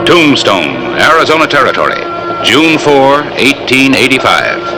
Tombstone, Arizona Territory, June 4, 1885.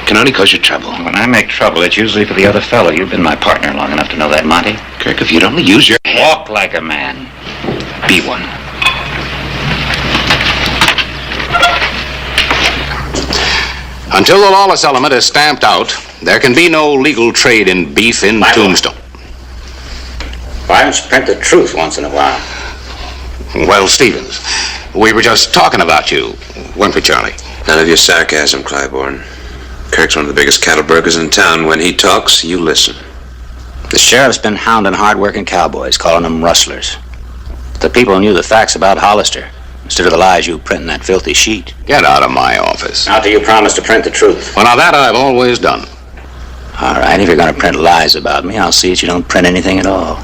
Can only cause you trouble. When I make trouble, it's usually for the other fellow. You've been my partner long enough to know that, Monty. Kirk, if you'd only use your head. Walk like a man. Be one. Until the lawless element is stamped out, there can be no legal trade in beef in Tombstone. Why don't you print the truth once in a while? Well, Stevens, we were just talking about you, weren't we, Charlie? None of your sarcasm, Claiborne. Kirk's one of the biggest cattle brokers in town. When he talks, you listen. The sheriff's been hounding hard-working cowboys, calling them rustlers. But the people knew the facts about Hollister, instead of the lies you print in that filthy sheet. Get out of my office. Now do you promise to print the truth? Well, now that I've always done. All right, if you're going to print lies about me, I'll see that you don't print anything at all.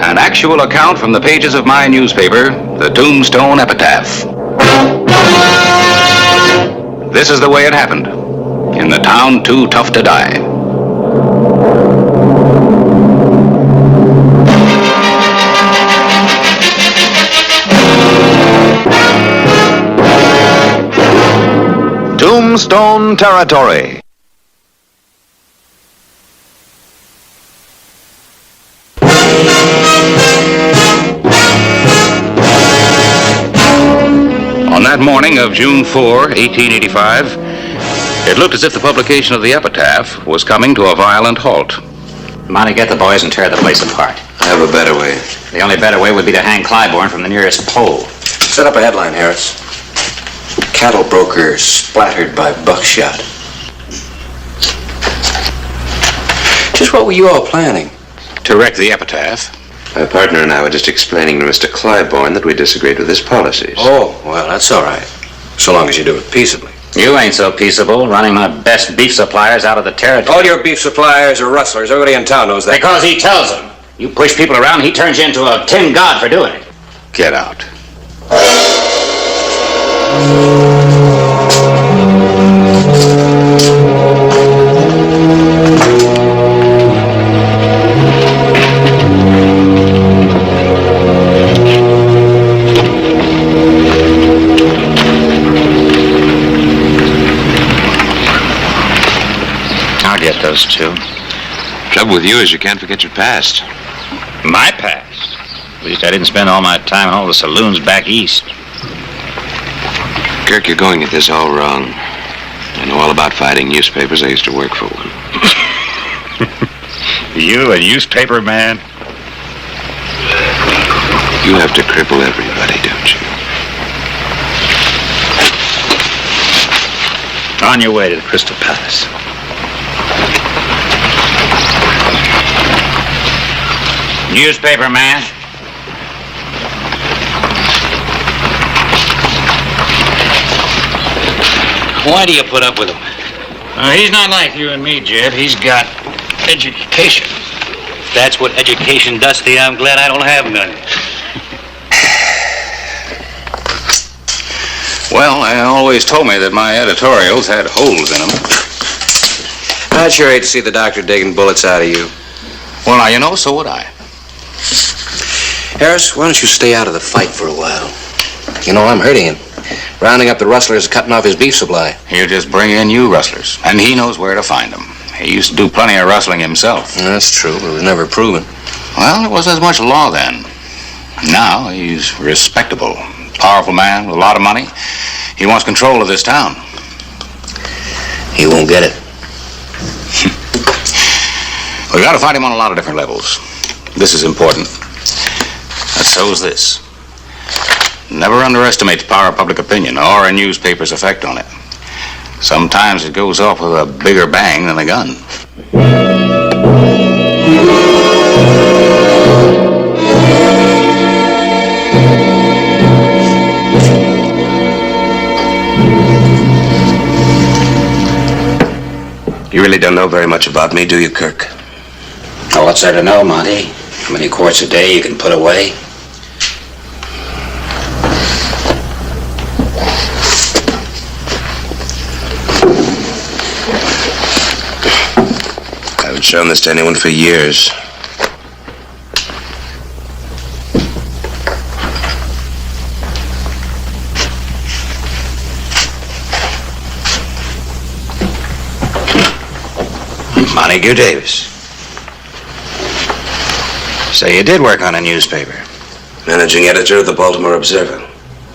An actual account from the pages of my newspaper, the Tombstone Epitaph. This is the way it happened, in the town too tough to die. Tombstone Territory. On that morning of June 4, 1885, it looked as if the publication of the epitaph was coming to a violent halt. Monty, get the boys and tear the place apart. I have a better way. The only better way would be to hang Claiborne from the nearest pole. Set up a headline, Harris. Cattle broker splattered by buckshot. Just what were you all planning? To wreck the epitaph. My partner and I were just explaining to Mr. Claiborne that we disagreed with his policies. Oh, well, that's all right. So long as you do it peaceably. You ain't so peaceable, running my best beef suppliers out of the territory. All your beef suppliers are rustlers. Everybody in town knows that. Because he tells them. You push people around, he turns you into a tin god for doing it. Get out. I'll get those two. Trouble with you is you can't forget your past. My past? At least I didn't spend all my time in all the saloons back east. Kirk, you're going at this all wrong. I know all about fighting newspapers. I used to work for one. You, a newspaper man? You have to cripple everybody, don't you? On your way to the Crystal Palace. Newspaper man? Why do you put up with him? He's not like you and me, Jeb. He's got education. If that's what education does to you, I'm glad I don't have none. Well, they always told me that my editorials had holes in them. I'd sure hate to see the doctor digging bullets out of you. Well, now, you know, so would I. Harris, why don't you stay out of the fight for a while? You know, I'm hurting him. Rounding up the rustlers, cutting off his beef supply. He'll just bring in you rustlers, and he knows where to find them. He used to do plenty of rustling himself. That's true, but it was never proven. Well, there wasn't as much law then. Now, he's respectable. Powerful man with a lot of money. He wants control of this town. He won't get it. We've got to fight him on a lot of different levels. This is important. And so is this. never underestimate the power of public opinion or a newspaper's effect on it. Sometimes it goes off with a bigger bang than a gun. You really don't know very much about me, do you, Kirk? Oh, what's there to know, Monty? How many quarts a day you can put away? I haven't shown this to anyone for years. Montague Davis. So you did work on a newspaper. Managing editor of the Baltimore Observer.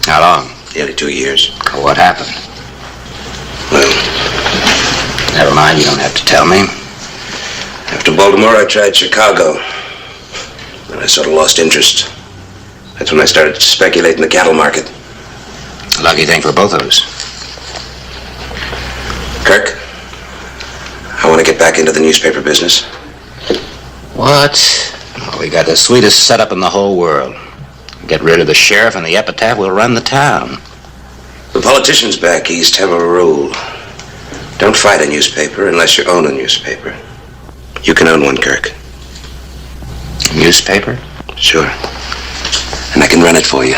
How long? Nearly 2 years. Oh, what happened? Well, Never mind, you don't have to tell me. after Baltimore, I tried Chicago. And I sort of lost interest. That's when I started to speculate in the cattle market. Lucky thing for both of us. Kirk, I want to get back into the newspaper business. What? Oh, we got the sweetest setup in the whole world. Get rid of the sheriff and the epitaph, we'll run the town. The politicians back east have a rule. Don't fight a newspaper unless you own a newspaper. You can own one, Kirk. Newspaper? Sure. And I can run it for you.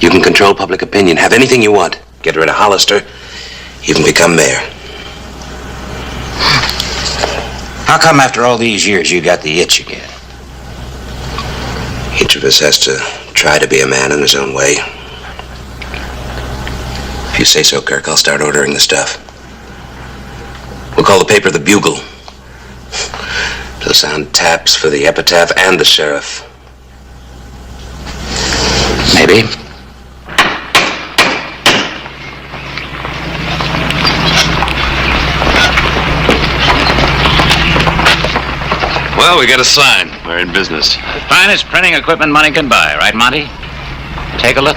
You can control public opinion, have anything you want. Get rid of Hollister, you can become mayor. How come after all these years you got the itch again? Each of us has to try to be a man in his own way. If you say so, Kirk, I'll start ordering the stuff. We'll call the paper the Bugle. It'll sound taps for the epitaph and the sheriff. Maybe. Well, we got a sign. We're in business. Finest printing equipment money can buy, right, Monty? Take a look.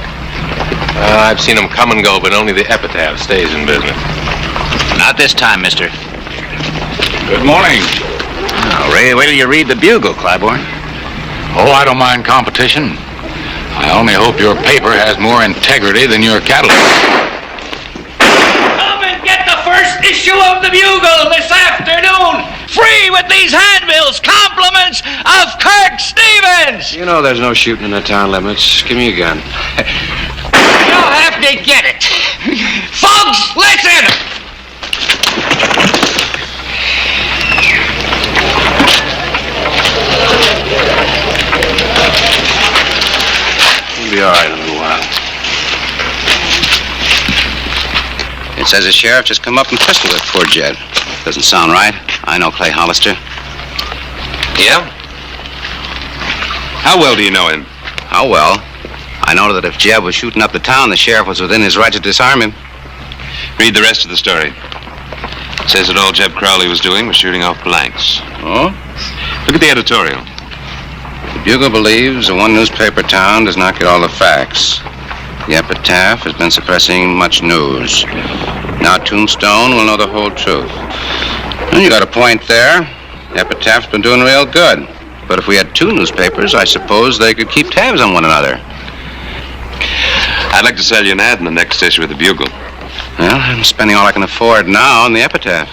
I've seen them come and go, but only the epitaph stays in business. Not this time, mister. Good morning. Oh, Ray, wait till you read the Bugle, Claiborne. Oh, I don't mind competition. I only hope your paper has more integrity than your catalog. Come and get the first issue of the Bugle this afternoon. Free with these handbills. Compliments of Kirk Stevens. You know there's no shooting in the town limits. Give me a gun. You'll have to get it. Folks, listen. You'll be all right in a little while. It says the sheriff just come up and pistol whipped poor Jed. Doesn't sound right. I know Clay Hollister. Yeah? How well do you know him? How well? I know that if Jeb was shooting up the town, the sheriff was within his right to disarm him. Read the rest of the story. It says that all Jeb Crowley was doing was shooting off blanks. Oh? Look at the editorial. The Bugle believes the one newspaper town does not get all the facts. The epitaph has been suppressing much news. Now Tombstone will know the whole truth. Well, you got a point there. The epitaph's been doing real good. But if we had two newspapers, I suppose they could keep tabs on one another. I'd like to sell you an ad in the next issue of the Bugle. Well, I'm spending all I can afford now on the epitaph.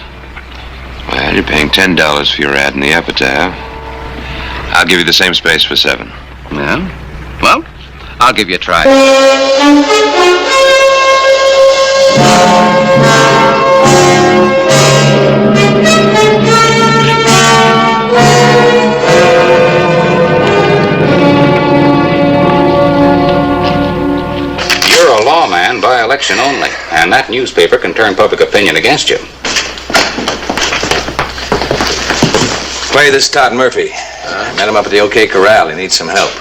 Well, you're paying $10 for your ad in the epitaph. I'll give you the same space for $7. Yeah? Well, I'll give you a try. You're a lawman by election only, and that newspaper can turn public opinion against you. Clay, this is Todd Murphy. Met him up at the OK Corral. He needs some help.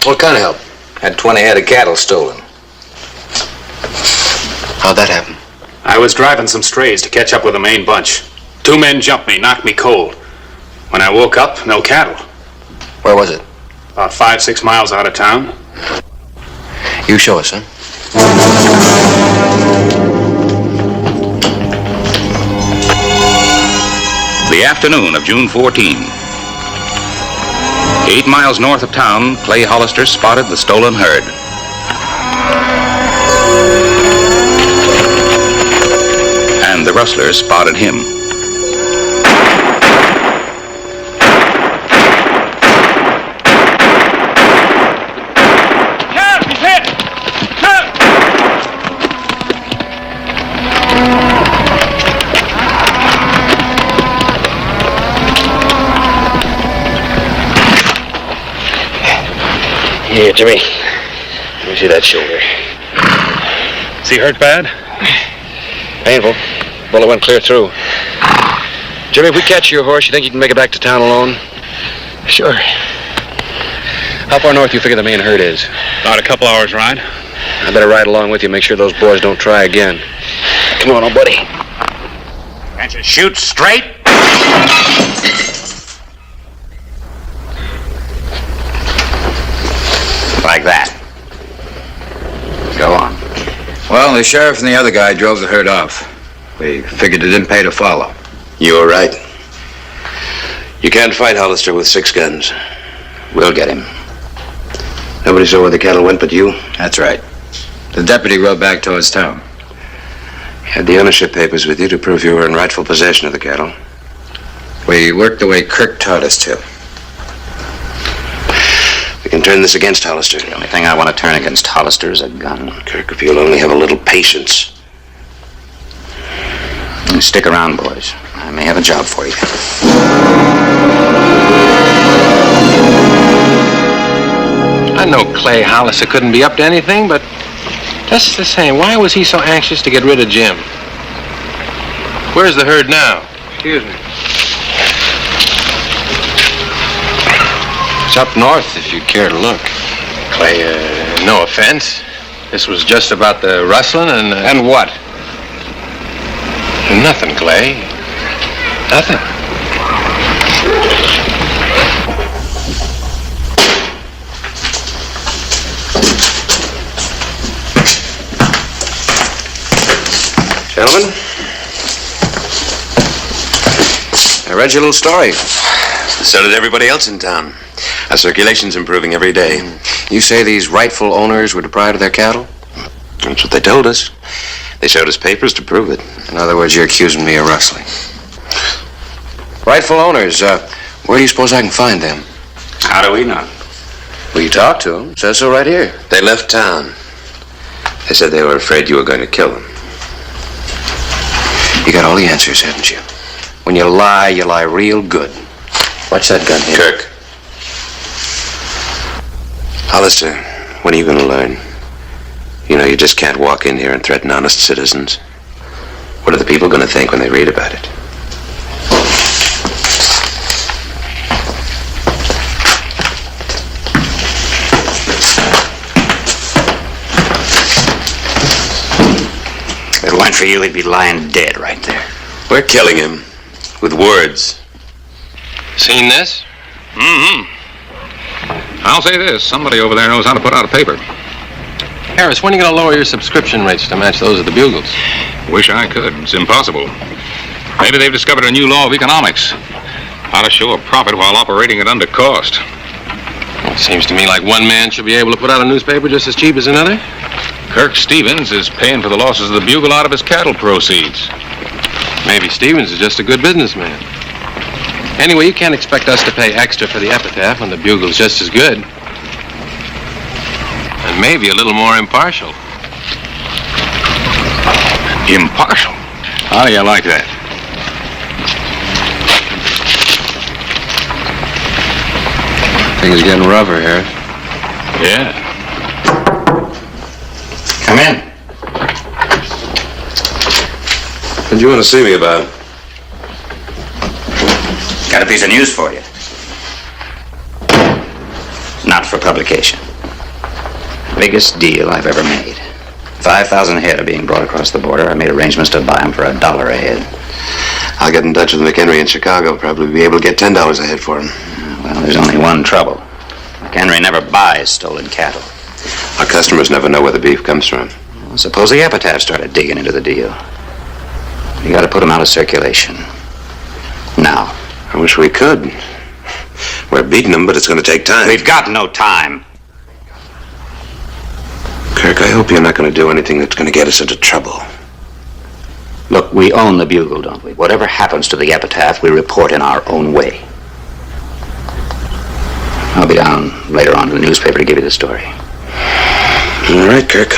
What kind of help? Had 20 head of cattle stolen. How'd that happen? I was driving some strays to catch up with the main bunch. 2 men jumped me, knocked me cold. When I woke up, no cattle. Where was it? About 5-6 miles out of town. You show us, huh? The afternoon of June 14. 8 miles north of town, Clay Hollister spotted the stolen herd. And the rustlers spotted him. Sheriff, he's hit! Sheriff! Here, Jimmy. Let me see that shoulder. Is he hurt bad? Painful. Bullet went clear through. Jimmy, if we catch your horse, you think you can make it back to town alone? Sure. How far north do you figure the main herd is? About a couple hours ride. I better ride along with you, make sure those boys don't try again. Come on, old buddy. Can't you shoot straight? Like that. Go on. Well, the sheriff and the other guy drove the herd off. We figured it didn't pay to follow. You were right. You can't fight Hollister with 6 guns. We'll get him. Nobody saw where the cattle went but you? That's right. The deputy rode back towards town. You had the ownership papers with you to prove you were in rightful possession of the cattle. We worked the way Kirk taught us to. We can turn this against Hollister. The only thing I want to turn against Hollister is a gun. Kirk, if you'll only have a little patience. Stick around, boys. I may have a job for you. I know Clay Hollister couldn't be up to anything, but just the same, why was he so anxious to get rid of Jim? Where's the herd now? Excuse me. It's up north, if you care to look. Clay, no offense. This was just about the rustling and... And what? Nothing, Clay. Nothing. Gentlemen, I read your little story. So did everybody else in town. Our circulation's improving every day. You say these rightful owners were deprived of their cattle? That's what they told us. They showed us papers to prove it. In other words, you're accusing me of rustling. Rightful owners, where do you suppose I can find them? How do we know? Well, you talked to them. It says so right here. They left town. They said they were afraid you were going to kill them. You got all the answers, haven't you? When you lie real good. Watch that gun here. Kirk. Hollister, when are you going to learn? You know, you just can't walk in here and threaten honest citizens. What are the people going to think when they read about it? If it weren't for you, he'd be lying dead right there. We're killing him with words. Seen this? Mm-hmm. I'll say this. Somebody over there knows how to put out a paper. Harris, when are you going to lower your subscription rates to match those of the Bugles? Wish I could. It's impossible. Maybe they've discovered a new law of economics. How to show a profit while operating it under cost. Well, it seems to me like one man should be able to put out a newspaper just as cheap as another. Kirk Stevens is paying for the losses of the Bugle out of his cattle proceeds. Maybe Stevens is just a good businessman. Anyway, you can't expect us to pay extra for the epitaph when the Bugle's just as good. And maybe a little more impartial. Impartial? How do you like that? Things are getting rougher, Harris. Yeah. Come in. What do you want to see me about? Got a piece of news for you. Not for publication. Biggest deal I've ever made. 5,000 head are being brought across the border. I made arrangements to buy them for $1 a head. I'll get in touch with McHenry in Chicago. Probably be able to get $10 a head for him. Well, there's only one trouble. McHenry never buys stolen cattle. Our Customers never know where the beef comes from. Well, suppose the epitaph started digging into the deal. You got to put them out of circulation. Now. I wish we could. We're beating them, but it's going to take time. We've got no time. Kirk, I hope you're not going to do anything that's going to get us into trouble. Look, we own the Bugle, don't we? Whatever happens to the epitaph, we report in our own way. I'll be down later on in the newspaper to give you the story. All right, Kirk.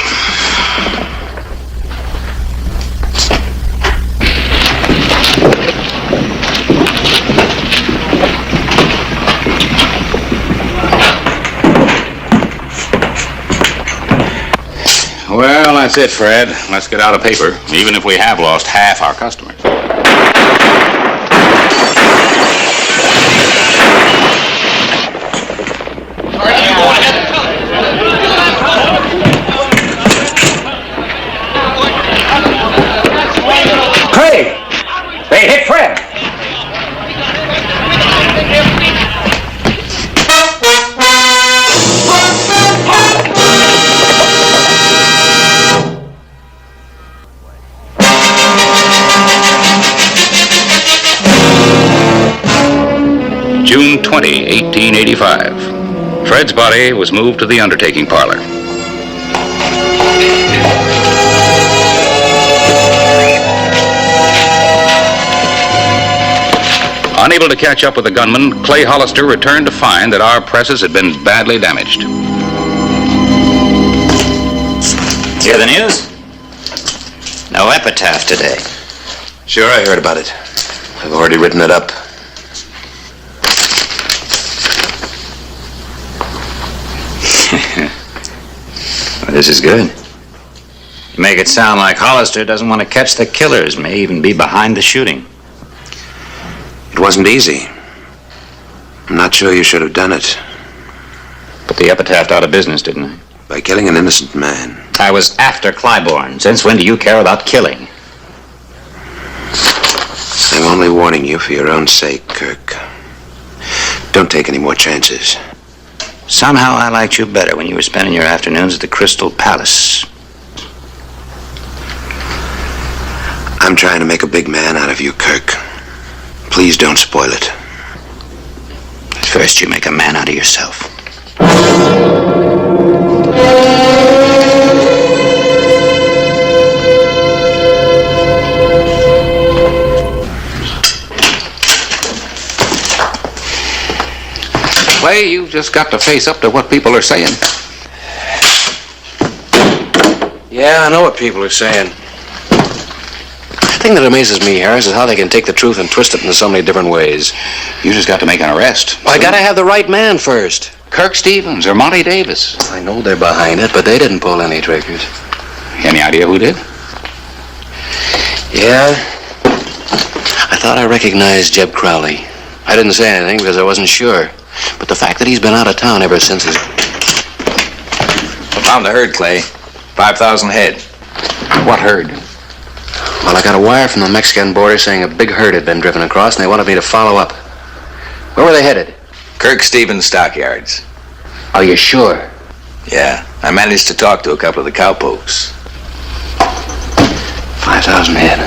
Well, that's it, Fred. Let's get out a paper, even if we have lost half our customers. Craig! They hit Fred! June 20, 1885. Fred's body was moved to the undertaking parlor. Unable to catch up with the gunman, Clay Hollister returned to find that our presses had been badly damaged. Hear the news? No epitaph today. Sure, I heard about it. I've already written it up. Well, this is good. You make it sound like Hollister doesn't want to catch the killers, may even be behind the shooting. It wasn't easy. I'm not sure you should have done it. Put the epitaph out of business, didn't I? By killing an innocent man. I was after Clybourne. Since when do you care about killing? I'm only warning you for your own sake, Kirk. Don't take any more chances. Somehow I liked you better when you were spending your afternoons at the Crystal Palace. I'm trying to make a big man out of you, Kirk. Please don't spoil it. First you make a man out of yourself. Clay, you've just got to face up to what people are saying. Yeah, I know what people are saying. The thing that amazes me, Harris, is how they can take the truth and twist it into so many different ways. You just got to make an arrest. Well, I gotta have the right man first. Kirk Stevens or Monty Davis. I know they're behind it, but they didn't pull any triggers. Any idea who did? Yeah. I thought I recognized Jeb Crowley. I didn't say anything because I wasn't sure. But the fact that he's been out of town ever since is... I found the herd, Clay. 5,000 head. What herd? Well, I got a wire from the Mexican border saying a big herd had been driven across, and they wanted me to follow up. Where were they headed? Kirk Stevens stockyards. Are you sure? Yeah, I managed to talk to a couple of the cowpokes. 5,000 head.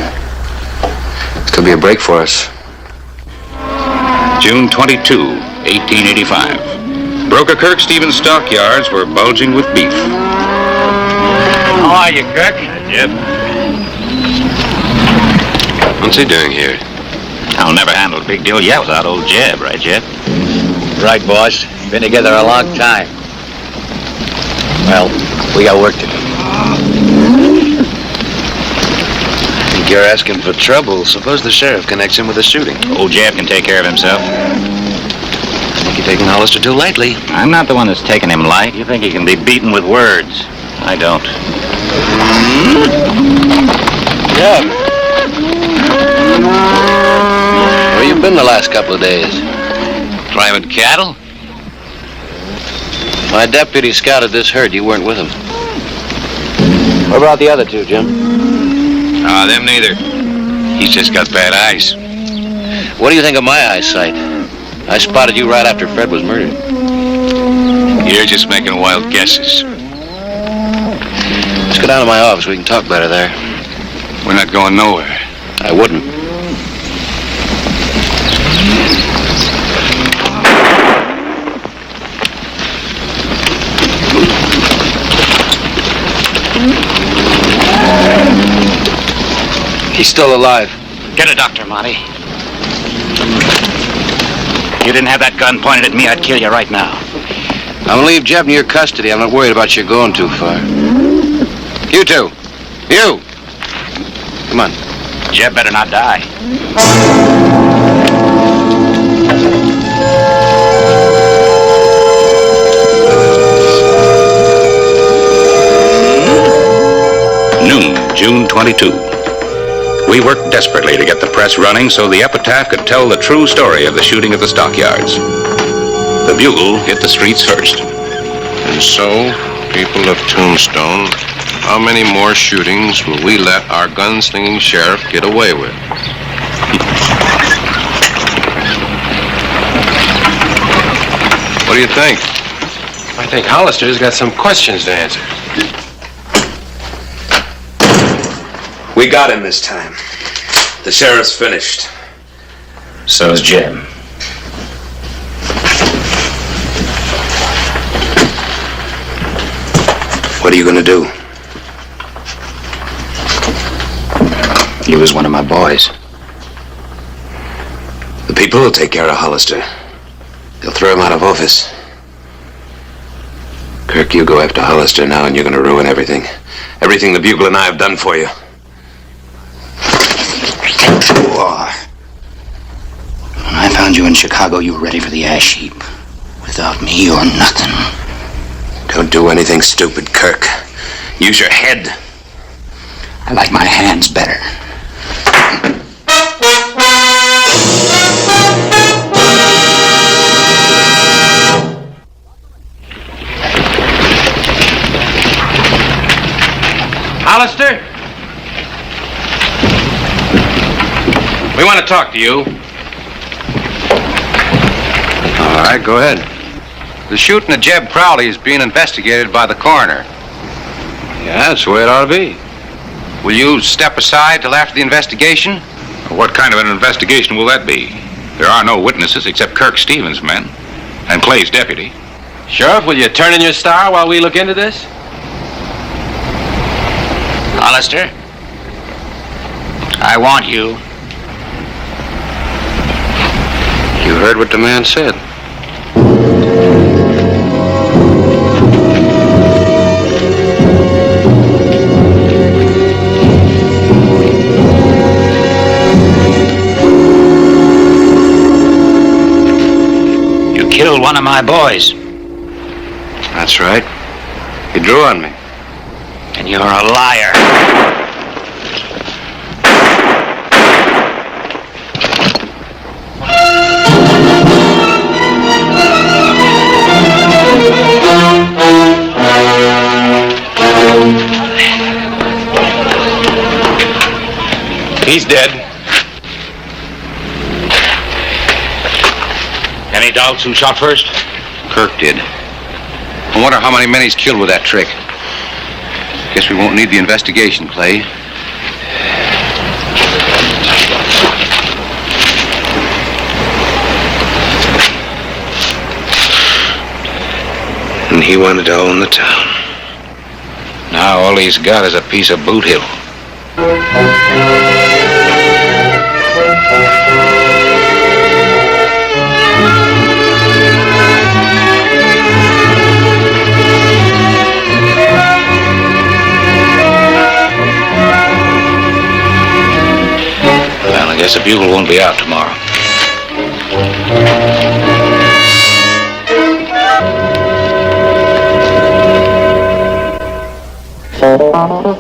This could be a break for us. June 22, 1885. Broker Kirk Stevens' stockyards were bulging with beef. How are you, Kirk? Jeb. What's he doing here? I'll never handle a big deal yet without old Jeb, right, Jeb? Right, boss. Been together a long time. Well, we got work to do. I think you're asking for trouble. Suppose the sheriff connects him with the shooting. Old Jeb can take care of himself. I think you're taking Hollister too lightly. I'm not the one that's taking him light. You think he can be beaten with words. I don't. Jeb. Where you been the last couple of days? Driving cattle? My deputy scouted this herd. You weren't with him. What about the other two, Jim? Them neither. He's just got bad eyes. What do you think of my eyesight? I spotted you right after Fred was murdered. You're just making wild guesses. down to my office. We can talk better there. We're not going nowhere. I wouldn't. He's still alive. Get a doctor, Monty. If you didn't have that gun pointed at me, I'd kill you right now. I'm gonna leave Jeb in your custody. I'm not worried about you going too far. You two. You. Come on. Jeb better not die. Noon, June 22. We worked desperately to get the press running so the Epitaph could tell the true story of the shooting at the stockyards. The Bugle hit the streets first. And so, people of Tombstone, how many more shootings will we let our gunslinging sheriff get away with? What do you think? I think Hollister's got some questions to answer. We got him this time. The sheriff's finished. So is Jeb. What are you gonna do? He was one of my boys. The people will take care of Hollister. They'll throw him out of office. Kirk, you go after Hollister now and you're gonna ruin everything. Everything the Bugle and I have done for you. When I found you in Chicago, you were ready for the ash heap. Without me, you're nothing. Don't do anything stupid, Kirk. Use your head. I like my hands better. Hollister? We want to talk to you. All right, go ahead. The shooting of Jeb Crowley is being investigated by the coroner. Yeah, that's the way it ought to be. Will you step aside till after the investigation? What kind of an investigation will that be? There are no witnesses except Kirk Stevens' men and Clay's deputy. Sheriff, will you turn in your star while we look into this? Hollister, I want you. You heard what the man said. You killed one of my boys. That's right. You drew on me. And you're a liar. He's dead. Any doubts who shot first? Kirk did. I wonder how many men he's killed with that trick. Guess we won't need the investigation, Clay. And he wanted to own the town. Now all he's got is a piece of Boot Hill. Well, I guess the Bugle won't be out tomorrow.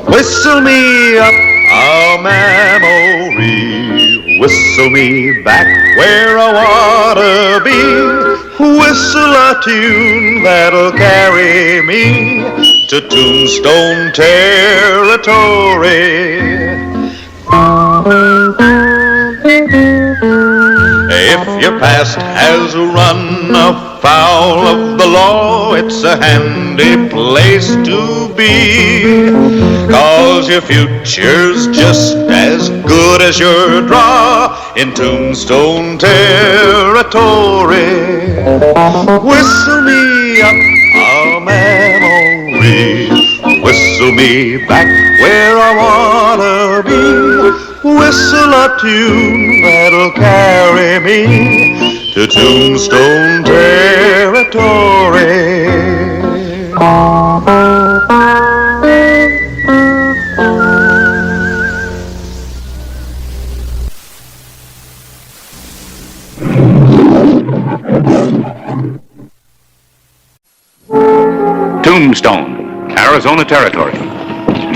Whistle me up a memory, whistle me back where I wanna be, whistle a tune that'll carry me to Tombstone territory. If your past has run afoul of the law, it's a handy place to be. 'Cause your future's just as good as your draw in Tombstone territory. Whistle me up a memory, whistle me back where I wanna be. Whistle a tune that'll carry me to Tombstone territory. Tombstone, Arizona Territory,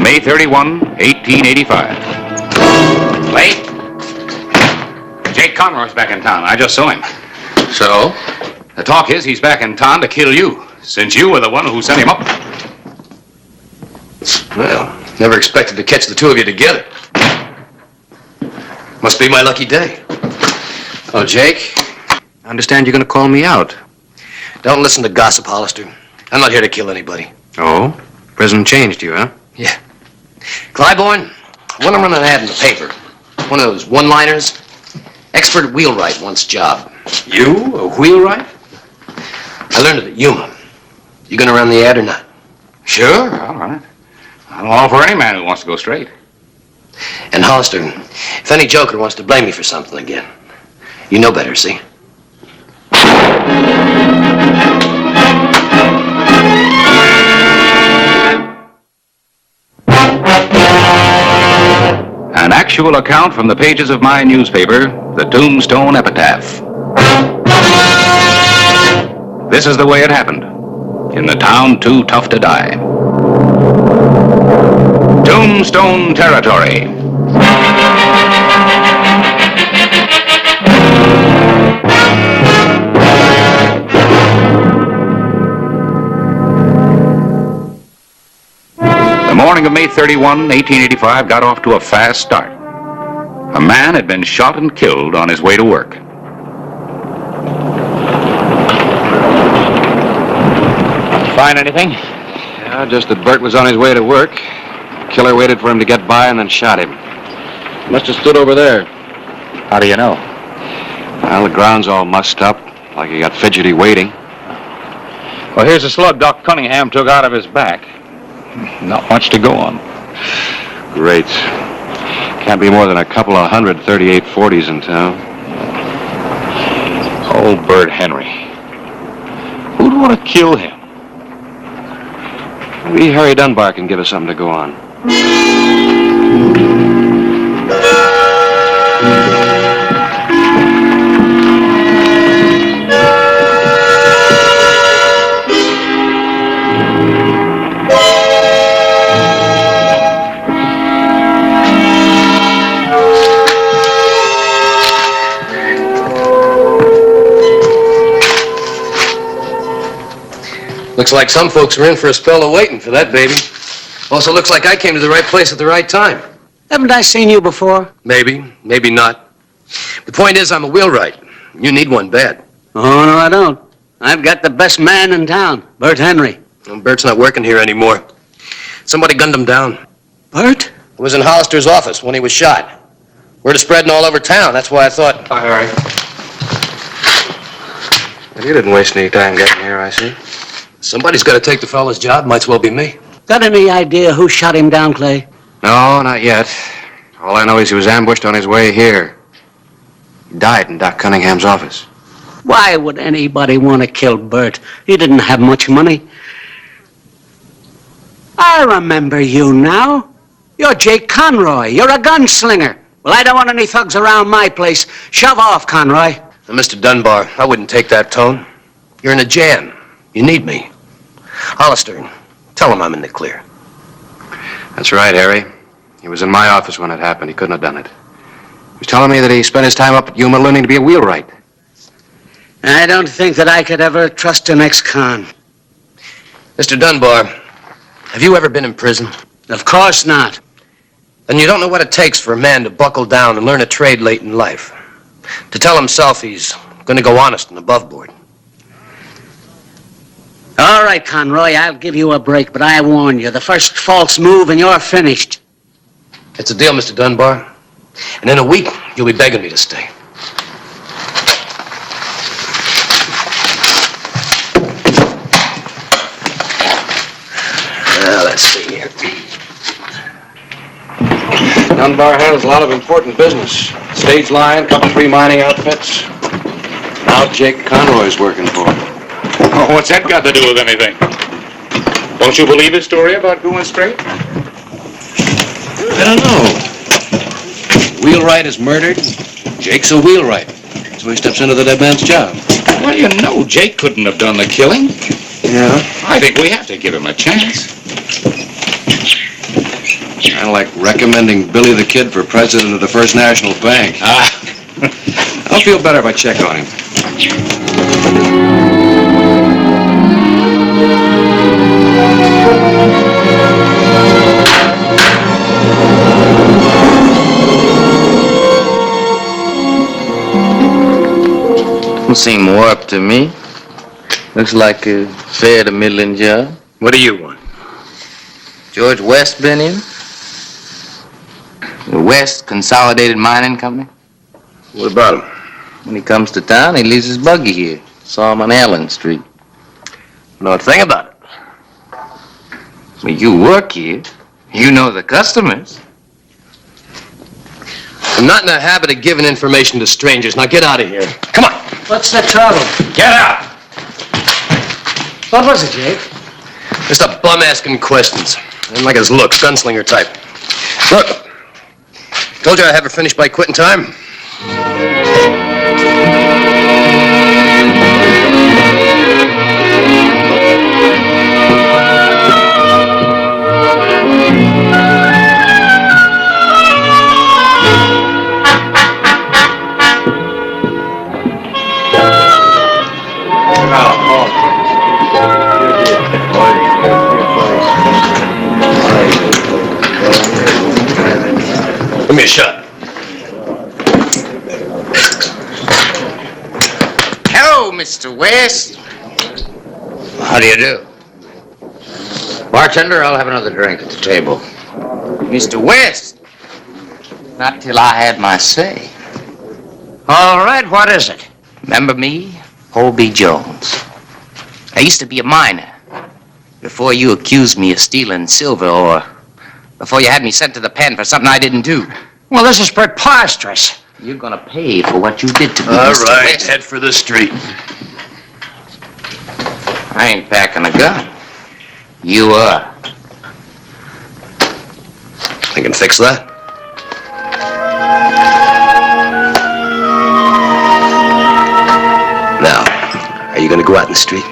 May 31, 1885. Wait. Jake Conroy's back in town. I just saw him. So? The talk is he's back in town to kill you, since you were the one who sent him up. Well, never expected to catch the two of you together. Must be my lucky day. Oh, Jake, I understand you're going to call me out. Don't listen to gossip, Hollister. I'm not here to kill anybody. Oh? Prison changed you, huh? Yeah. Clybourne, I want to run an ad in the paper. One of those one-liners. Expert wheelwright wants job. You? A wheelwright? I learned it at Yuma. You going to run the ad or not? Sure, all right. I'm all for any man who wants to go straight. And Hollister, if any joker wants to blame me for something again, you know better, see? An actual account from the pages of my newspaper, the Tombstone Epitaph. This is the way it happened, in the town too tough to die. Tombstone Territory. The morning of May 31, 1885 got off to a fast start. A man had been shot and killed on his way to work. Find anything? Yeah, just that Bert was on his way to work. The killer waited for him to get by and then shot him. Must have stood over there. How do you know? Well, the ground's all mussed up, like he got fidgety waiting. Well, here's a slug Doc Cunningham took out of his back. Not much to go on. Great. Can't be more than a couple of 138-40s in town. Old Bert Henry. Who'd want to kill him? Maybe Harry Dunbar can give us something to go on. Looks like some folks are in for a spell of waiting for that baby. Also looks like I came to the right place at the right time. Haven't I seen you before? Maybe, maybe not. The point is, I'm a wheelwright. You need one bad. Oh, no, I don't. I've got the best man in town, Bert Henry. Well, Bert's not working here anymore. Somebody gunned him down. Bert? I was in Hollister's office when he was shot. Word is spreading all over town. That's why I thought... Hi, Harry. Well, you didn't waste any time getting here, I see. Somebody's got to take the fellow's job. Might as well be me. Got any idea who shot him down, Clay? No, not yet. All I know is he was ambushed on his way here. He died in Doc Cunningham's office. Why would anybody want to kill Bert? He didn't have much money. I remember you now. You're Jake Conroy. You're a gunslinger. Well, I don't want any thugs around my place. Shove off, Conroy. Now, Mr. Dunbar, I wouldn't take that tone. You're in a jam. You need me. Hollister, tell him I'm in the clear. That's right, Harry. He was in my office when it happened. He couldn't have done it. He was telling me that he spent his time up at Yuma learning to be a wheelwright. I don't think that I could ever trust an ex-con. Mr. Dunbar, have you ever been in prison? Of course not. Then you don't know what it takes for a man to buckle down and learn a trade late in life. To tell himself he's going to go honest and above board. All right, Conroy, I'll give you a break, but I warn you, the first false move and you're finished. It's a deal, Mr. Dunbar. And in a week, you'll be begging me to stay. Let's see here. Dunbar handles a lot of important business. Stage line, couple 3 mining outfits. Now Jake Conroy's working for him. Oh, what's that got to do with anything? Don't you believe his story about going straight? I don't know. Wheelwright is murdered. Jake's a wheelwright. So he steps into the dead man's job. Well, you know Jake couldn't have done the killing. Yeah? I think we have to give him a chance. Kind of like recommending Billy the Kid for president of the First National Bank. I'll feel better if I check on him. Don't seem more up to me. Looks like a fair to middling job. What do you want? George West been in? The West Consolidated Mining Company? What about him? When he comes to town, he leaves his buggy here. Saw him on Allen Street. Know a thing about it. Well, you work here. You know the customers. I'm not in the habit of giving information to strangers. Now get out of here. Come on. What's the trouble? Get out. What was it, Jake? Just a bum asking questions. I didn't like his looks, gunslinger type. Look, told you I'd have her finished by quitting time. Give me a shot. Hello, Mr. West. How do you do? Bartender, I'll have another drink at the table. Mr. West. Not till I had my say. All right, what is it? Remember me? Holby Jones. I used to be a miner. Before you accused me of stealing silver or before you had me sent to the pen for something I didn't do. Well, this is preposterous. You're gonna pay for what you did to me, All Mr. right, West. head for the street. I ain't packing a gun. You are. I can fix that. Now, are you gonna go out in the street?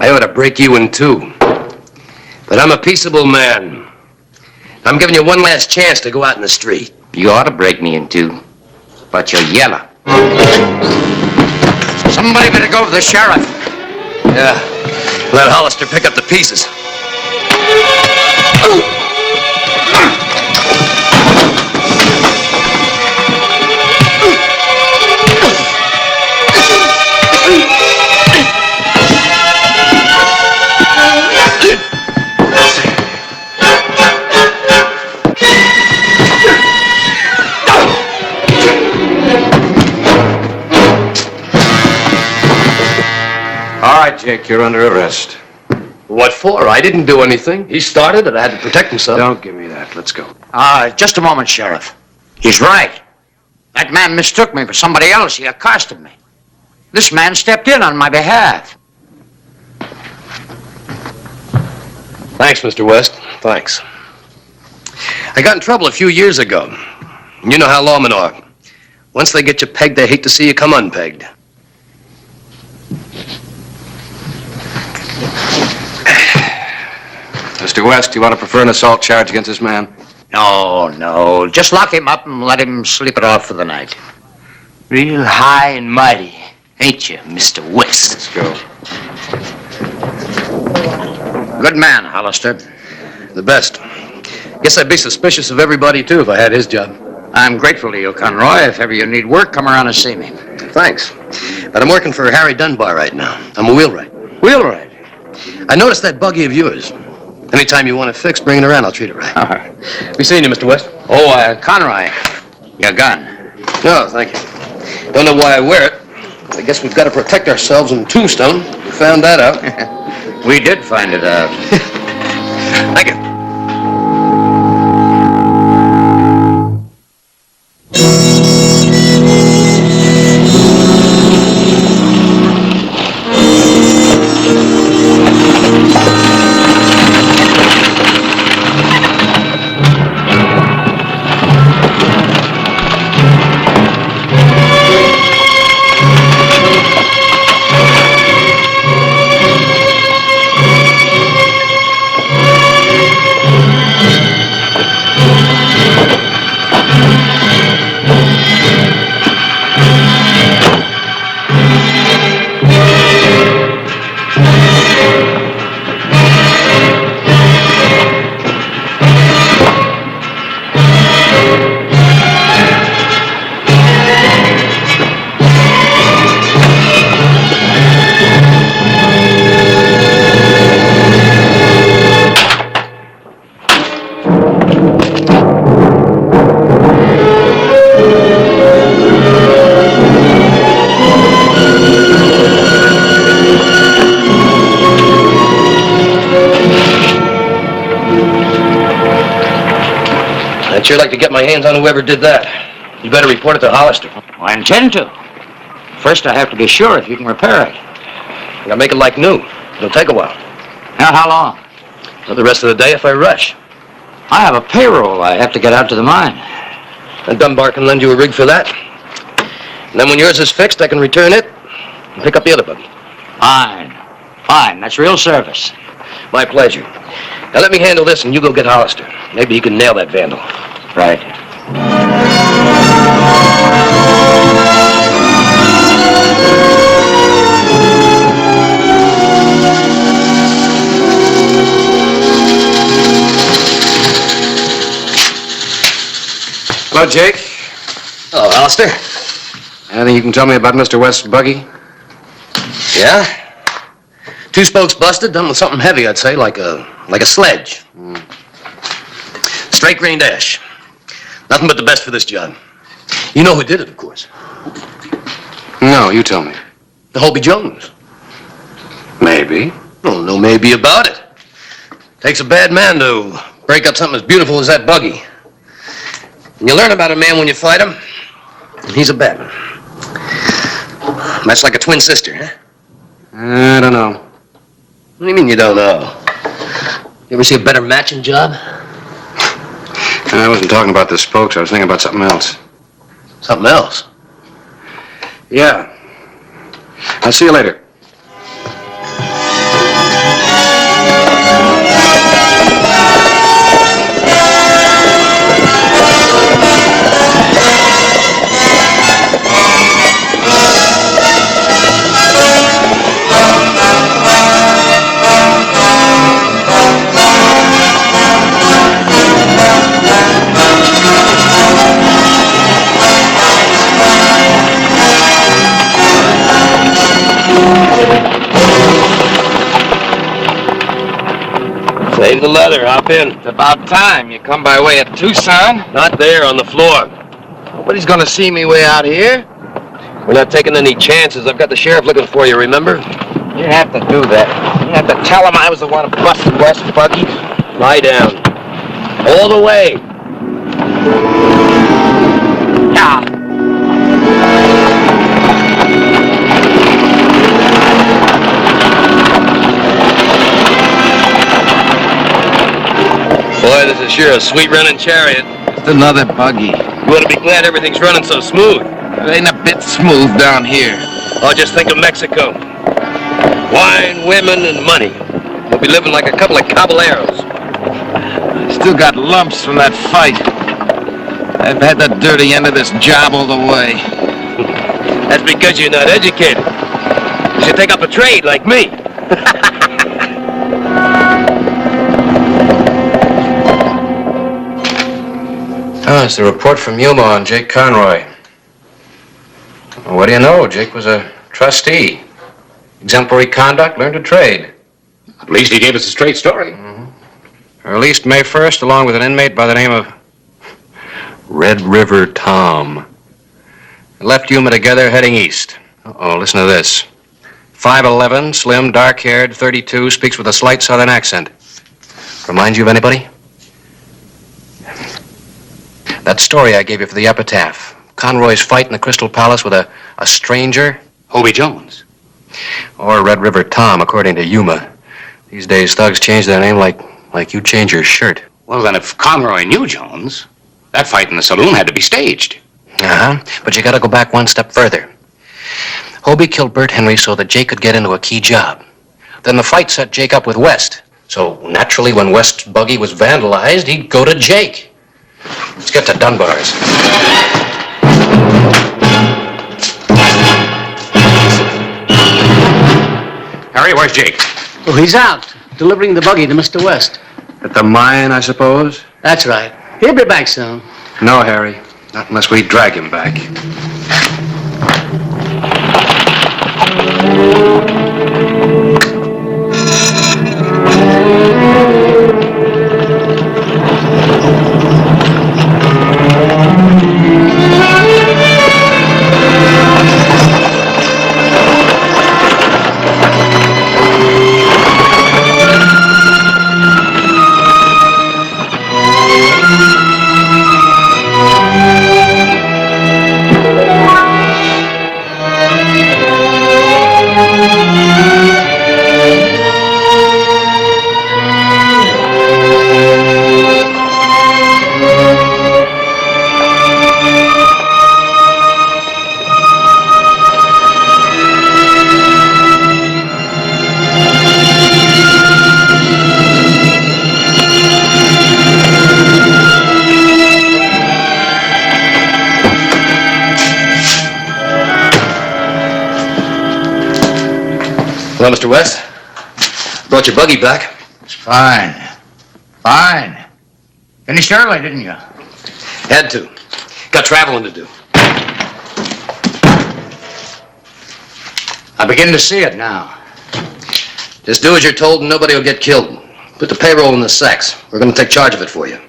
I ought to break you in two. But I'm a peaceable man. I'm giving you one last chance to go out in the street. You ought to break me in two, but you're yellow. Somebody better go to the sheriff. Yeah, let Hollister pick up the pieces. All right, Jake, you're under arrest. What for? I didn't do anything. He started it. I had to protect himself. Don't give me that. Let's go. Just a moment, Sheriff. He's right. That man mistook me for somebody else. He accosted me. This man stepped in on my behalf. Thanks, Mr. West. Thanks. I got in trouble a few years ago. You know how lawmen are. Once they get you pegged, they hate to see you come unpegged. Mr. West, you want to prefer an assault charge against this man? No. Just lock him up and let him sleep it off for the night. Real high and mighty, ain't you, Mr. West? Let's go. Good man, Hollister. The best. Guess I'd be suspicious of everybody, too, if I had his job. I'm grateful to you, Conroy. If ever you need work, come around and see me. Thanks. But I'm working for Harry Dunbar right now. I'm a wheelwright. Wheelwright? I noticed that buggy of yours. Anytime you want it fixed, bring it around. I'll treat it right. All right. Be seeing you, Mr. West. Oh, Conroy, your gun. No, thank you. Don't know why I wear it. I guess we've got to protect ourselves in Tombstone. We found that out. We did find it out. Thank you. I'd sure like to get my hands on whoever did that. You better report it to Hollister. I intend to. First, I have to be sure if you can repair it. I gotta make it like new. It'll take a while. Now, how long? For the rest of the day if I rush. I have a payroll I have to get out to the mine. And Dunbar can lend you a rig for that. And then when yours is fixed, I can return it and pick up the other buggy. Fine. Fine. That's real service. My pleasure. Now let me handle this and you go get Hollister. Maybe he can nail that vandal. Right. Hello, Jake. Hello, Hollister. Anything you can tell me about Mr. West's buggy? Yeah? Two spokes busted, done with something heavy, I'd say, like a sledge. Straight grain dash. Nothing but the best for this job. You know who did it, of course. No, you tell me. The Hobie Jones. Maybe. Oh, no maybe about it. Takes a bad man to break up something as beautiful as that buggy. And you learn about a man when you fight him, and he's a bad one. That's like a twin sister, huh? I don't know. What do you mean you don't know? You ever see a better matching job? I wasn't talking about the spokes. I was thinking about something else. Something else? Yeah. I'll see you later. Save the leather, hop in. It's about time. You come by way of Tucson? Not there, on the floor. Nobody's gonna see me way out here. We're not taking any chances. I've got the sheriff looking for you, remember? You have to do that. You have to tell him I was the one who busted West's buggy. Lie down. All the way. Ah. Boy, this is sure a sweet running chariot. Just another buggy. You ought to be glad everything's running so smooth. It ain't a bit smooth down here. Oh, just think of Mexico. Wine, women, and money. We'll be living like a couple of caballeros. I still got lumps from that fight. I've had the dirty end of this job all the way. That's because you're not educated. You should take up a trade like me. Oh, it's the report from Yuma on Jake Conroy. Well, what do you know? Jake was a trustee. Exemplary conduct, learned to trade. At least he gave us a straight story. Released May 1st along with an inmate by the name of Red River Tom. Left Yuma together heading east. Uh-oh, listen to this. 5'11", slim, dark-haired, 32, speaks with a slight southern accent. Reminds you of anybody? That story I gave you for the epitaph. Conroy's fight in the Crystal Palace with a stranger. Hobie Jones. Or Red River Tom, according to Yuma. These days, thugs change their name like you change your shirt. Well, then if Conroy knew Jones, that fight in the saloon had to be staged. Uh-huh. But you gotta go back one step further. Hobie killed Bert Henry so that Jake could get into a key job. Then the fight set Jake up with West. So naturally, when West's buggy was vandalized, he'd go to Jake. Let's get to Dunbar's. Harry, where's Jake? Oh, he's out, delivering the buggy to Mr. West. At the mine, I suppose? That's right. He'll be back soon. No, Harry. Not unless we drag him back. Hello, Mr. West. Brought your buggy back. It's fine. Fine. Finished early, didn't you? Had to. Got traveling to do. I begin to see it now. Just do as you're told and nobody will get killed. Put the payroll in the sacks. We're going to take charge of it for you.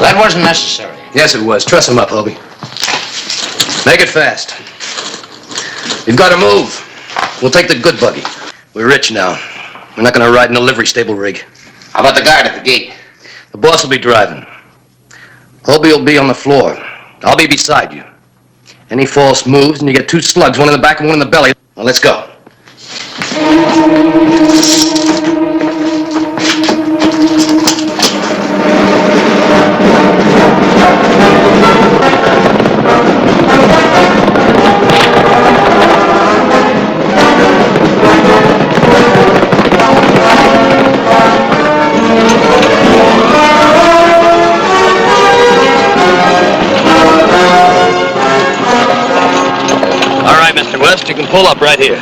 That wasn't necessary. Yes, it was. Truss him up, Hobie. Make it fast. You've got to move. We'll take the good buggy. We're rich now. We're not going to ride in a livery stable rig. How about the guard at the gate? The boss will be driving. Hobie will be on the floor. I'll be beside you. Any false moves and you get 2 slugs, one in the back and one in the belly. Well, let's go. You can pull up right here.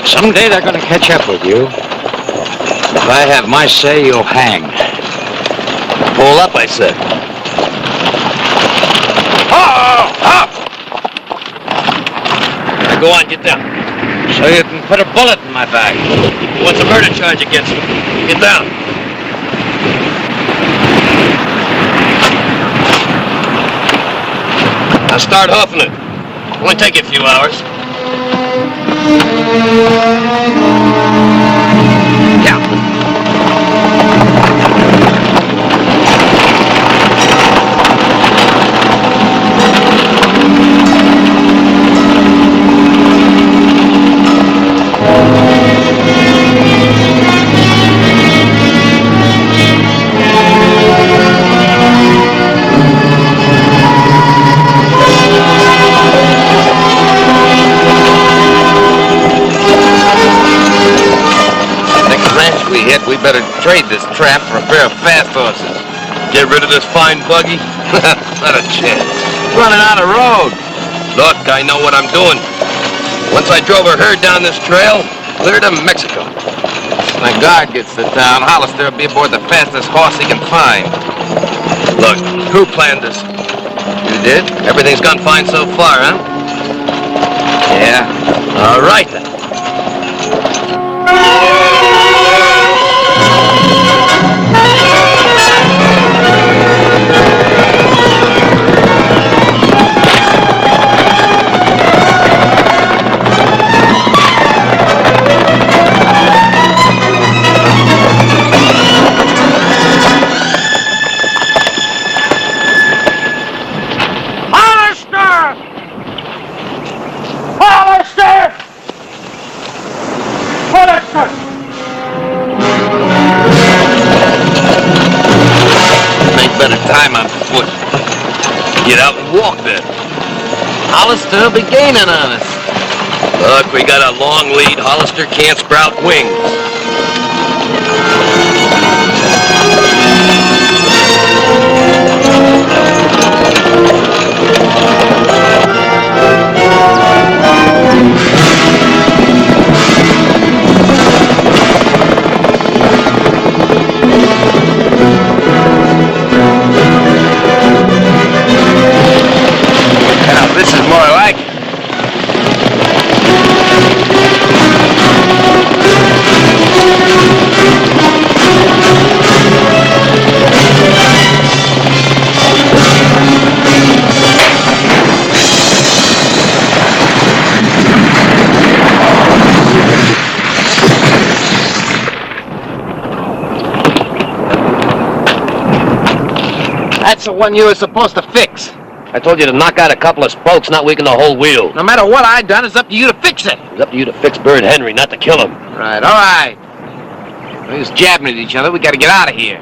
Someday they're going to catch up with you. If I have my say, you'll hang. Pull up, I said. Oh! Up! Now go on, get down. So you can put a bullet in my back. What's a murder charge against him? Get down. Now start hoofing it. Only take you a few hours. Yeah. We better trade this trap for a pair of fast horses. Get rid of this fine buggy? Not a chance. Running out of road. Look, I know what I'm doing. Once I drove a herd down this trail, clear to Mexico. When guard gets to town, Hollister will be aboard the fastest horse he can find. Look, who planned this? You did? Everything's gone fine so far, huh? Yeah. All right, then. Time on foot. Get out and walk then. Hollister will be gaining on us. Look, we got a long lead. Hollister can't sprout wings. This is more like it. That's the one you were supposed to fix. I told you to knock out a couple of spokes, not weaken the whole wheel. No matter what I done, it's up to you to fix it. It's up to you to fix Bird Henry, not to kill him. Right, all right. We're just jabbing at each other. We gotta get out of here.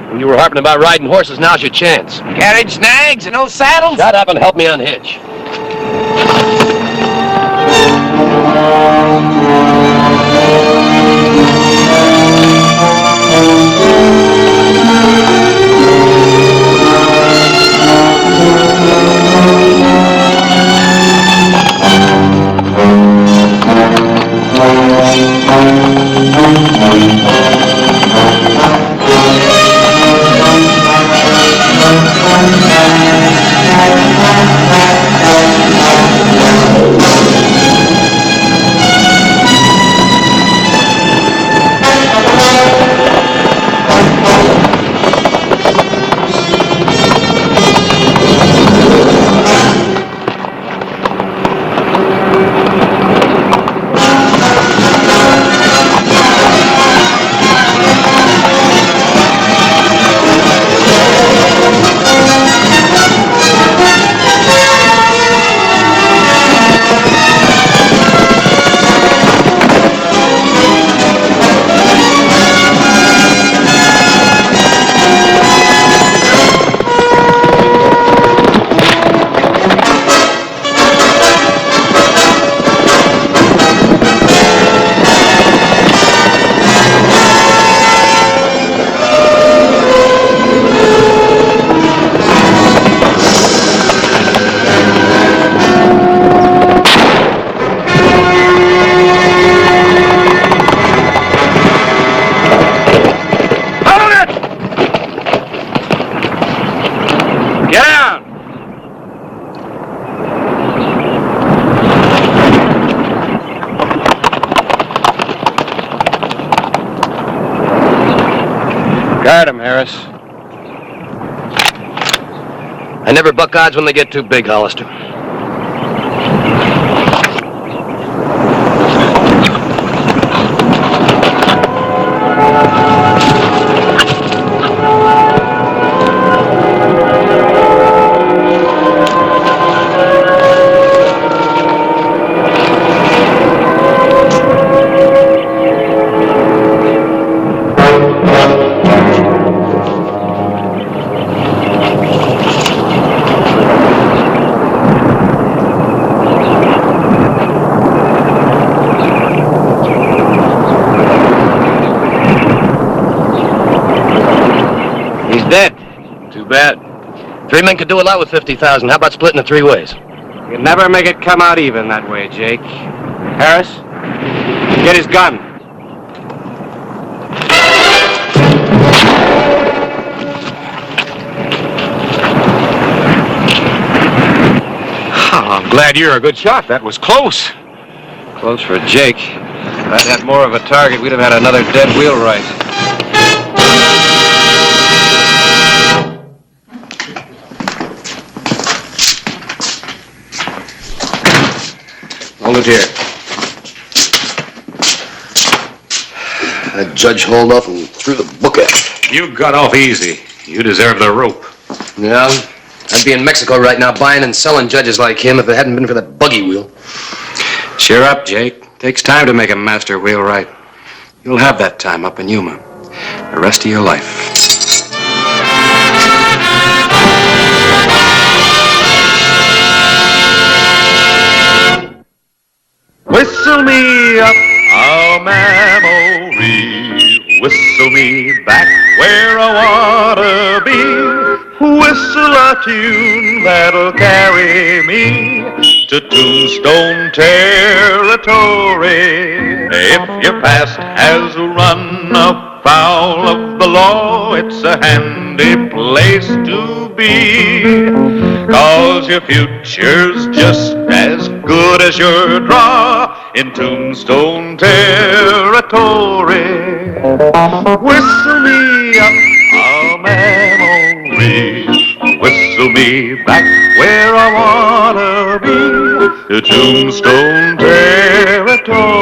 When you were harping about riding horses, now's your chance. Carriage snags and no saddles? Shut up and help me unhitch. Guard him, Harris. I never buck odds when they get too big, Hollister. Dead. Too bad. 3 men could do a lot with 50,000. How about splitting it 3 ways? You never make it come out even that way, Jake. Harris, get his gun. Oh, I'm glad you're a good shot. That was close. Close for Jake. If I'd had more of a target, we'd have had another dead wheelwright. Hold it here. That judge hauled off and threw the book at me. You got off easy. You deserve the rope. Yeah? I'd be in Mexico right now buying and selling judges like him if it hadn't been for that buggy wheel. Cheer up, Jake. Takes time to make a master wheelwright. You'll have that time up in Yuma. The rest of your life. Whistle me up a memory, whistle me back where I wanna be. Whistle a tune that'll carry me to Tombstone territory. If your past has run afoul of the law, it's a handy place to be. 'Cause your future's just as good as your draw in Tombstone territory. Whistle me up a memory, whistle me back where I wanna be, to Tombstone territory.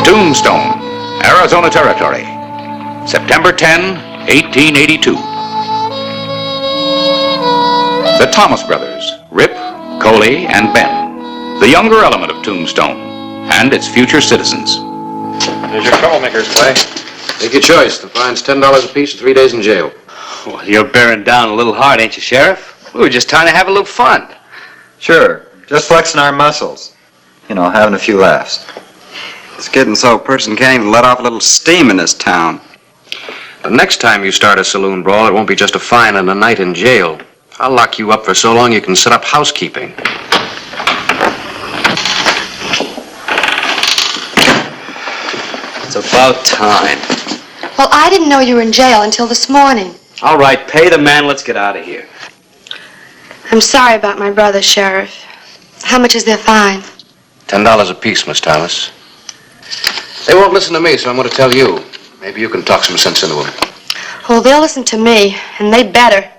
Tombstone, Arizona Territory, September 10, 1882. The Thomas brothers, Rip, Coley, and Ben, the younger element of Tombstone, and its future citizens. Here's your troublemakers, Clay. Take your choice. The fine's $10 apiece and 3 days in jail. Well, you're bearing down a little hard, ain't you, Sheriff? We were just trying to have a little fun. Sure, just flexing our muscles. You know, having a few laughs. It's getting so a person can't even let off a little steam in this town. The next time you start a saloon brawl, it won't be just a fine and a night in jail. I'll lock you up for so long you can set up housekeeping. It's about time. Well, I didn't know you were in jail until this morning. All right, pay the man. Let's get out of here. I'm sorry about my brother, Sheriff. How much is their fine? $10 apiece, Miss Thomas. They won't listen to me, so I'm going to tell you. Maybe you can talk some sense into them. Well, they'll listen to me, and they better.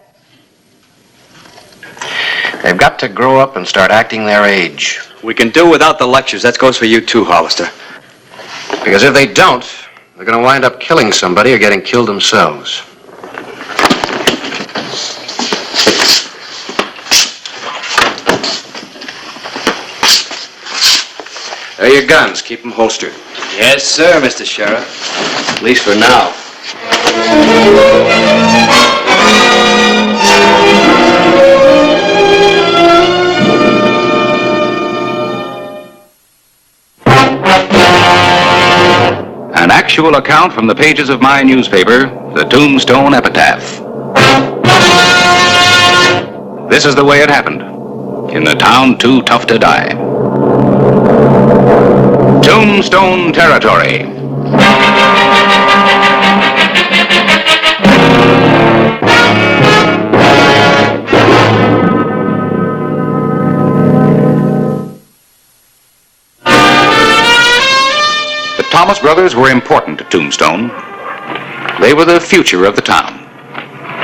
They've got to grow up and start acting their age. We can do without the lectures. That goes for you too, Hollister. Because if they don't, they're going to wind up killing somebody or getting killed themselves. There are your guns. Keep them holstered. Yes, sir, Mr. Sheriff. At least for now. An actual account from the pages of my newspaper, the Tombstone Epitaph. This is the way it happened, in the town too tough to die. Tombstone Territory. The Thomas brothers were important to Tombstone. They were the future of the town.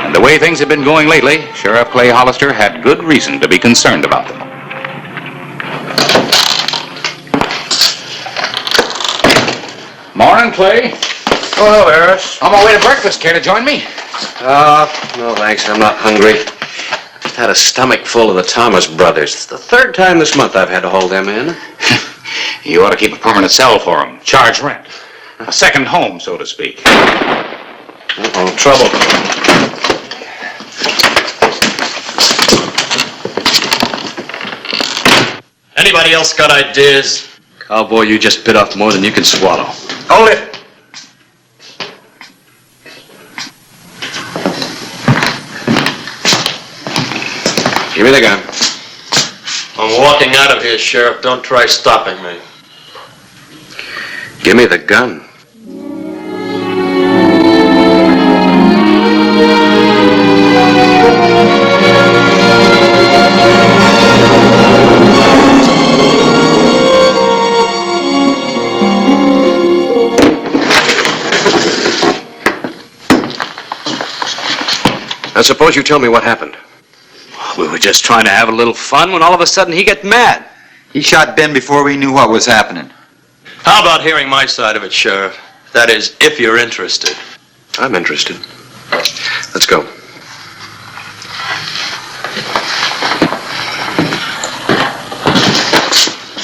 And the way things had been going lately, Sheriff Clay Hollister had good reason to be concerned about them. Morning, Clay. Oh, hello, Harris. On my way to breakfast. Care to join me? No thanks. I'm not hungry. I just had a stomach full of the Thomas brothers. It's the third time this month I've had to hold them in. You ought to keep a permanent cell for them. Charge rent. A second home, so to speak. Uh-oh, trouble. Anybody else got ideas? Cowboy, you just bit off more than you can swallow. Hold it. Give me the gun. I'm walking out of here, Sheriff. Don't try stopping me. Give me the gun. Now, suppose you tell me what happened. We were just trying to have a little fun when all of a sudden he got mad. He shot Ben before we knew what was happening. How about hearing my side of it, Sheriff? That is, if you're interested. I'm interested. Let's go.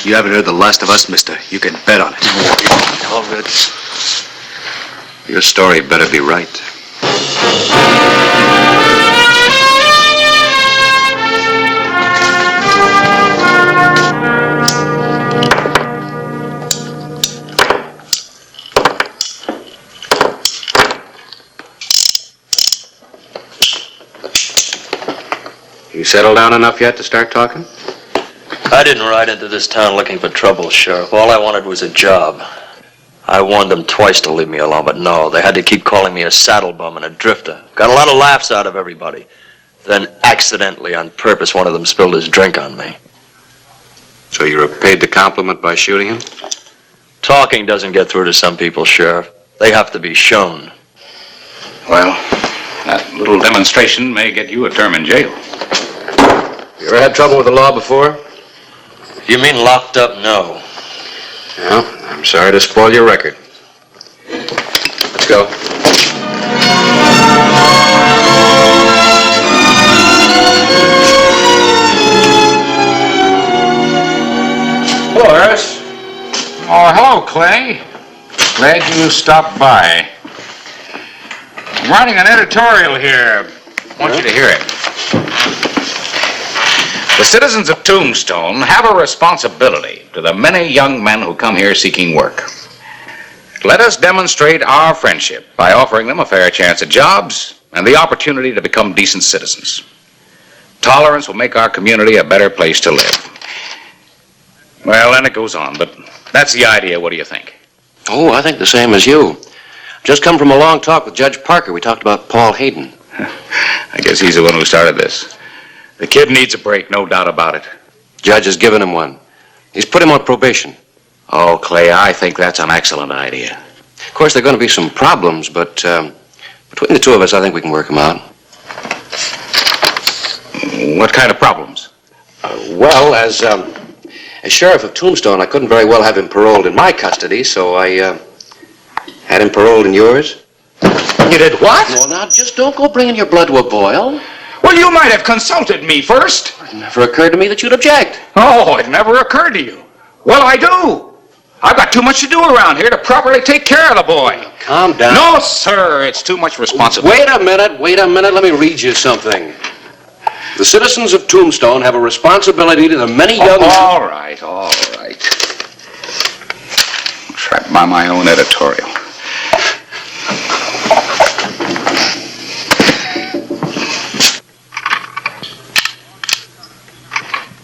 You haven't heard the last of us, mister. You can bet on it. All right. Your story better be right. You settled down enough yet to start talking? I didn't ride into this town looking for trouble, Sheriff. All I wanted was a job. I warned them twice to leave me alone, but no, they had to keep calling me a saddle bum and a drifter. Got a lot of laughs out of everybody. Then, accidentally, on purpose, one of them spilled his drink on me. So you repaid the compliment by shooting him? Talking doesn't get through to some people, Sheriff. They have to be shown. Well, that little demonstration may get you a term in jail. You ever had trouble with the law before? You mean locked up? No. Well, I'm sorry to spoil your record. Let's go. Hello, Harris. Oh, hello, Clay. Glad you stopped by. I'm writing an editorial here. I want you to hear it. The citizens of Tombstone have a responsibility to the many young men who come here seeking work. Let us demonstrate our friendship by offering them a fair chance at jobs and the opportunity to become decent citizens. Tolerance will make our community a better place to live. Well, then it goes on, but that's the idea. What do you think? Oh, I think the same as you. Just come from a long talk with Judge Parker. We talked about Paul Hayden. I guess he's the one who started this. The kid needs a break, no doubt about it. Judge has given him one. He's put him on probation. Oh, Clay, I think that's an excellent idea. Of course, there are going to be some problems, but between the two of us, I think we can work them out. What kind of problems? Well, as sheriff of Tombstone, I couldn't very well have him paroled in my custody, so I had him paroled in yours. You did what? Well, now, just don't go bringing your blood to a boil. Well, you might have consulted me first. It never occurred to me that you'd object. Oh, it never occurred to you. Well, I do. I've got too much to do around here to properly take care of the boy. Calm down. No, sir, it's too much responsibility. Wait a minute, let me read you something. The citizens of Tombstone have a responsibility to the many young... All right. Trapped by my own editorial.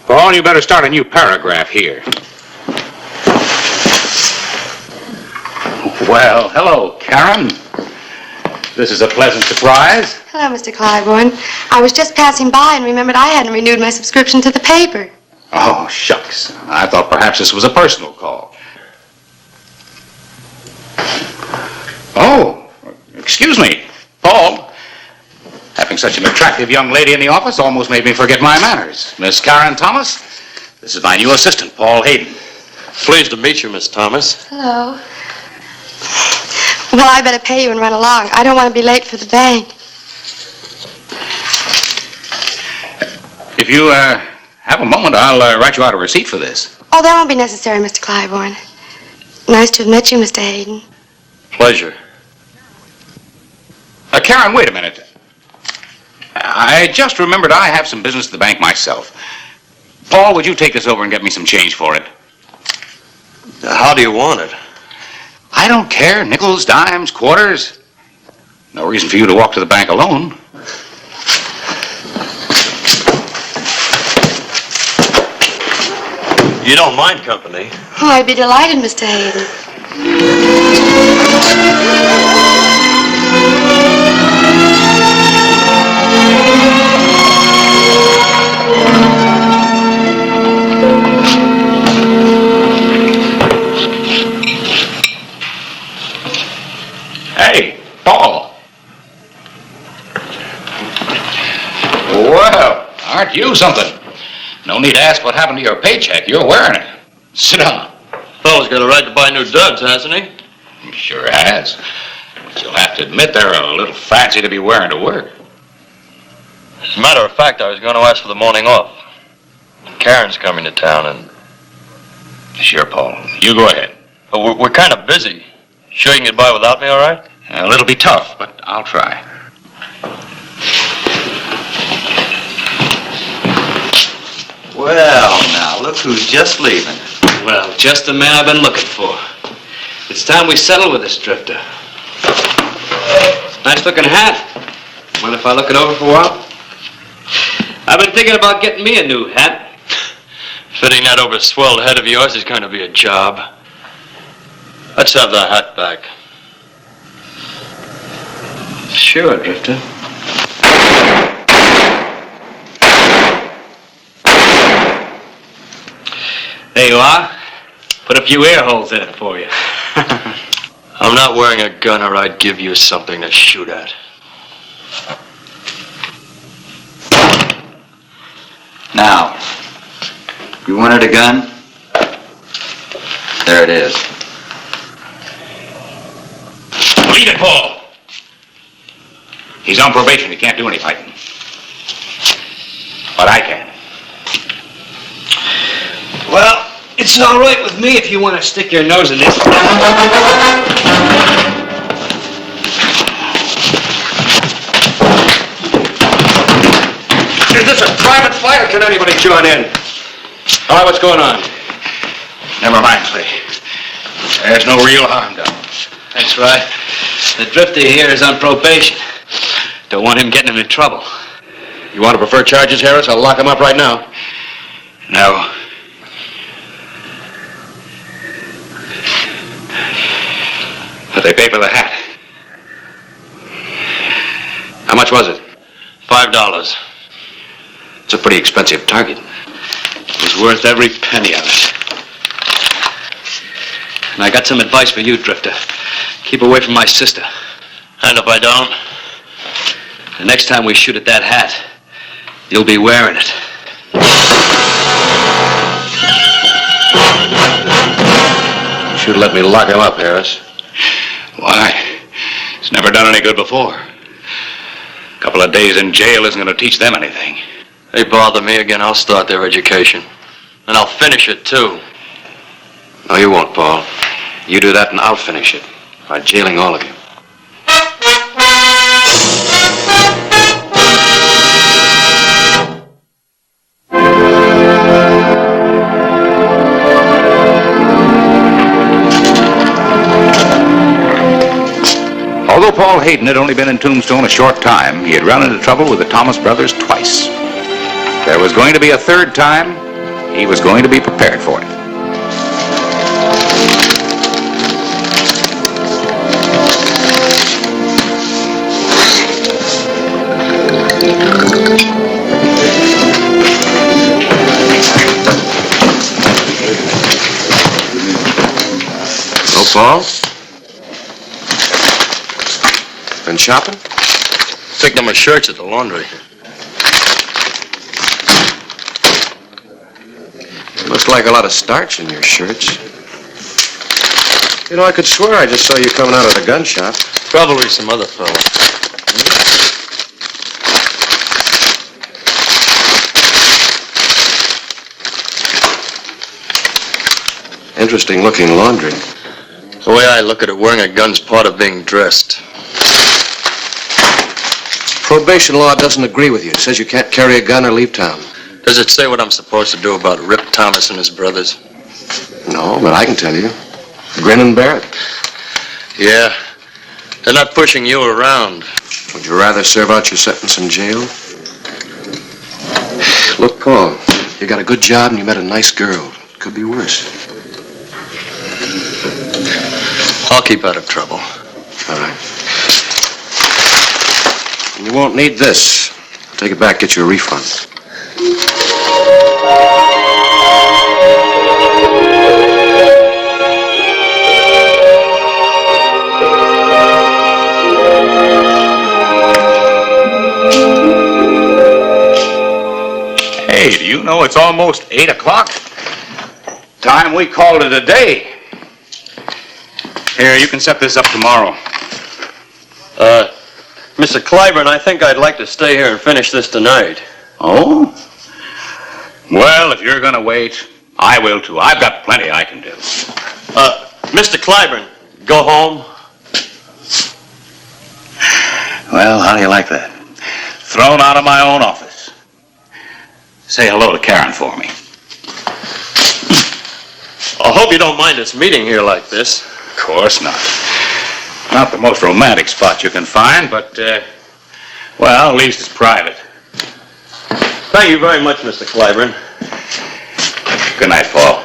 Paul, you better start a new paragraph here. Well, hello, Karen. This is a pleasant surprise. Hello, Mr. Claiborne. I was just passing by and remembered I hadn't renewed my subscription to the paper. Oh, shucks. I thought perhaps this was a personal call. Oh, excuse me, Paul. Having such an attractive young lady in the office almost made me forget my manners. Miss Karen Thomas, this is my new assistant, Paul Hayden. Pleased to meet you, Miss Thomas. Hello. Well, I better pay you and run along. I don't want to be late for the bank. If you have a moment, I'll write you out a receipt for this. Oh, that won't be necessary, Mr. Claiborne. Nice to have met you, Mr. Hayden. Pleasure. Karen, wait a minute. I just remembered I have some business at the bank myself. Paul, would you take this over and get me some change for it? How do you want it? I don't care. Nickels, dimes, quarters. No reason for you to walk to the bank alone. You don't mind company? Oh, I'd be delighted, Mr. Hayden. Hey, Paul. Well, aren't you something? No need to ask what happened to your paycheck. You're wearing it. Sit down. Fellow's got a right to buy new duds, hasn't he? He sure has. But you'll have to admit they're a little fancy to be wearing to work. As a matter of fact, I was going to ask for the morning off. Karen's coming to town and... Sure, Paul. You go ahead. But we're kind of busy. Sure you can get by without me, all right? Well, it'll be tough, but I'll try. Well, now, look who's just leaving. Well, just the man I've been looking for. It's time we settle with this drifter. Nice-looking hat. Mind if I look it over for a while? I've been thinking about getting me a new hat. Fitting that over swelled head of yours is going to be a job. Let's have the hat back. Sure, drifter. There you are. Put a few air holes in it for you. I'm not wearing a gun or I'd give you something to shoot at. Now, you wanted a gun? There it is. Leave it, Paul. He's on probation. He can't do any fighting. But I can. Well, it's all right with me if you want to stick your nose in this. Is this a private fight or can anybody join in? All right, what's going on? Never mind, Clay. There's no real harm done. That's right. The drifter here is on probation. Don't want him getting into trouble. You want to prefer charges, Harris? I'll lock him up right now. No. But they pay for the hat. How much was it? $5. It's a pretty expensive target. It was worth every penny of it. And I got some advice for you, drifter. Keep away from my sister. And if I don't? The next time we shoot at that hat, you'll be wearing it. You should let me lock him up, Harris. Why? It's never done any good before. A couple of days in jail isn't going to teach them anything. They bother me again, I'll start their education. And I'll finish it, too. No, you won't, Paul. You do that and I'll finish it by jailing all of you. Although Paul Hayden had only been in Tombstone a short time, he had run into trouble with the Thomas brothers twice. There was going to be a third time. He was going to be prepared for it. Oh, Paul? Been shopping? Picked up my shirts at the laundry. Looks like a lot of starch in your shirts. You know, I could swear I just saw you coming out of the gun shop. Probably some other fella. Interesting looking laundry. The way I look at it, wearing a gun's part of being dressed. Probation law doesn't agree with you. It says you can't carry a gun or leave town. Does it say what I'm supposed to do about Rip Thomas and his brothers? No, but I can tell you. Grin and bear it. Yeah. They're not pushing you around. Would you rather serve out your sentence in jail? Look, Paul, you got a good job and you met a nice girl. Could be worse. I'll keep out of trouble. All right. And you won't need this. Take it back, get you a refund. Hey, do you know it's almost 8 o'clock? Time we called it a day. Here, you can set this up tomorrow. Mr. Clyburn, I think I'd like to stay here and finish this tonight. Oh? Well, if you're gonna wait, I will too. I've got plenty I can do. Mr. Clyburn, go home. Well, how do you like that? Thrown out of my own office. Say hello to Karen for me. I hope you don't mind us meeting here like this. Of course not. Not the most romantic spot you can find, but, well, at least it's private. Thank you very much, Mr. Clyburn. Good night, Paul.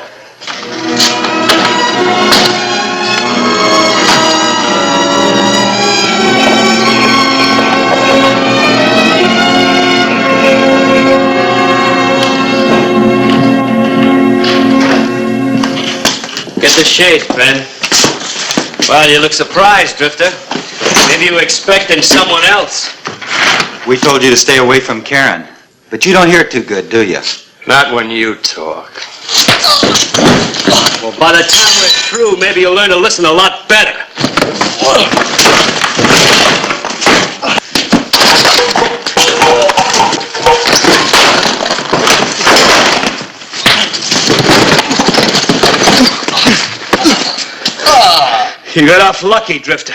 Get the shades, Ben. Well, you look surprised, Drifter. Maybe you were expecting someone else. We told you to stay away from Karen, but you don't hear too good, do you? Not when you talk. Well, by the time we're through, maybe you'll learn to listen a lot better. You got off lucky, Drifter.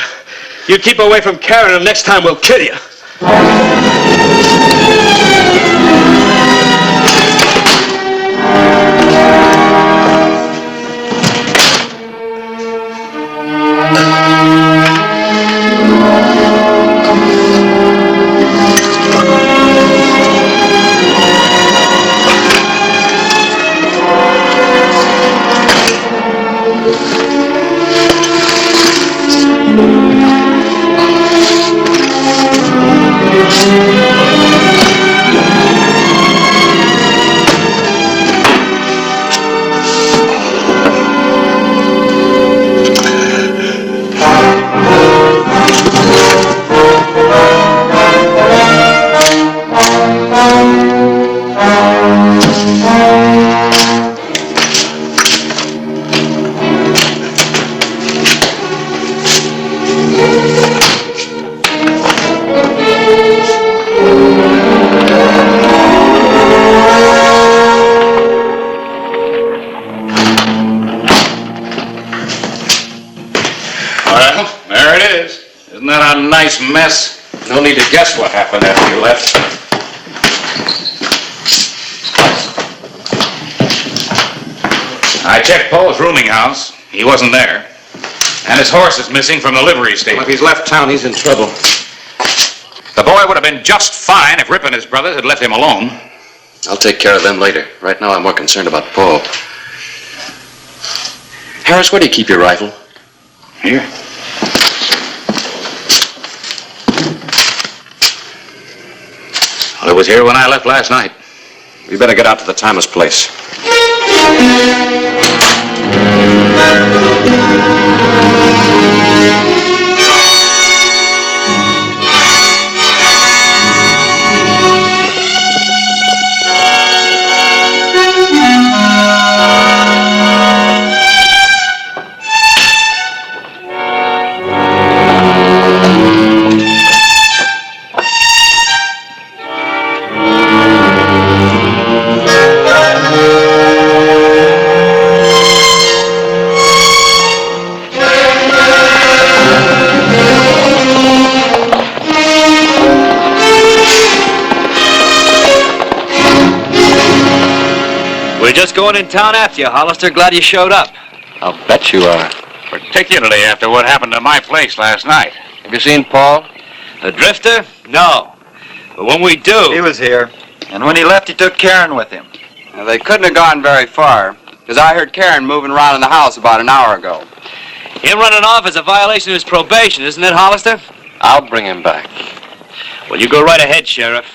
You keep away from Karen, and next time we'll kill you. Nice mess. No need to guess what happened after you left. I checked Paul's rooming house. He wasn't there. And his horse is missing from the livery stable. If he's left town, he's in trouble. The boy would have been just fine if Rip and his brothers had left him alone. I'll take care of them later. Right now, I'm more concerned about Paul. Harris, where do you keep your rifle? Here. Well, it was here when I left last night. We better get out to the Thomas place. We're just going in town after you, Hollister. Glad you showed up. I'll bet you are. Particularly after what happened to my place last night. Have you seen Paul? The drifter? No. But when we do... He was here. And when he left, he took Karen with him. Now, they couldn't have gone very far, because I heard Karen moving around in the house about an hour ago. Him running off is a violation of his probation, isn't it, Hollister? I'll bring him back. Well, you go right ahead, Sheriff.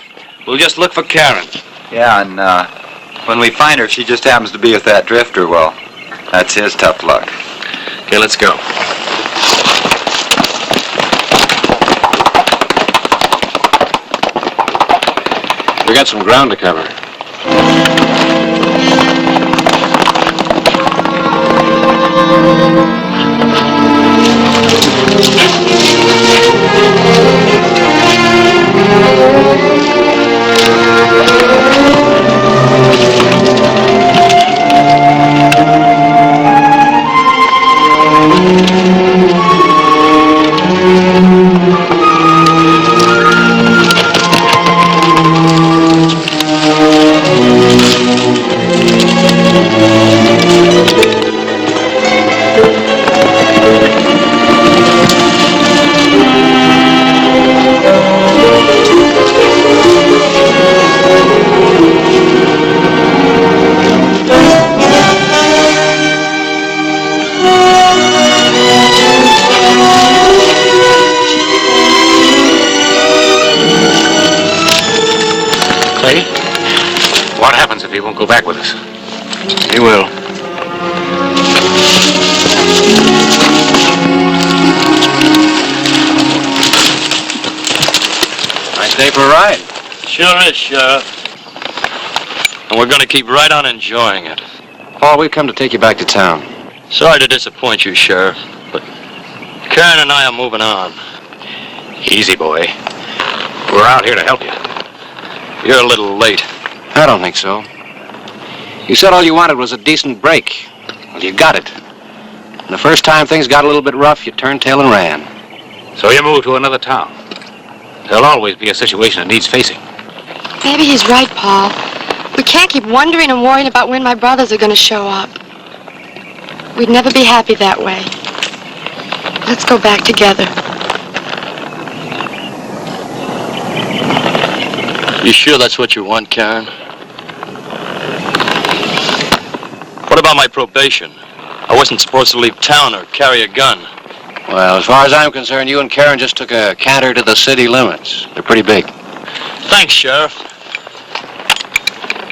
We'll just look for Karen. Yeah, and when we find her, if she just happens to be with that drifter, well, that's his tough luck. Okay, let's go. We got some ground to cover. What happens if he won't go back with us? He will. Nice day for a ride. Sure is, Sheriff. And we're going to keep right on enjoying it. Paul, we've come to take you back to town. Sorry to disappoint you, Sheriff, but Karen and I are moving on. Easy, boy. We're out here to help you. You're a little late. I don't think so. You said all you wanted was a decent break. Well, you got it. And the first time things got a little bit rough, you turned tail and ran. So you moved to another town. There'll always be a situation that needs facing. Maybe he's right, Paul. We can't keep wondering and worrying about when my brothers are going to show up. We'd never be happy that way. Let's go back together. You sure that's what you want, Karen? What about my probation? I wasn't supposed to leave town or carry a gun. Well, as far as I'm concerned, you and Karen just took a canter to the city limits. They're pretty big. Thanks, Sheriff.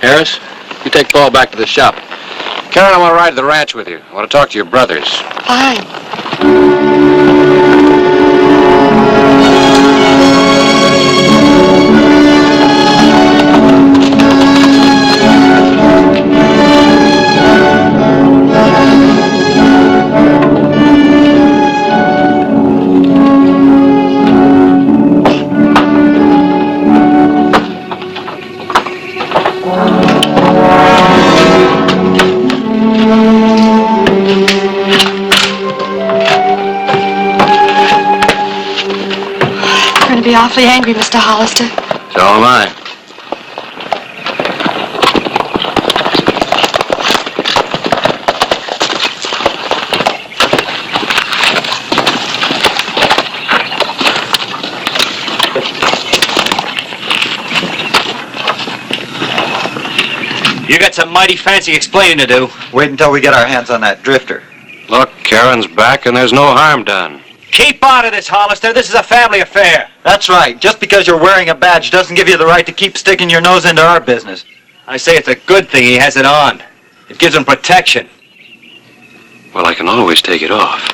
Harris, you take Paul back to the shop. Karen, I want to ride to the ranch with you. I want to talk to your brothers. Fine. Be awfully angry, Mr. Hollister. So am I. You got some mighty fancy explaining to do. Wait until we get our hands on that drifter. Look, Karen's back and there's no harm done. Keep out of this, Hollister. This is a family affair. That's right. Just because you're wearing a badge doesn't give you the right to keep sticking your nose into our business. I say it's a good thing he has it on. It gives him protection. Well, I can always take it off.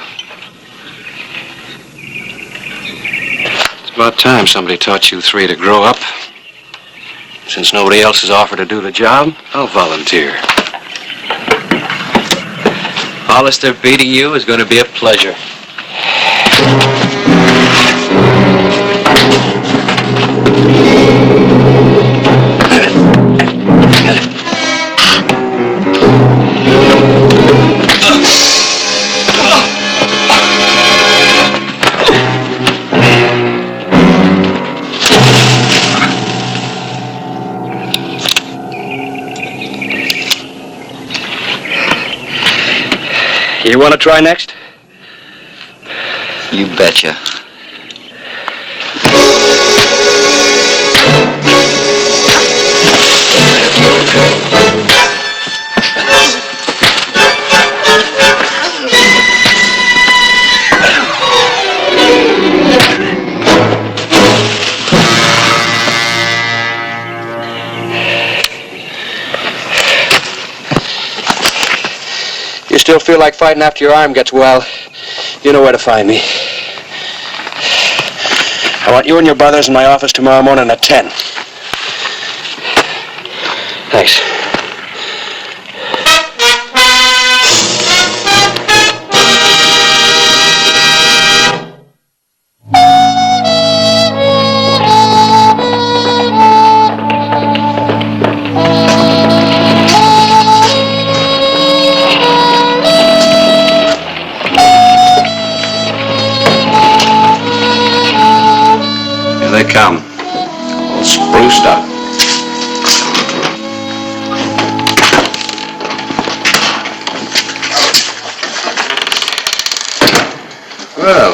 It's about time somebody taught you three to grow up. Since nobody else has offered to do the job, I'll volunteer. Hollister, beating you is going to be a pleasure. You want to try next? You betcha. You still feel like fighting after your arm gets well, you know where to find me. I want you and your brothers in my office tomorrow morning at 10. Thanks. Here they come. All spruced up. Well,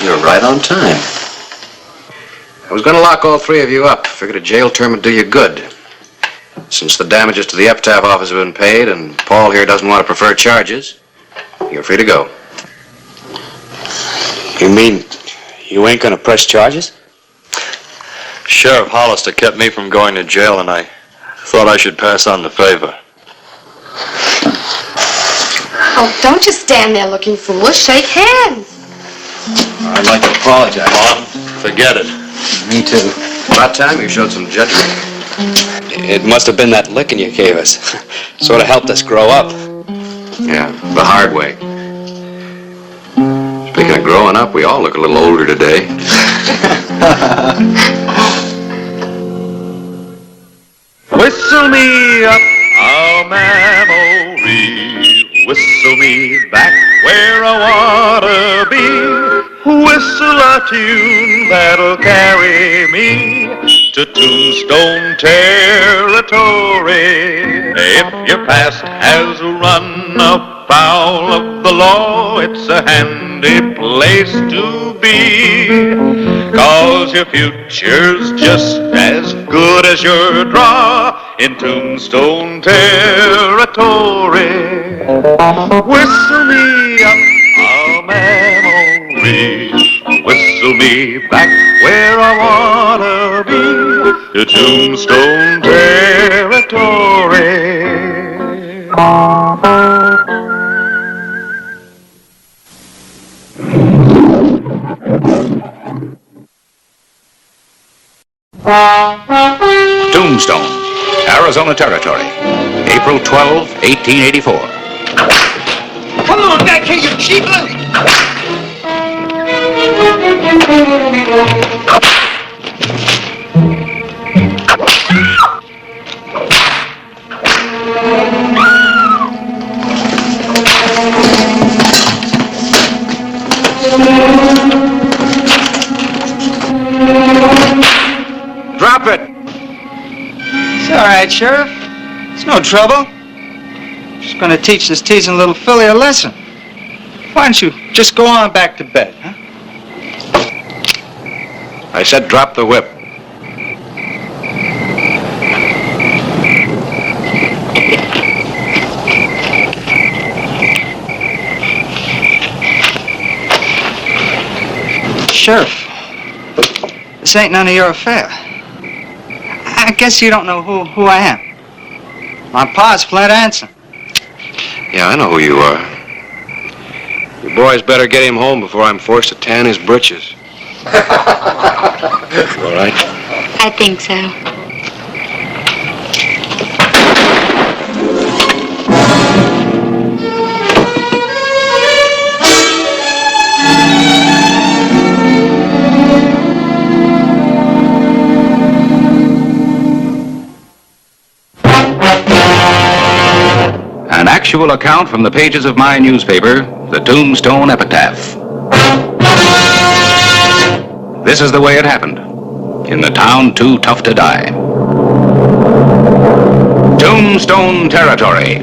you're right on time. I was going to lock all three of you up. Figured a jail term would do you good. Since the damages to the epitaph office have been paid and Paul here doesn't want to prefer charges, you're free to go. You mean you ain't gonna press charges? Sheriff Hollister kept me from going to jail, and I thought I should pass on the favor. Oh, don't just stand there looking foolish. Shake hands. I'd like to apologize. Mom, forget it. Me too. About time you showed some judgment. It must have been that licking you gave us. Sort of helped us grow up. Yeah, the hard way. Speaking of growing up, we all look a little older today. Whistle me up a memory, whistle me back where I wanna be, whistle a tune that'll carry me to Tombstone territory. If your past has run afoul of the law, it's a handy place to be, 'cause your future's just as good as your draw in Tombstone territory. Whistle me up a memory, whistle me back where I wanna be, to Tombstone territory. Tombstone, Arizona Territory, April 12, 1884. Come on back here, you cheapling! Drop it! It's all right, Sheriff. It's no trouble. Just gonna teach this teasing little filly a lesson. Why don't you just go on back to bed, huh? I said drop the whip. Sheriff, this ain't none of your affair. I guess you don't know who I am. My pa's Flint Anson. Yeah, I know who you are. You boys better get him home before I'm forced to tan his britches. You all right? I think so. An actual account from the pages of my newspaper, the Tombstone Epitaph. This is the way it happened, in the town too tough to die. Tombstone Territory.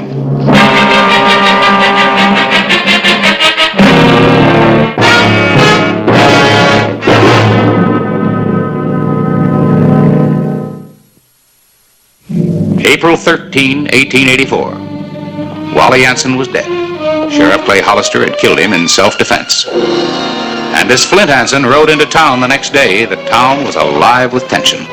April 13, 1884. Wally Anson was dead. Sheriff Clay Hollister had killed him in self-defense. And as Flint Anson rode into town the next day, the town was alive with tension.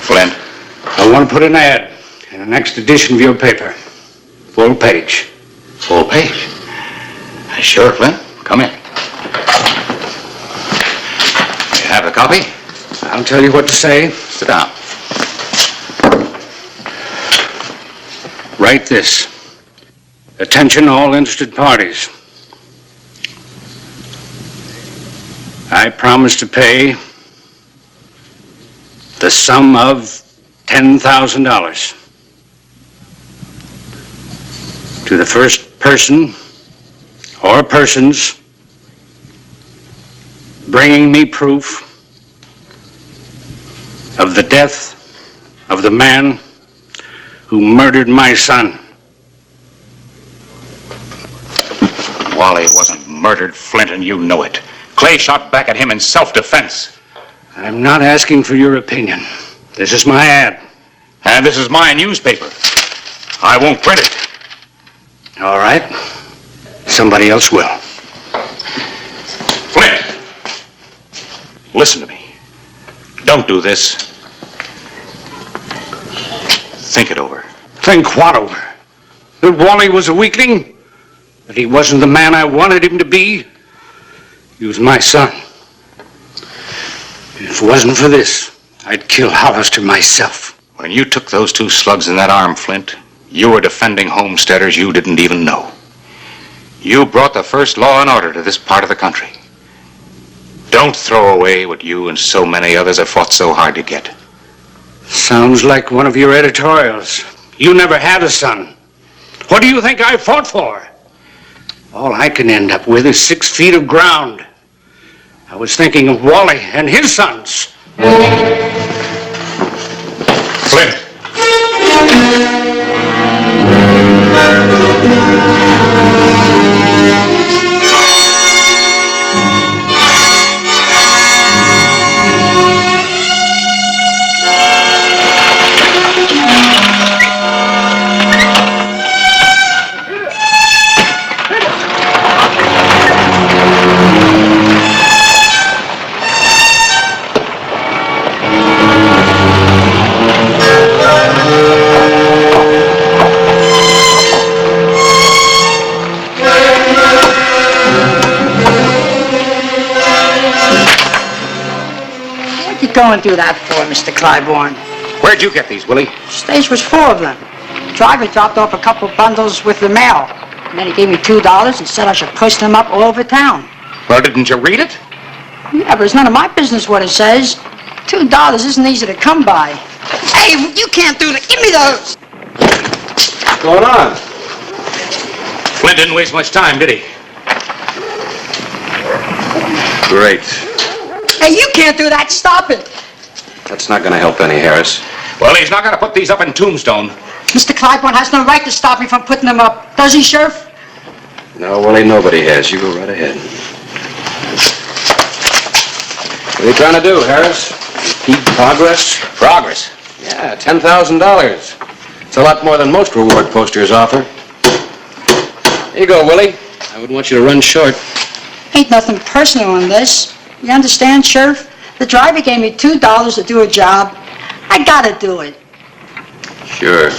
Flint. I want to put an ad in the next edition of your paper. Full page. Full page? Sure, Flint. Come in. You have a copy? I'll tell you what to say. Sit down. Write this. Attention all interested parties. I promise to pay the sum of $10,000 to the first person or persons bringing me proof of the death of the man who murdered my son. Wally wasn't murdered, Flint, and you know it. Clay shot back at him in self-defense. I'm not asking for your opinion. This is my ad. And this is my newspaper. I won't print it. All right. Somebody else will. Flint! Listen to me. Don't do this. Think it over. Think what over? That Wally was a weakling? That he wasn't the man I wanted him to be? He was my son. If it wasn't for this, I'd kill Hollister myself. When you took those 2 slugs in that arm, Flint, you were defending homesteaders you didn't even know. You brought the first law and order to this part of the country. Don't throw away what you and so many others have fought so hard to get. Sounds like one of your editorials. You never had a son. What do you think I fought for? All I can end up with is 6 feet of ground. I was thinking of Wally and his sons. Flint! Going through that for, Mr. Clybourne? Where'd you get these, Willie? Stage was full of them. The driver dropped off a couple bundles with the mail. And then he gave me $2 and said I should push them up all over town. Well, didn't you read it? Yeah, but it's none of my business what it says. $2 isn't easy to come by. Hey, you can't do that. Give me those. What's going on? Flint didn't waste much time, did he? Great. Hey, you can't do that. Stop it. That's not going to help any, Harris. Well, he's not going to put these up in Tombstone. Mr. Clybourne has no right to stop me from putting them up. Does he, Sheriff? No, Willie, nobody has. You go right ahead. What are you trying to do, Harris? Keep progress? Progress? Yeah, $10,000. It's a lot more than most reward posters offer. Here you go, Willie. I wouldn't want you to run short. Ain't nothing personal in this. You understand, Sheriff? The driver gave me $2 to do a job. I gotta do it. Sure.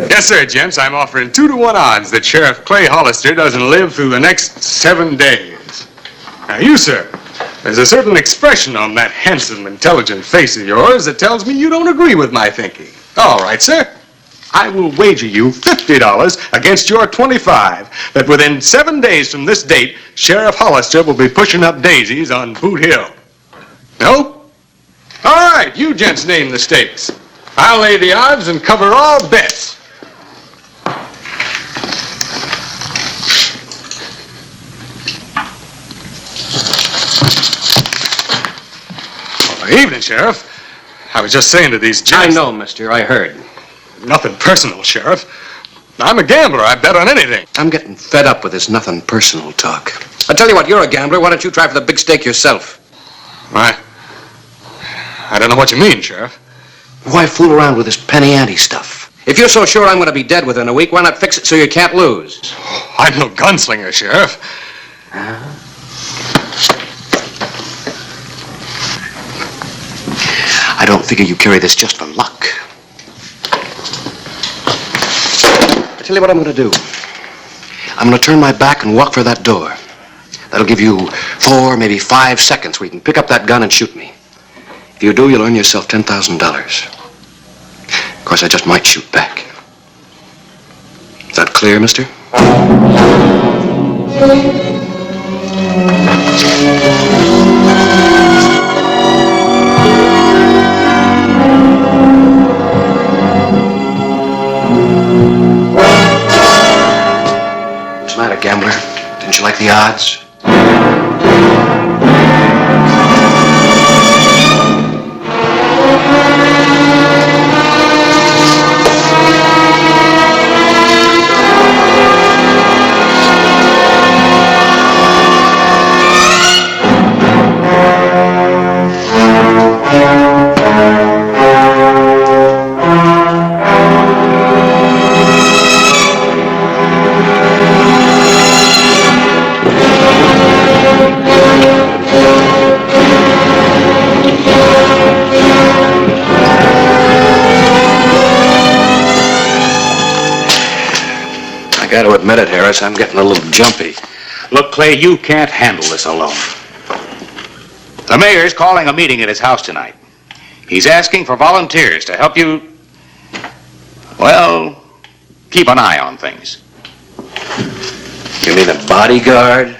Yes, sir, gents. I'm offering 2-to-1 odds that Sheriff Clay Hollister doesn't live through the next 7 days. Now, you, sir, there's a certain expression on that handsome, intelligent face of yours that tells me you don't agree with my thinking. All right, sir. I will wager you $50 against your 25 that within 7 days from this date, Sheriff Hollister will be pushing up daisies on Boot Hill. No? All right, you gents name the stakes. I'll lay the odds and cover all bets. Evening, Sheriff. I was just saying to these gents... I know, mister. I heard. Nothing personal, Sheriff. I'm a gambler. I bet on anything. I'm getting fed up with this nothing personal talk. I tell you what, you're a gambler. Why don't you try for the big stake yourself? I don't know what you mean, Sheriff. Why fool around with this penny ante stuff? If you're so sure I'm going to be dead within a week, why not fix it so you can't lose? I'm no gunslinger, Sheriff. I don't figure you carry this just for luck. I tell you what I'm going to do. I'm going to turn my back and walk for that door. That'll give you 4, maybe 5 seconds where you can pick up that gun and shoot me. If you do, you'll earn yourself $10,000. Of course, I just might shoot back. Is that clear, mister? What's the matter, gambler? Didn't you like the odds? I got to admit it, Harris, I'm getting a little jumpy. Look, Clay, you can't handle this alone. The mayor's calling a meeting at his house tonight. He's asking for volunteers to help you, well, keep an eye on things. You mean a bodyguard?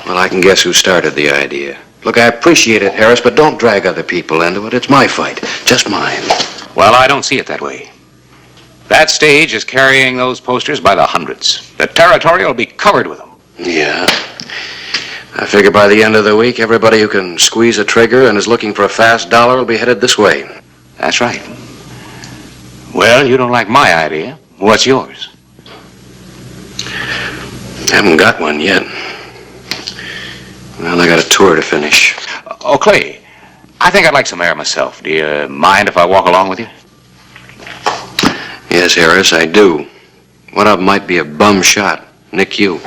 Well, I can guess who started the idea. Look, I appreciate it, Harris, but don't drag other people into it. It's my fight, just mine. Well, I don't see it that way. That stage is carrying those posters by the hundreds. The territory will be covered with them. Yeah. I figure by the end of the week, everybody who can squeeze a trigger and is looking for a fast dollar will be headed this way. That's right. Well, you don't like my idea. What's yours? Haven't got one yet. Well, I got a tour to finish. Oh, Clay, I think I'd like some air myself. Do you mind if I walk along with you? Yes, Harris, I do. One of them might be a bum shot. Nick you.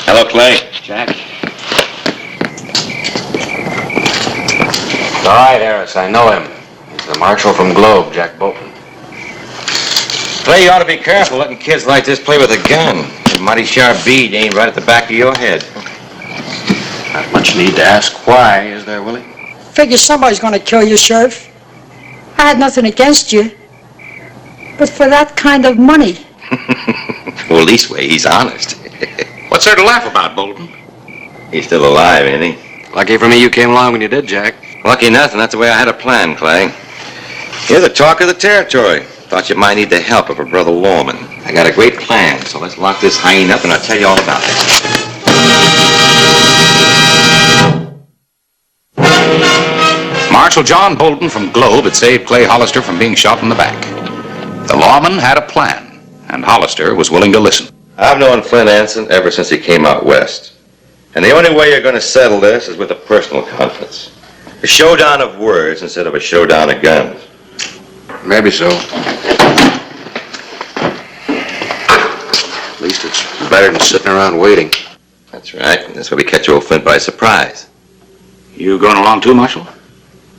Hello, Clay. Jack. All right, Harris, I know him. The marshal from Globe, Jack Bolton. Clay, you ought to be careful letting kids like this play with a gun. A mighty sharp bead aimed right at the back of your head. Not much need to ask why, is there, Willie? Figure somebody's gonna kill you, Sheriff. I had nothing against you. But for that kind of money. Well, leastway, he's honest. What's there to laugh about, Bolton? He's still alive, ain't he? Lucky for me you came along when you did, Jack. Lucky nothing. That's the way I had a plan, Clay. You're the talk of the territory. Thought you might need the help of a brother Lawman. I got a great plan, so let's lock this hyena up and I'll tell you all about it. Marshal John Bolton from Globe had saved Clay Hollister from being shot in the back. The lawman had a plan, and Hollister was willing to listen. I've known Flint Anson ever since he came out west. And the only way you're going to settle this is with a personal conference. A showdown of words instead of a showdown of guns. Maybe so. At least it's better than sitting around waiting. That's right. That's why we catch old Flint by surprise. You going along too, Marshal?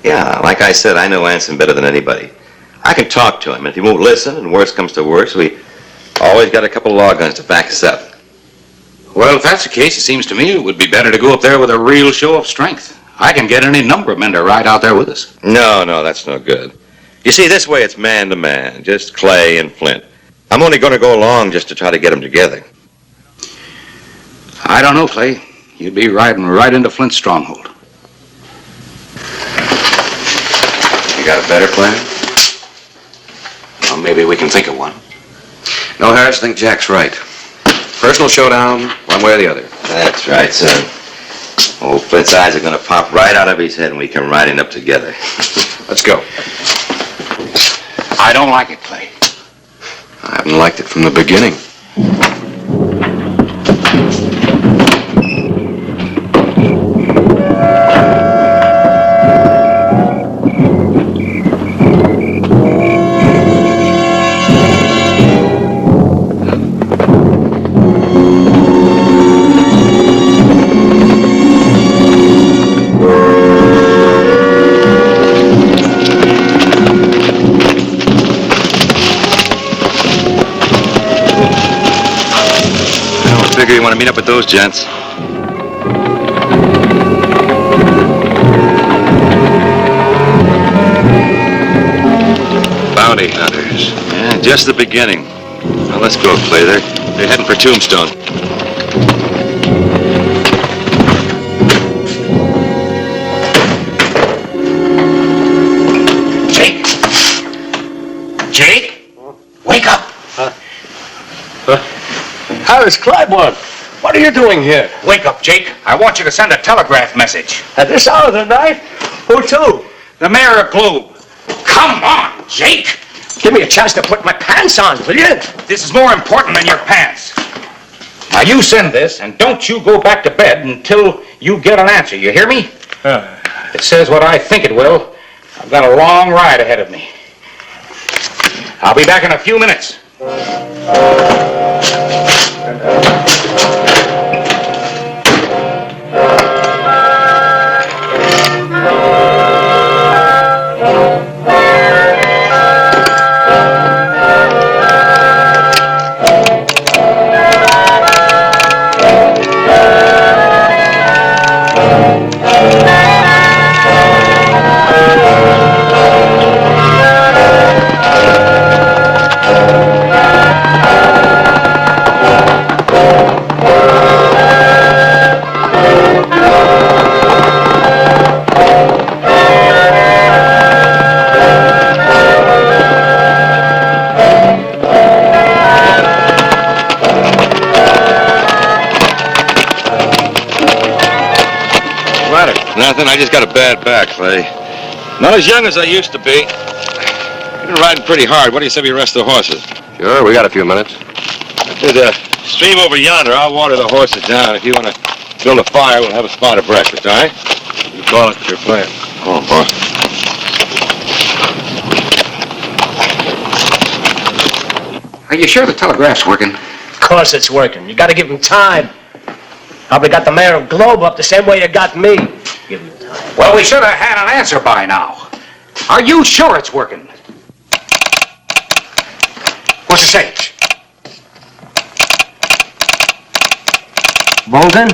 Yeah, like I said, I know Anson better than anybody. I can talk to him, and if he won't listen, and worse comes to worse, we always got a couple of law guns to back us up. Well, if that's the case, it seems to me it would be better to go up there with a real show of strength. I can get any number of men to ride out there with us. No, that's no good. You see, this way it's man to man, just Clay and Flint. I'm only going to go along just to try to get them together. I don't know, Clay. You'd be riding right into Flint's stronghold. You got a better plan? Well, maybe we can think of one. No, Harris, I think Jack's right. Personal showdown, one way or the other. That's right, son. Old Flint's eyes are going to pop right out of his head and we come riding up together. Let's go. I don't like it, Clay. I haven't liked it from the beginning. You want to meet up with those gents? Bounty hunters. Yeah, just the beginning. Well, let's go, Clay. They're heading for Tombstone. Jake? Wake up! Harris Claiborne, what are you doing here? Wake up, Jake. I want you to send a telegraph message. At this hour of the night? Who to? The mayor of Globe. Come on, Jake. Give me a chance to put my pants on, will you? This is more important than your pants. Now, you send this, and don't you go back to bed until you get an answer. You hear me? It says what I think it will. I've got a long ride ahead of me. I'll be back in a few minutes. Nothing. I just got a bad back, Clay. Not as young as I used to be. I've been riding pretty hard. What do you say we rest the horses? Sure, we got a few minutes. There's a stream over yonder. I'll water the horses down. If you want to build a fire, we'll have a spot of breakfast, all right? You call it your plan. Come on, boss. Are you sure the telegraph's working? Of course it's working. You gotta give him time. Probably got the mayor of Globe up the same way you got me. Give him time. Well, we should have had an answer by now. Are you sure it's working? What's it say? Bolton?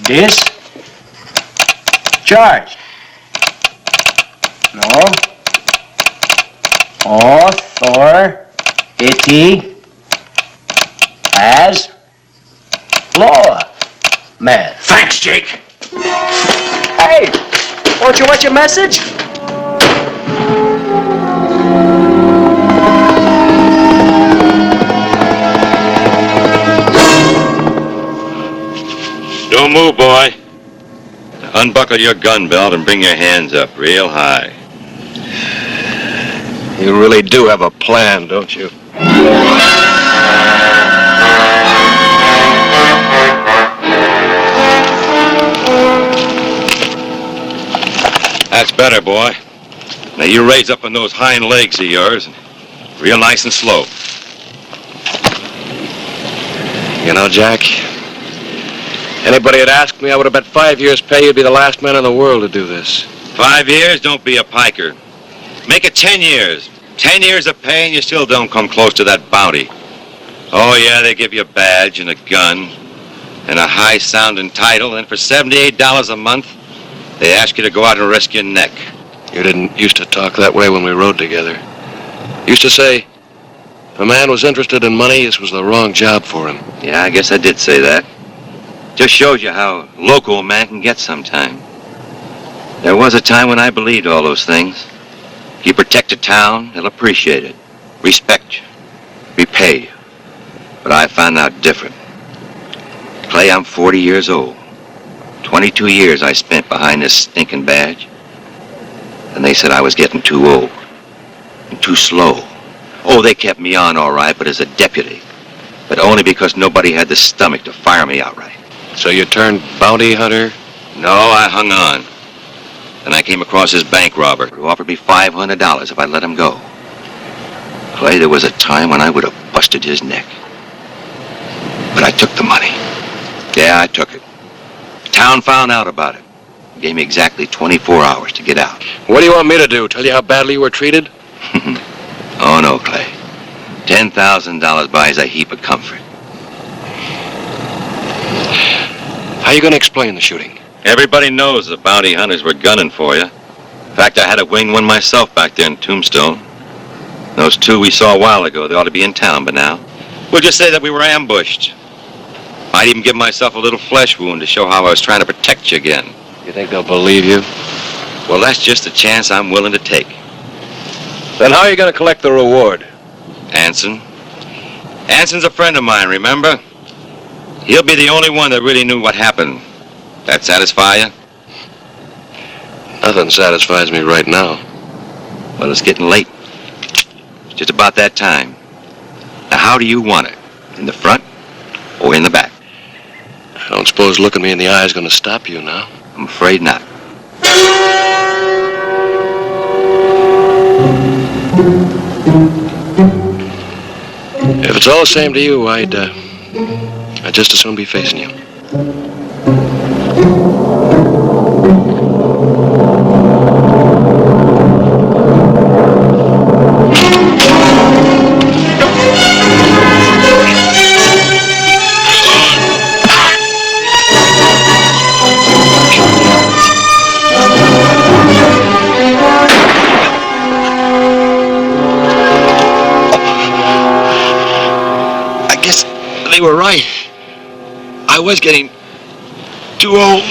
Discharged. No. Authority as law. Man. Thanks, Jake. Hey, won't you watch your message? Don't move, boy. Unbuckle your gun belt and bring your hands up real high. You really do have a plan, don't you? That's better, boy. Now you raise up on those hind legs of yours, real nice and slow. You know, Jack, anybody had asked me, I would have bet 5 years' pay you'd be the last man in the world to do this. 5 years? Don't be a piker. Make it 10 years. 10 years of pay and you still don't come close to that bounty. Oh, yeah, they give you a badge and a gun and a high-sounding title, and for $78 a month, they ask you to go out and risk your neck. You didn't used to talk that way when we rode together. Used to say, if a man was interested in money, this was the wrong job for him. Yeah, I guess I did say that. Just shows you how local a man can get sometime. There was a time when I believed all those things. If you protect a town, they'll appreciate it, respect you, repay you. But I found out different. Clay, I'm 40 years old. 22 years I spent behind this stinking badge. And they said I was getting too old and too slow. Oh, they kept me on all right, but as a deputy. But only because nobody had the stomach to fire me outright. So you turned bounty hunter? No, I hung on. Then I came across this bank robber who offered me $500 if I'd let him go. Clay, there was a time when I would have busted his neck. But I took the money. Yeah, I took it. The town found out about it. Gave me exactly 24 hours to get out. What do you want me to do? Tell you how badly you were treated? Oh, no, Clay. $10,000 buys a heap of comfort. How are you going to explain the shooting? Everybody knows the bounty hunters were gunning for you. In fact, I had a winged one myself back there in Tombstone. Those two we saw a while ago, they ought to be in town by now. We'll just say that we were ambushed. Might even give myself a little flesh wound to show how I was trying to protect you again. You think they'll believe you? Well, that's just a chance I'm willing to take. Then how are you going to collect the reward? Anson. Anson's a friend of mine, remember? He'll be the only one that really knew what happened. That satisfy you? Nothing satisfies me right now. Well, it's getting late. It's just about that time. Now, how do you want it? In the front or in the back? I don't suppose looking me in the eye is going to stop you now. I'm afraid not. If it's all the same to you, I'd just as soon be facing you. They were right. I was getting too old.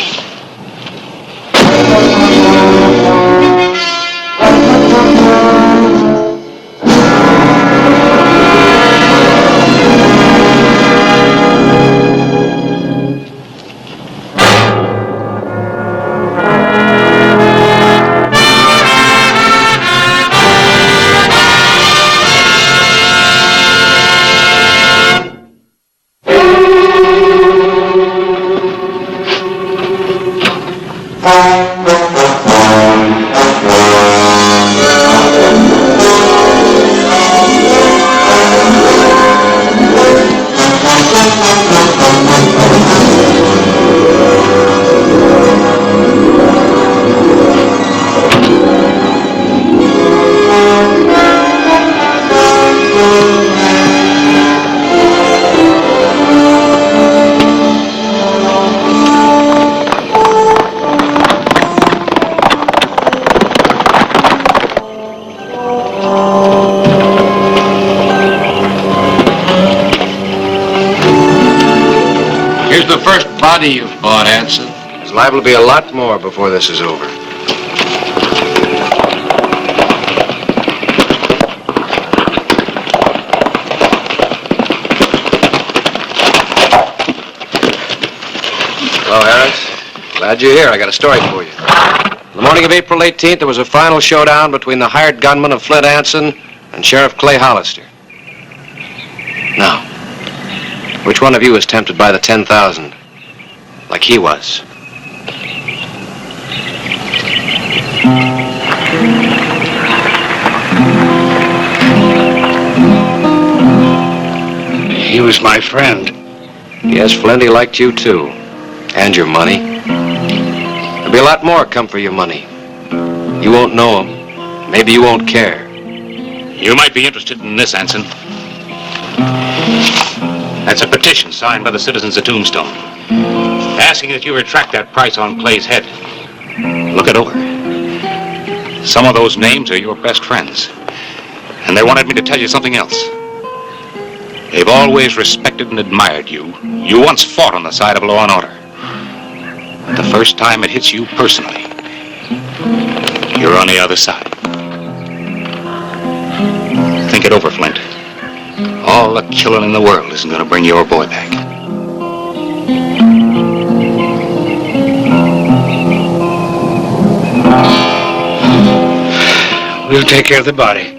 body you've bought, Anson. There's liable to be a lot more before this is over. Hello, Harris. Glad you're here. I got a story for you. On the morning of April 18th, there was a final showdown between the hired gunman of Flint Anson and Sheriff Clay Hollister. Now, which one of you was tempted by the 10,000? Like he was? He was my friend. Yes, Flint, he liked you too. And your money. There'll be a lot more come for your money. You won't know him. Maybe you won't care. You might be interested in this, Anson. That's a petition signed by the citizens of Tombstone, asking that you retract that price on Clay's head. Look it over. Some of those names are your best friends, and they wanted me to tell you something else. They've always respected and admired you. You once fought on the side of law and order. But the first time it hits you personally, you're on the other side. Think it over, Flint. All the killing in the world isn't going to bring your boy back. We'll take care of the body.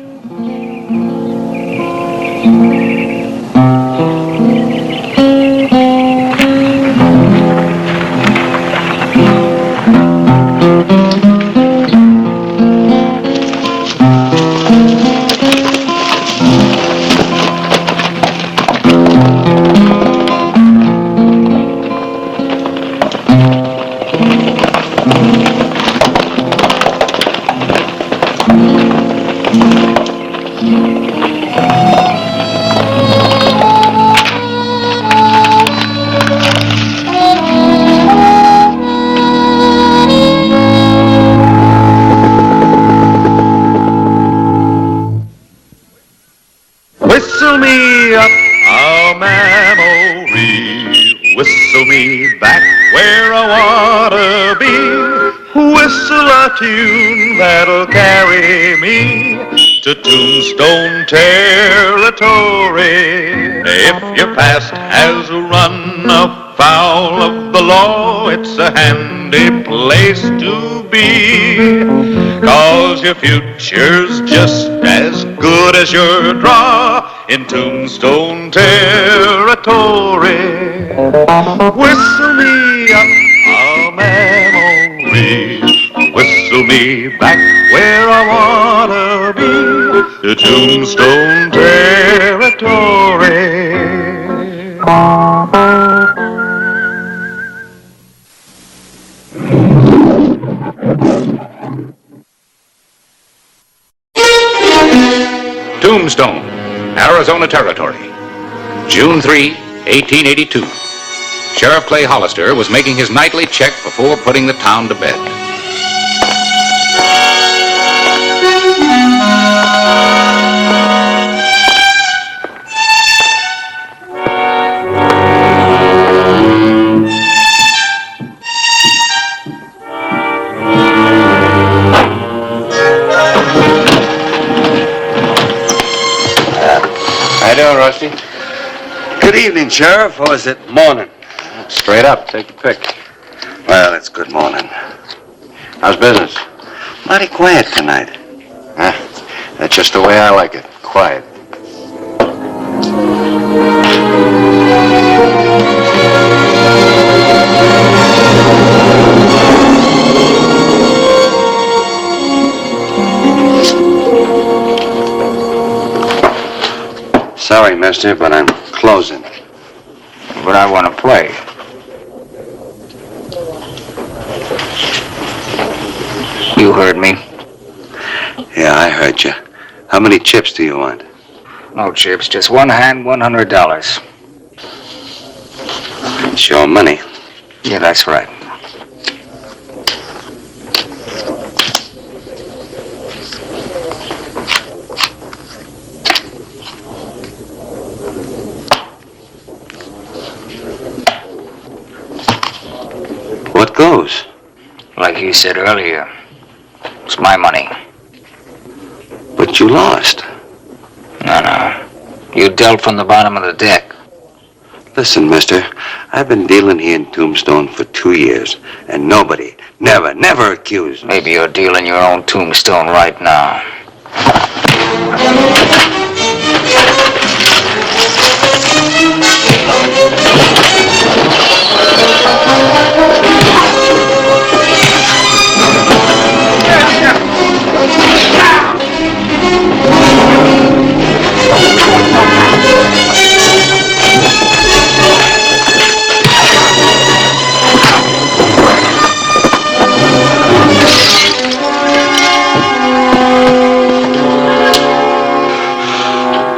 Whistle me up a memory, whistle me back where I wanna be, whistle a tune that'll carry me to Tombstone territory. If your past has run afoul of the law, it's a handy place to be, 'cause your future's just as good as your draw in Tombstone territory. Whistle me up a memory, whistle me back where I wanna be, to Tombstone territory. Tombstone, Arizona Territory, June 3, 1882. Sheriff Clay Hollister was making his nightly check before putting the town to bed. How you doing, Rusty? Good evening, Sheriff. Or is it morning? Straight up. Take your pick. Well, it's good morning. How's business? Mighty quiet tonight. That's just the way I like it. Quiet. Sorry, mister, but I'm closing. But I want to play. You heard me. Yeah, I heard you. How many chips do you want? No chips, just one hand, $100. It's your money. Yeah, that's right. goes? Like he said earlier, it's my money. But you lost. No. You dealt from the bottom of the deck. Listen, mister, I've been dealing here in Tombstone for 2 years, and nobody, never accused me. Maybe you're dealing your own tombstone right now.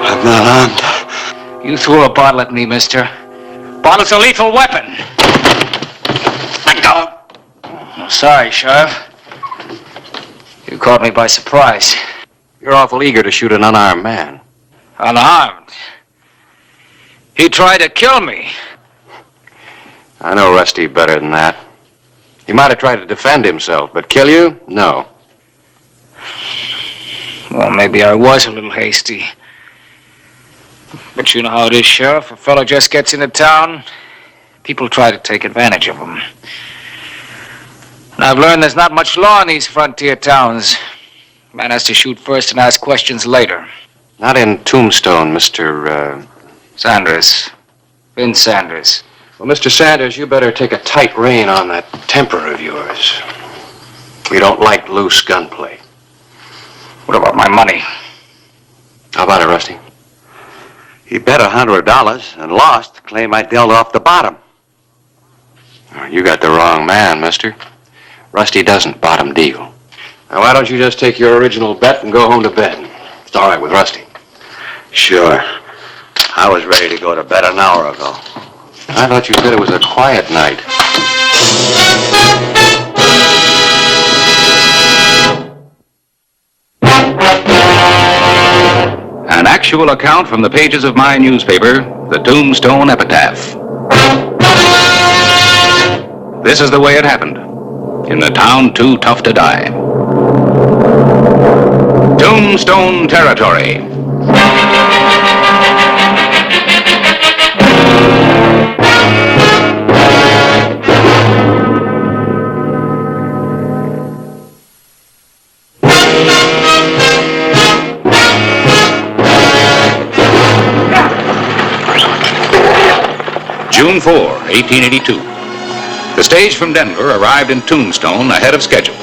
I'm not armed. You threw a bottle at me, mister. Bottle's a lethal weapon. Let go. Sorry, Sheriff. You caught me by surprise. You're awful eager to shoot an unarmed man. Unarmed. He tried to kill me. I know Rusty better than that. He might have tried to defend himself, but kill you? No. Well, maybe I was a little hasty. But you know how it is, Sheriff. A fellow just gets into town, people try to take advantage of him. And I've learned there's not much law in these frontier towns. Man has to shoot first and ask questions later. Not in Tombstone, Mr. Sanders. Vince Sanders. Well, Mr. Sanders, you better take a tight rein on that temper of yours. We don't like loose gunplay. What about my money? How about it, Rusty? He bet $100 and lost, claim I dealt off the bottom. Oh, you got the wrong man, mister. Rusty doesn't bottom deal. Now, why don't you just take your original bet and go home to bed? It's all right with Rusty. Sure. I was ready to go to bed an hour ago. I thought you said it was a quiet night. An actual account from the pages of my newspaper, the Tombstone Epitaph. This is the way it happened. In the town too tough to die. Tombstone Territory. June 4, 1882. The stage from Denver arrived in Tombstone ahead of schedule.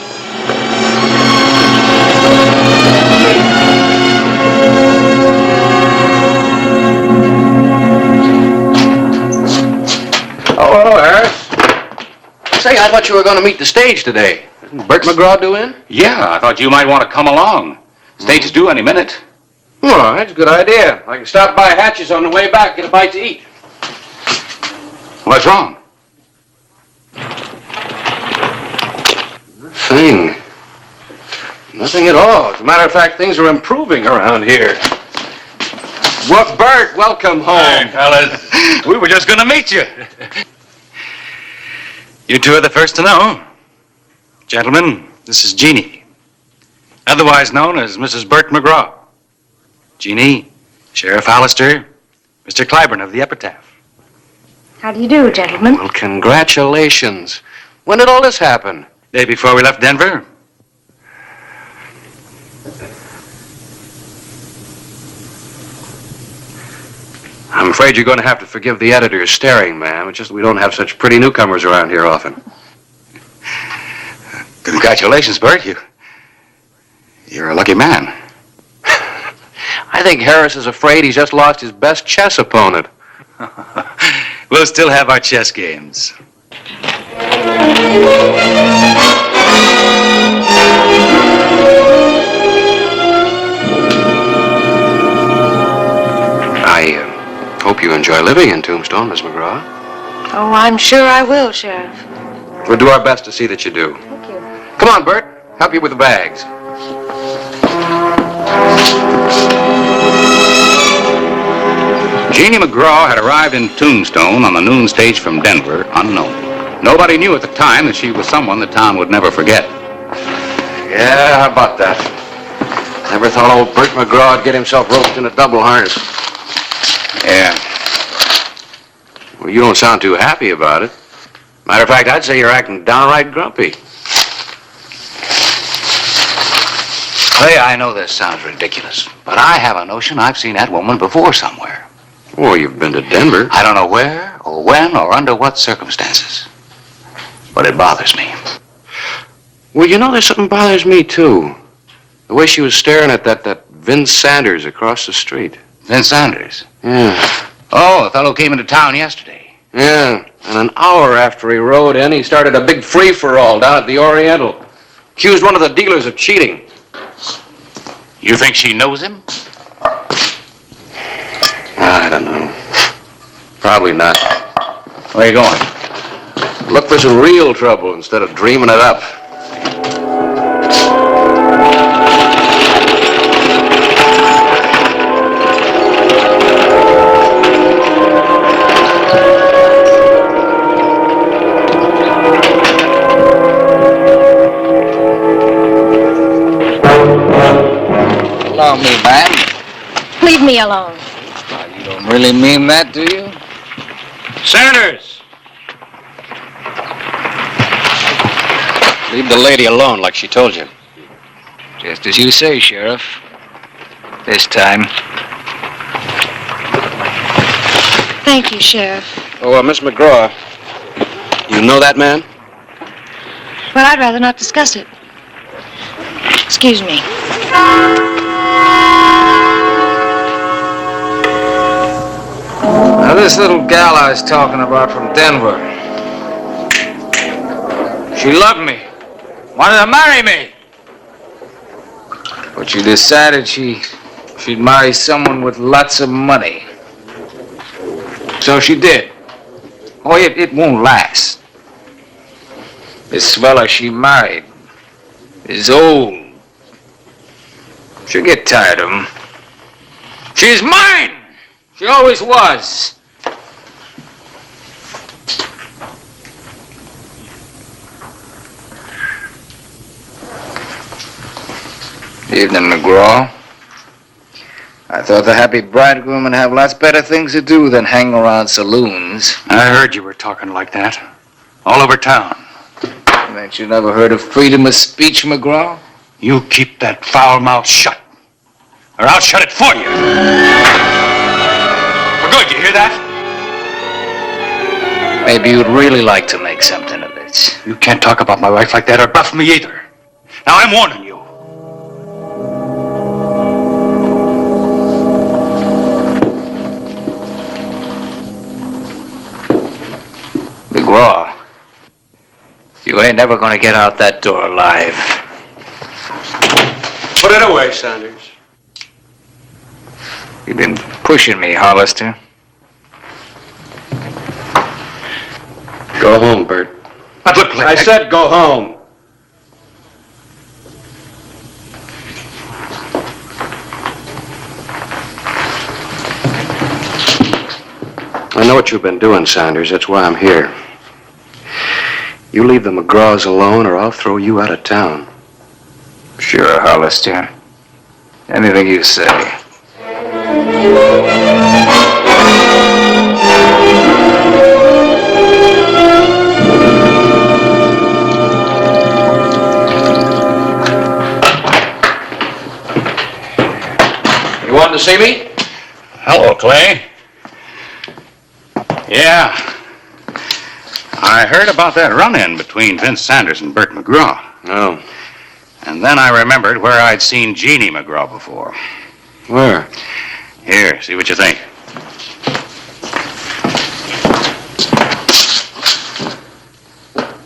Oh, hello, Harris. Say, I thought you were going to meet the stage today. Isn't Bert McGraw due in? Yeah, I thought you might want to come along. Stage is due any minute. Oh, that's a good idea. I can stop by Hatch's on the way back, get a bite to eat. What's wrong? Nothing. Nothing at all. As a matter of fact, things are improving around here. What, Bert? Welcome home. Hi, fellas. We were just going to meet you. You two are the first to know. Gentlemen, this is Jeannie, otherwise known as Mrs. Bert McGraw. Jeannie, Sheriff Hollister, Mr. Clyburn of the Epitaph. How do you do, gentlemen? Well, congratulations. When did all this happen? Day before we left Denver. I'm afraid you're going to have to forgive the editor's staring, ma'am. It's just we don't have such pretty newcomers around here often. Congratulations, Bert. You're a lucky man. I think Harris is afraid he's just lost his best chess opponent. We'll still have our chess games. I hope you enjoy living in Tombstone, Miss McGraw. Oh, I'm sure I will, Sheriff. We'll do our best to see that you do. Thank you. Come on, Bert. Help you with the bags. Jeannie McGraw had arrived in Tombstone on the noon stage from Denver unknown. Nobody knew at the time that she was someone the town would never forget. Yeah, how about that? Never thought old Bert McGraw would get himself roped in a double harness. Yeah. Well, you don't sound too happy about it. Matter of fact, I'd say you're acting downright grumpy. Clay, I know this sounds ridiculous, but I have a notion I've seen that woman before somewhere. Oh, you've been to Denver. I don't know where, or when, or under what circumstances. But it bothers me. Well, you know, there's something bothers me, too. The way she was staring at that Vince Sanders across the street. Vince Sanders? Yeah. Oh, the fellow came into town yesterday. Yeah, and an hour after he rode in, he started a big free-for-all down at the Oriental. Accused one of the dealers of cheating. You think she knows him? I don't know. Probably not. Where are you going? Look for some real trouble instead of dreaming it up. Allow me, ma'am. Leave me alone. You don't really mean that, do you? Sanders! Leave the lady alone like she told you. Just as you say, Sheriff. This time. Thank you, Sheriff. Oh, Miss McGraw, you know that man? But I'd rather not discuss it. Excuse me. Now, this little gal I was talking about from Denver. She loved me. Wanted to marry me. But she decided she'd marry someone with lots of money. So she did. Oh, it won't last. This fella she married is old. She'll get tired of him. She's mine! She always was. Evening, McGraw. I thought the happy bridegroom would have lots better things to do than hang around saloons. I heard you were talking like that. All over town. Ain't you never heard of freedom of speech, McGraw? You keep that foul mouth shut, or I'll shut it for you. For good, you hear that? Maybe you'd really like to make something of it. You can't talk about my wife like that or buff me either. Now, I'm warning you. McGraw, you ain't never gonna get out that door alive. Put it away, Sanders. You've been pushing me, Hollister. Go home, Bert. But look, I said go home. I know what you've been doing, Sanders. That's why I'm here. You leave the McGraws alone or I'll throw you out of town. Sure, Hollister. Anything you say. You wanted to see me? Hello, Clay. Yeah. I heard about that run-in between Vince Sanders and Bert McGraw. Oh. And then I remembered where I'd seen Jeannie McGraw before. Where? Here, see what you think.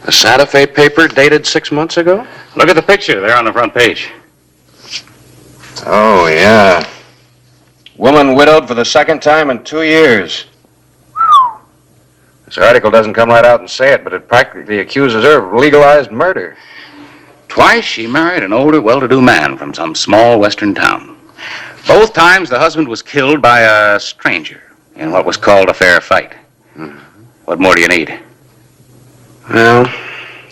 A Santa Fe paper dated 6 months ago? Look at the picture there on the front page. Oh, yeah. Woman widowed for the second time in 2 years. This article doesn't come right out and say it, but it practically accuses her of legalized murder. Twice she married an older, well-to-do man from some small western town. Both times the husband was killed by a stranger in what was called a fair fight. What more do you need? Well,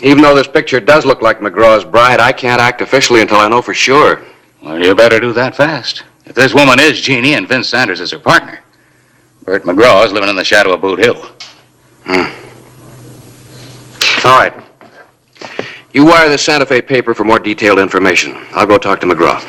even though this picture does look like McGraw's bride, I can't act officially until I know for sure. Well, you better do that fast. If this woman is Jeannie and Vince Sanders is her partner, Bert McGraw is living in the shadow of Boot Hill. All right. You wire the Santa Fe paper for more detailed information. I'll go talk to McGraw.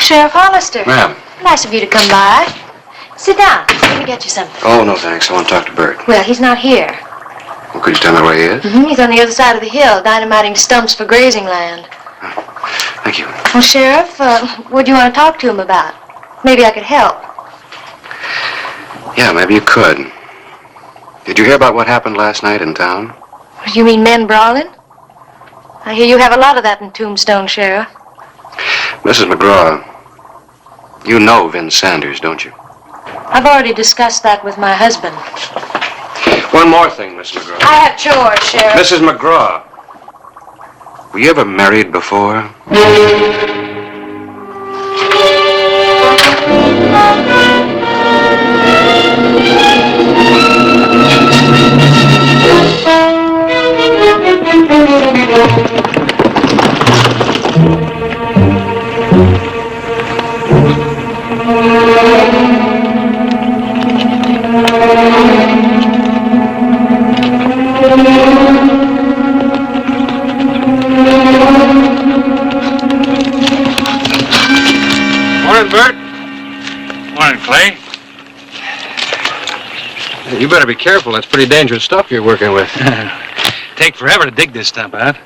Sheriff Hollister. Ma'am. Nice of you to come by. Sit down. Let me get you something. Oh, no, thanks. I want to talk to Bert. Well, he's not here. Well, could you tell me where he is? He's on the other side of the hill, dynamiting stumps for grazing land. Thank you. Well, Sheriff, what do you want to talk to him about? Maybe I could help. Yeah, maybe you could. Did you hear about what happened last night in town? You mean men brawling? I hear you have a lot of that in Tombstone, Sheriff. Mrs. McGraw, you know Vince Sanders, don't you? I've already discussed that with my husband. One more thing, Miss McGraw. I have chores, Sheriff. Mrs. McGraw, were you ever married before? Morning, Bert. Morning, Clay. You better be careful. That's pretty dangerous stuff you're working with. Take forever to dig this stump out.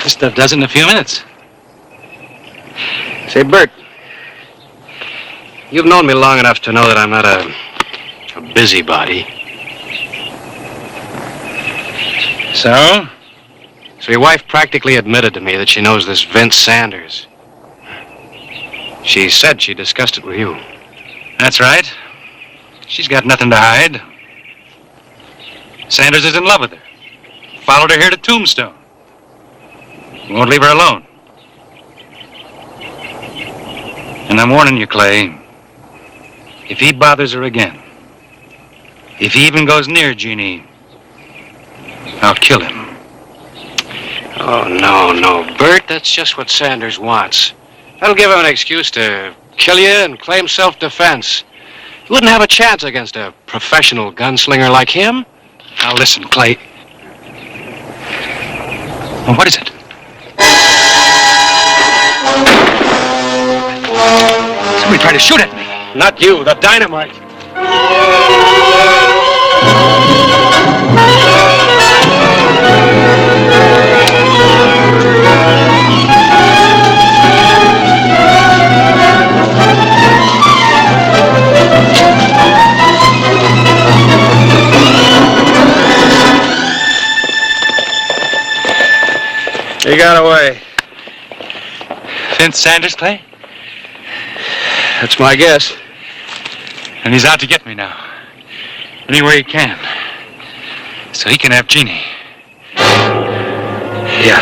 This stuff does it in a few minutes. Say, Bert, you've known me long enough to know that I'm not a busybody. So? So your wife practically admitted to me that she knows this Vince Sanders. She said she discussed it with you. That's right. She's got nothing to hide. Sanders is in love with her. Followed her here to Tombstone. He won't leave her alone. And I'm warning you, Clay. If he bothers her again, if he even goes near Jeannie, I'll kill him. Oh, no, Bert, that's just what Sanders wants. That'll give him an excuse to kill you and claim self-defense. You wouldn't have a chance against a professional gunslinger like him. Now listen, Clay. Well, what is it? Somebody tried to shoot at me. Not you, the dynamite. He got away. Vince Sanders, Clay? That's my guess. And he's out to get me now. Any way he can. So he can have Jeannie. Yeah.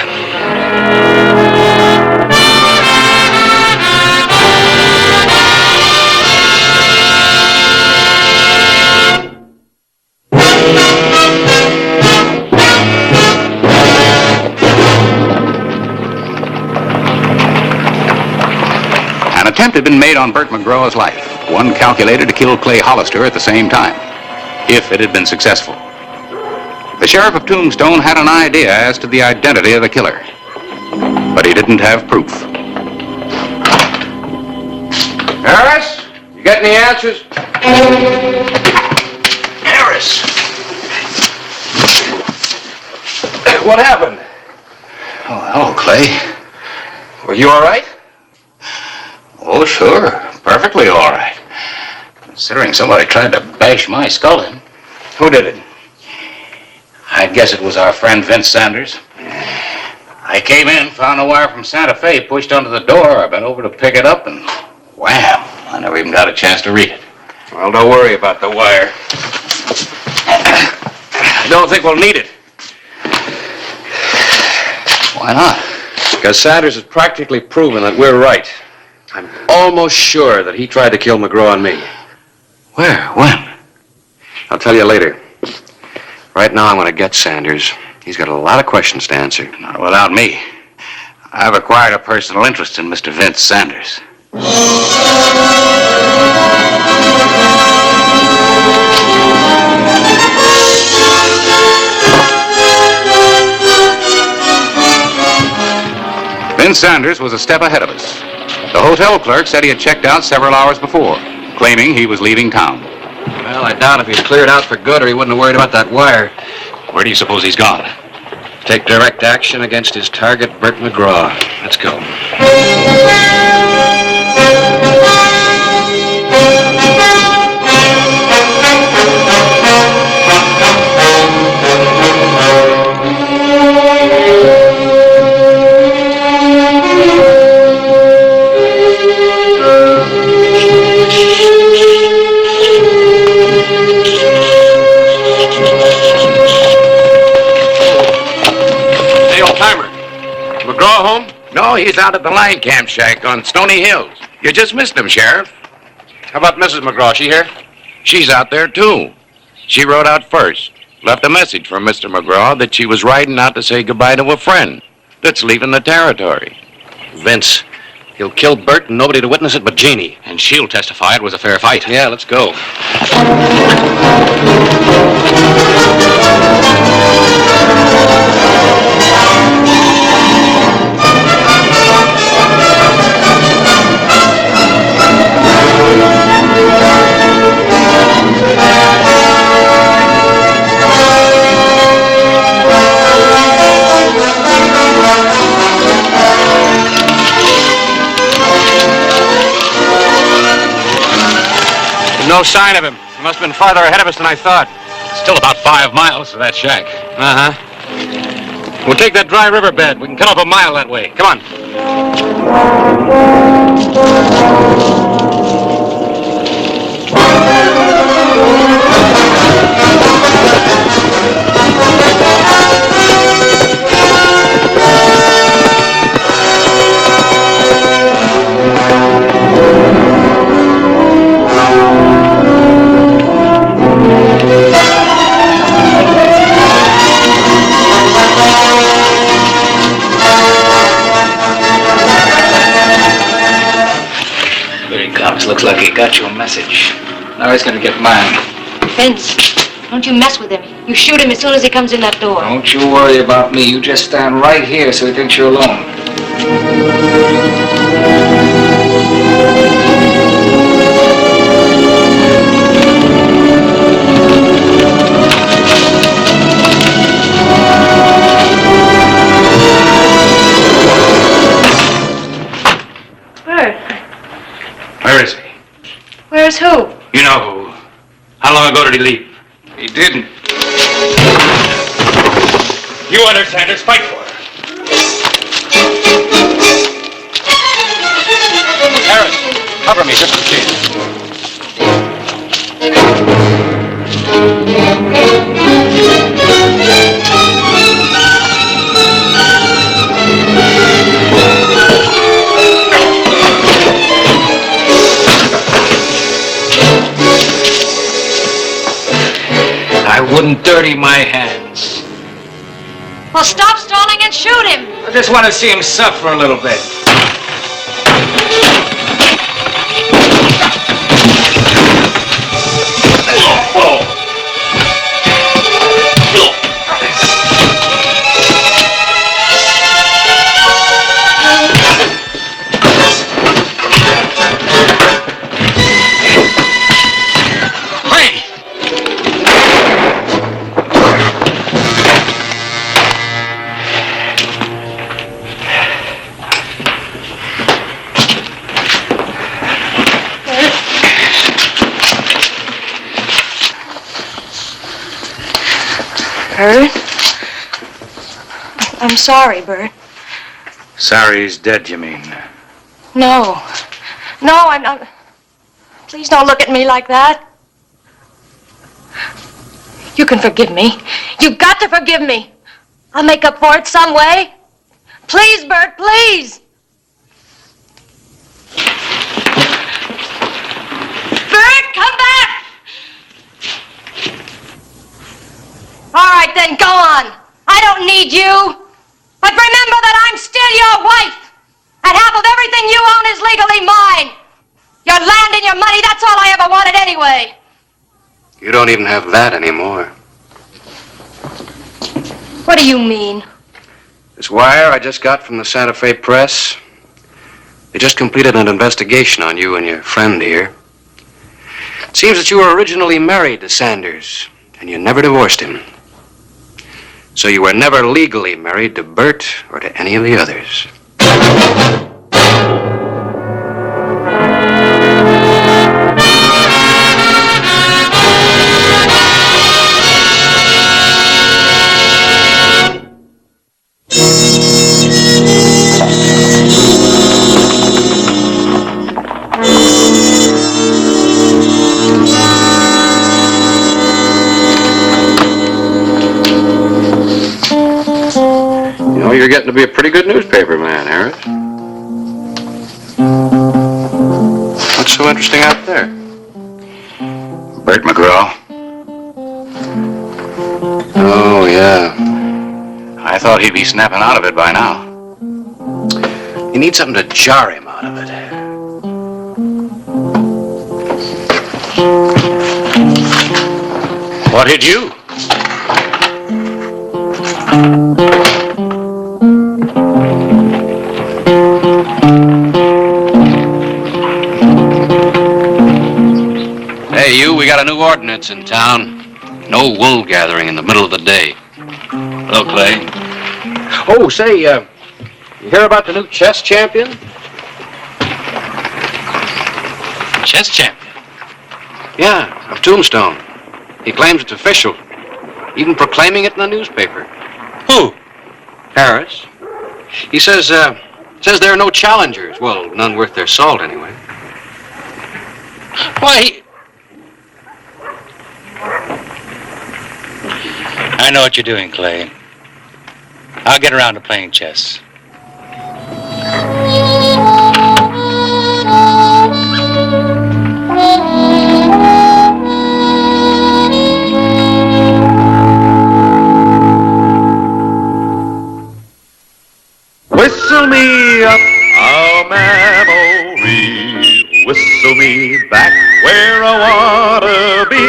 An attempt had been made on Bert McGraw's life, one calculated to kill Clay Hollister at the same time, if it had been successful. The sheriff of Tombstone had an idea as to the identity of the killer, but he didn't have proof. Harris, you got any answers? Harris! What happened? Oh, hello, Clay. Were you all right? Oh, sure. Perfectly all right. Considering somebody tried to bash my skull in. Who did it? I guess it was our friend Vince Sanders. I came in, found a wire from Santa Fe pushed under the door. I bent over to pick it up and wham! I never even got a chance to read it. Well, don't worry about the wire. I don't think we'll need it. Why not? Because Sanders has practically proven that we're right. I'm almost sure that he tried to kill McGraw and me. Where? When? I'll tell you later. Right now, I'm going to get Sanders. He's got a lot of questions to answer. Not without me. I've acquired a personal interest in Mr. Vince Sanders. Vince Sanders was a step ahead of us. The hotel clerk said he had checked out several hours before, claiming he was leaving town. Well, I doubt if he'd cleared out for good or he wouldn't have worried about that wire. Where do you suppose he's gone? Take direct action against his target, Bert McGraw. Let's go. McGraw home? No, he's out at the line camp shack on Stony Hills. You just missed him, Sheriff. How about Mrs. McGraw? She here? She's out there, too. She rode out first. Left a message for Mr. McGraw that she was riding out to say goodbye to a friend that's leaving the territory. Vince. He'll kill Bert and nobody to witness it but Jeannie. And she'll testify it was a fair fight. Yeah, let's go. No sign of him. He must have been farther ahead of us than I thought. Still about 5 miles to that shack. Uh-huh. We'll take that dry riverbed. We can cut off a mile that way. Come on. Looks like he got you a message. Now he's gonna get mine. Vince, don't you mess with him. You shoot him as soon as he comes in that door. Don't you worry about me. You just stand right here so he thinks you're alone. Where is he? Where's who? You know who. How long ago did he leave? He didn't. You understand us. Fight for it. Harris, cover me just in case. I wouldn't dirty my hands. Well, stop stalling and shoot him. I just want to see him suffer a little bit. hurt. I'm sorry, Bert. Sorry he's dead, you mean? No. No, I'm not. Please don't look at me like that. You can forgive me. You've got to forgive me. I'll make up for it some way. Please, Bert, please. Bert, come back! All right, then, go on. I don't need you. But remember that I'm still your wife. And half of everything you own is legally mine. Your land and your money, that's all I ever wanted anyway. You don't even have that anymore. What do you mean? This wire I just got from the Santa Fe Press. They just completed an investigation on you and your friend here. It seems that you were originally married to Sanders, and you never divorced him. So you were never legally married to Bert or to any of the others. You know, you're getting to be a pretty good newspaper man, Harris. What's so interesting out there? Bert McGraw. Oh, yeah. I thought he'd be snapping out of it by now. You need something to jar him out of it. What did you? Hey, you, we got a new ordinance in town. No wool gathering in the middle of the day. Hello, Clay. Oh, say, you hear about the new chess champion? Chess champion? Yeah, of Tombstone. He claims it's official. Even proclaiming it in the newspaper. Who? Harris. He says there are no challengers. Well, none worth their salt, anyway. Why, I know what you're doing, Clay. I'll get around to playing chess. Whistle me up a memory, whistle me back where I wanna be,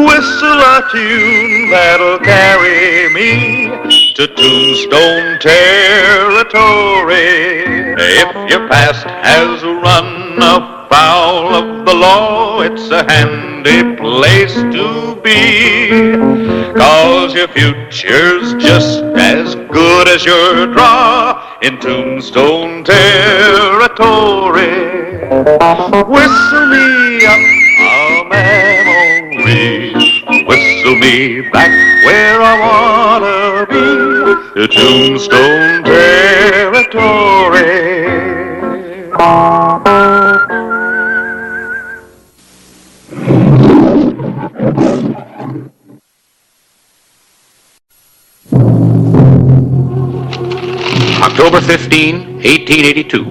whistle a tune that'll carry me to Tombstone territory. If your past has run afoul of the law, it's a handy place to be, 'cause your future's just as good as your draw in Tombstone territory. Whistle me up a memory, whistle me back where I wanna be, to Tombstone territory. October 15, 1882.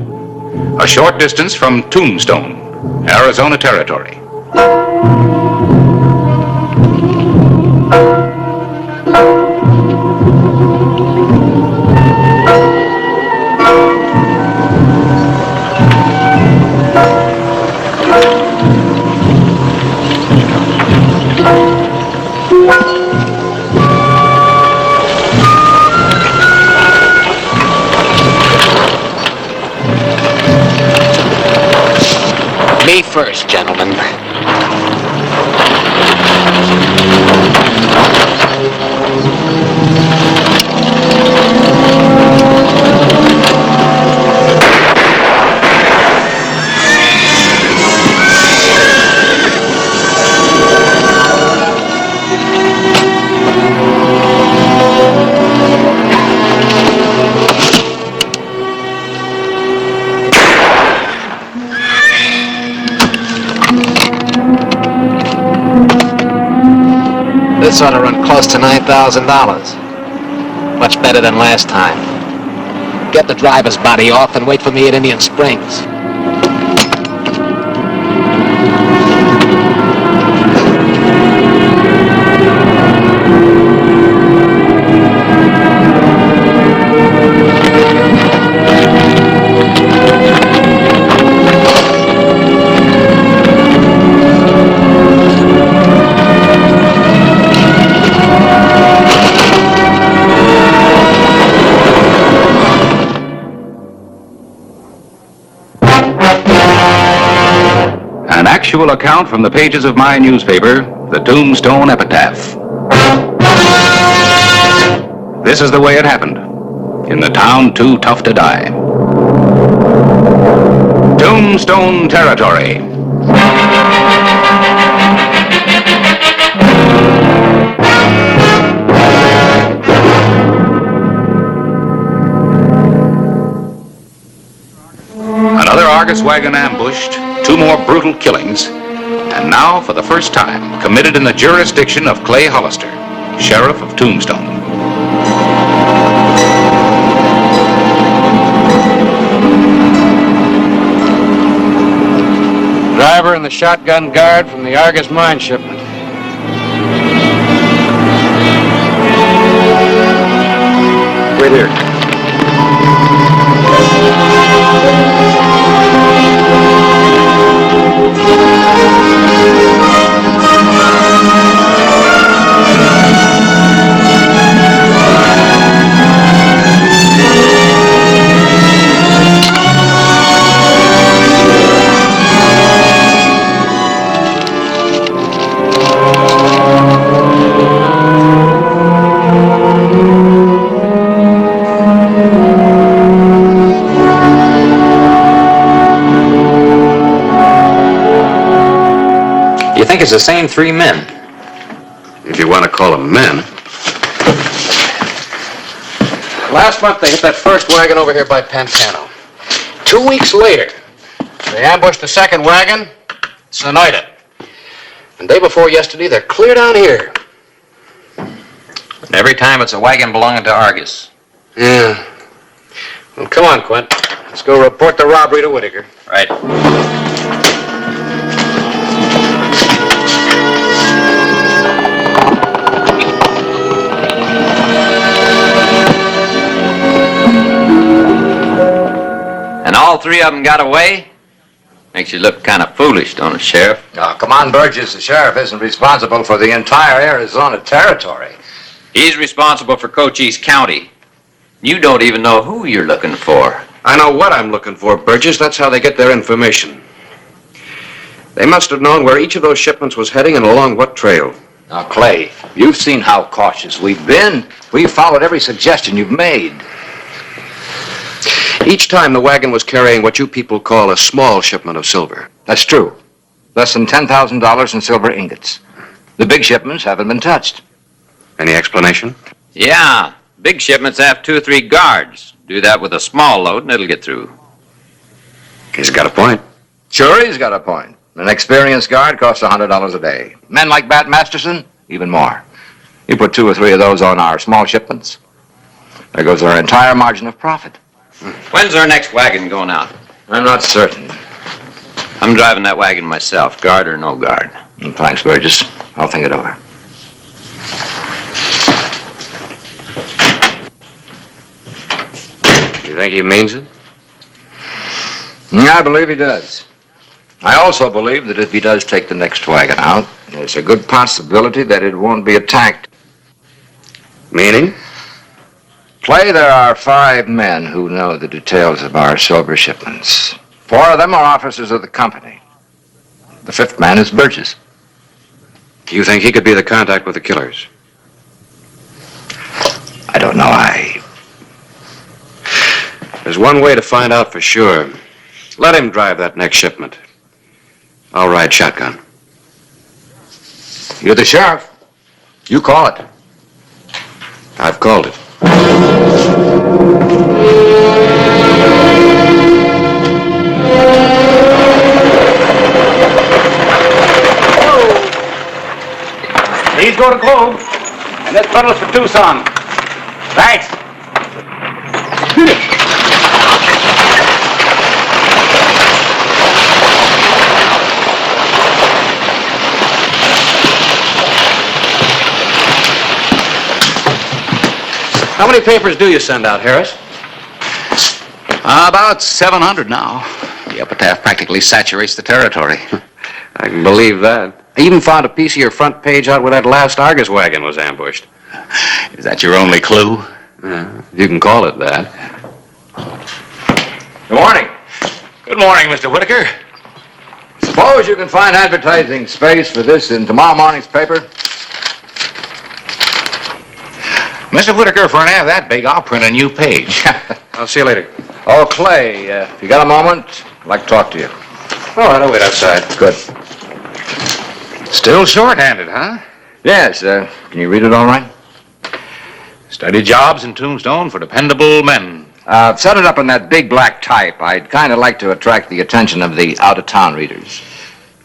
A short distance from Tombstone, Arizona Territory. Me first, gentlemen. This ought to run close to $9,000. Much better than last time. Get the driver's body off and wait for me at Indian Springs. An actual account from the pages of my newspaper, the Tombstone Epitaph. This is the way it happened, in the town too tough to die. Tombstone territory. Another Argus wagon ambushed, 2 more brutal killings, and now, for the first time, committed in the jurisdiction of Clay Hollister, Sheriff of Tombstone. Driver and the shotgun guard from the Argus mine shipment. Wait here. You think it's the same 3 men? If you want to call them men. Last month they hit that first wagon over here by Pantano. 2 weeks later, they ambushed the second wagon, Sonoita. And day before yesterday, they're clear down here. And every time it's a wagon belonging to Argus. Yeah. Well, come on, Quint. Let's go report the robbery to Whitaker. Right. And all 3 of them got away? Makes you look kind of foolish, don't it, Sheriff? Oh, come on, Burgess. The sheriff isn't responsible for the entire Arizona territory. He's responsible for Cochise County. You don't even know who you're looking for. I know what I'm looking for, Burgess. That's how they get their information. They must have known where each of those shipments was heading and along what trail. Now, Clay, you've seen how cautious we've been. We've followed every suggestion you've made. Each time the wagon was carrying what you people call a small shipment of silver. That's true. Less than $10,000 in silver ingots. The big shipments haven't been touched. Any explanation? Yeah, big shipments have 2 or 3 guards. Do that with a small load and it'll get through. He's got a point. Sure, he's got a point. An experienced guard costs $100 a day. Men like Bat Masterson, even more. You put 2 or 3 of those on our small shipments, there goes our entire margin of profit. When's our next wagon going out? I'm not certain. I'm driving that wagon myself, guard or no guard. Thanks, Burgess. I'll think it over. You think he means it? I believe he does. I also believe that if he does take the next wagon out, there's a good possibility that it won't be attacked. Meaning? Clay, there are 5 men who know the details of our silver shipments. 4 of them are officers of the company. The 5th man is Burgess. You think he could be the contact with the killers? I don't know. There's one way to find out for sure. Let him drive that next shipment. I'll ride shotgun. You're the sheriff. You call it. I've called it. These go to Globe, and this bundle's for Tucson. Thanks. How many papers do you send out, Harris? About 700 now. The epitaph practically saturates the territory. I can believe that. I even found a piece of your front page out where that last Argus wagon was ambushed. Is that your only clue? You can call it that. Good morning. Good morning, Mr. Whitaker. Suppose you can find advertising space for this in tomorrow morning's paper? Mr. Whitaker, for an ad that big, I'll print a new page. I'll see you later. Oh, Clay, if you got a moment, I'd like to talk to you. All right, I'll wait outside. Good. Still short-handed, huh? Yes, can you read it all right? Steady jobs in Tombstone for dependable men. Set it up in that big black type. I'd kind of like to attract the attention of the out-of-town readers.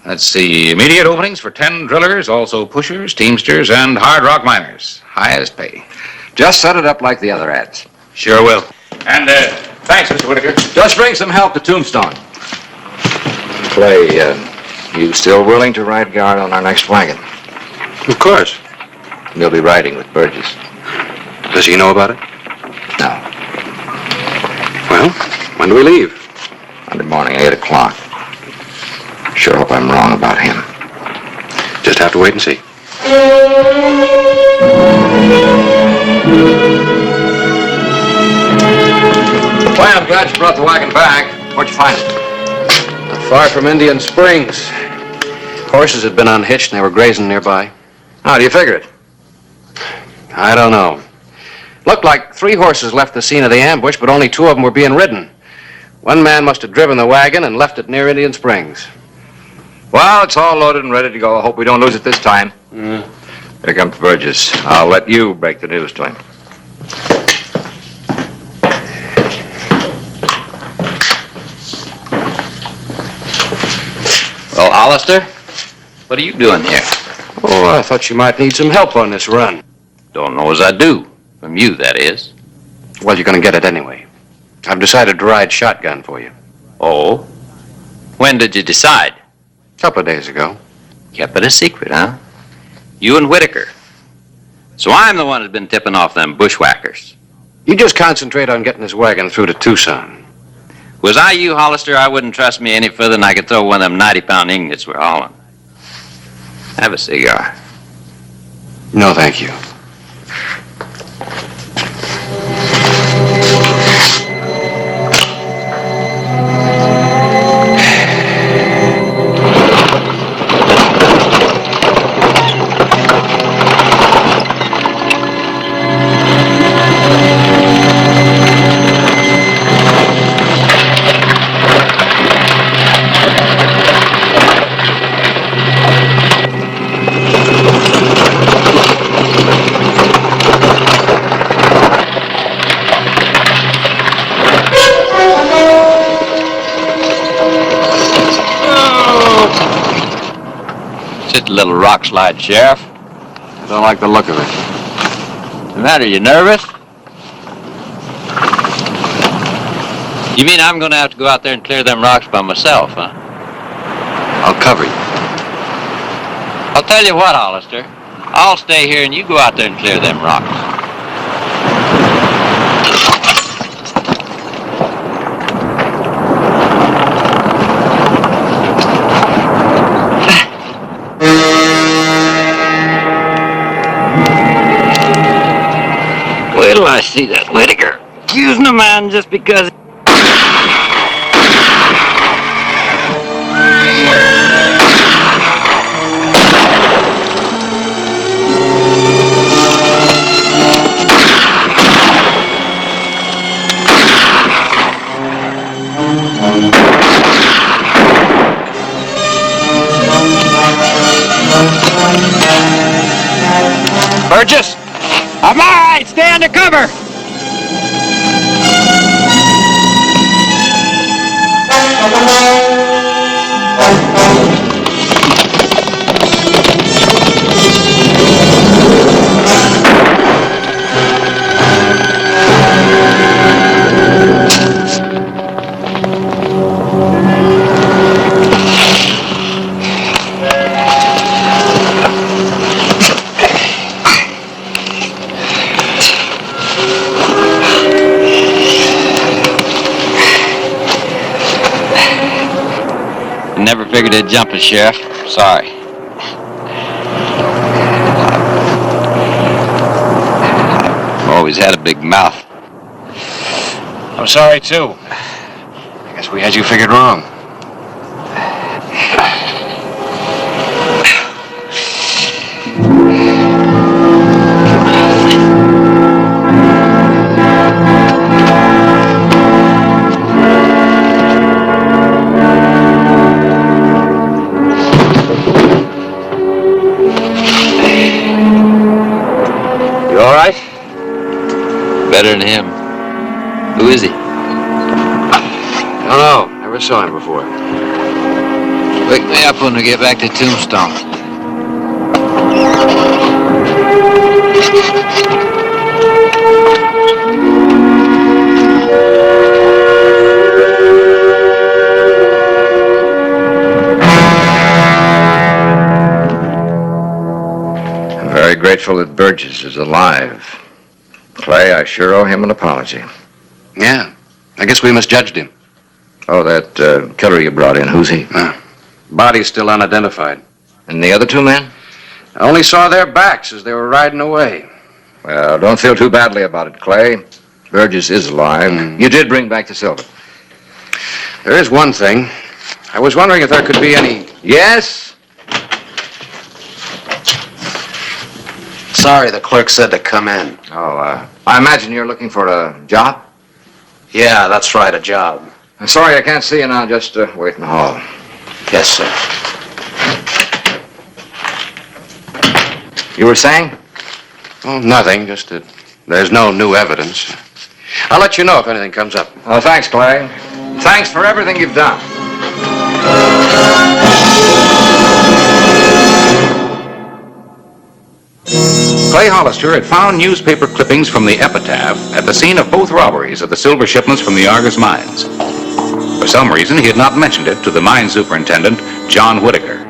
Let's see. Immediate openings for 10 drillers, also pushers, teamsters, and hard rock miners. Highest pay. Just set it up like the other ads. Sure will. And, thanks, Mr. Whitaker. Just bring some help to Tombstone. Clay, you still willing to ride guard on our next wagon? Of course. You'll be riding with Burgess. Does he know about it? No. Well, when do we leave? Monday morning, 8 o'clock. Sure hope I'm wrong about him. Just have to wait and see. Well, I'm glad you brought the wagon back. Where'd you find it? Not far from Indian Springs. Horses had been unhitched and they were grazing nearby. How do you figure it? I don't know. Looked like 3 horses left the scene of the ambush, but only 2 of them were being ridden. One man must have driven the wagon and left it near Indian Springs. Well, it's all loaded and ready to go. I hope we don't lose it this time. Here comes Burgess. I'll let you break the news to him. Well, Hollister, what are you doing here? Oh, I thought you might need some help on this run. Don't know as I do. From you, that is. Well, you're going to get it anyway. I've decided to ride shotgun for you. Oh? When did you decide? A couple of days ago. Kept it a secret, huh? You and Whitaker. So I'm the one who's been tipping off them bushwhackers. You just concentrate on getting this wagon through to Tucson. Was I you, Hollister, I wouldn't trust me any further than I could throw one of them 90-pound ingots we're hauling. Have a cigar. No, thank you. Just a little rock slide, Sheriff. I don't like the look of it. What's the matter, you nervous? You mean I'm going to have to go out there and clear them rocks by myself, huh? I'll cover you. I'll tell you what, Hollister. I'll stay here and you go out there and clear them rocks. Wait till I see that Whitaker accusing a man just because... Burgess! I'm all right. Stay under cover. never figured it'd jump us, Sheriff. Sorry. I've always had a big mouth. I'm sorry, too. I guess we had you figured wrong. You all right? Better than him. Who is he? I don't know. Never saw him before. Wake me up when we get back to Tombstone. I'm very grateful that Burgess is alive. Clay, I sure owe him an apology. Yeah. I guess we misjudged him. Oh, that killer you brought in, who's he? Body's still unidentified. And the other two men? I only saw their backs as they were riding away. Well, don't feel too badly about it, Clay. Burgess is alive. You did bring back the silver. There is one thing. I was wondering if there could be any... Yes? Sorry, the clerk said to come in. Oh, I imagine you're looking for a job? Yeah, that's right, a job. I'm sorry I can't see you now. Just wait in the hall. Yes, sir. You were saying? Oh, nothing. Just that there's no new evidence. I'll let you know if anything comes up. Oh, thanks, Clay. Thanks for everything you've done. Clay Hollister had found newspaper clippings from the epitaph at the scene of both robberies of the silver shipments from the Argus mines. For some reason, he had not mentioned it to the mine superintendent, John Whitaker.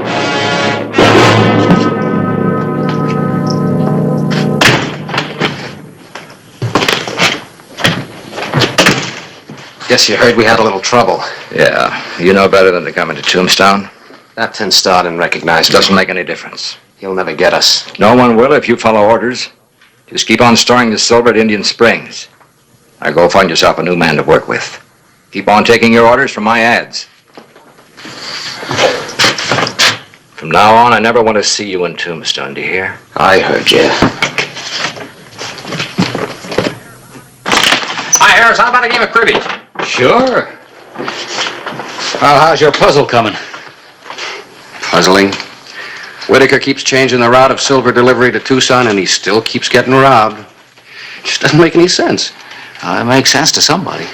Guess you heard we had a little trouble. Yeah, you know better than to come into Tombstone. That tin star didn't recognize me. Doesn't make any difference. He'll never get us. No one will if you follow orders. Just keep on storing the silver at Indian Springs. Now go find yourself a new man to work with. Keep on taking your orders from my ads. From now on, I never want to see you in Tombstone, do you hear? I heard you. Hi, Harris. How about a game of cribbage? Sure. Well, how's your puzzle coming? Puzzling. Whitaker keeps changing the route of silver delivery to Tucson, and he still keeps getting robbed. Just doesn't make any sense. It makes sense to somebody.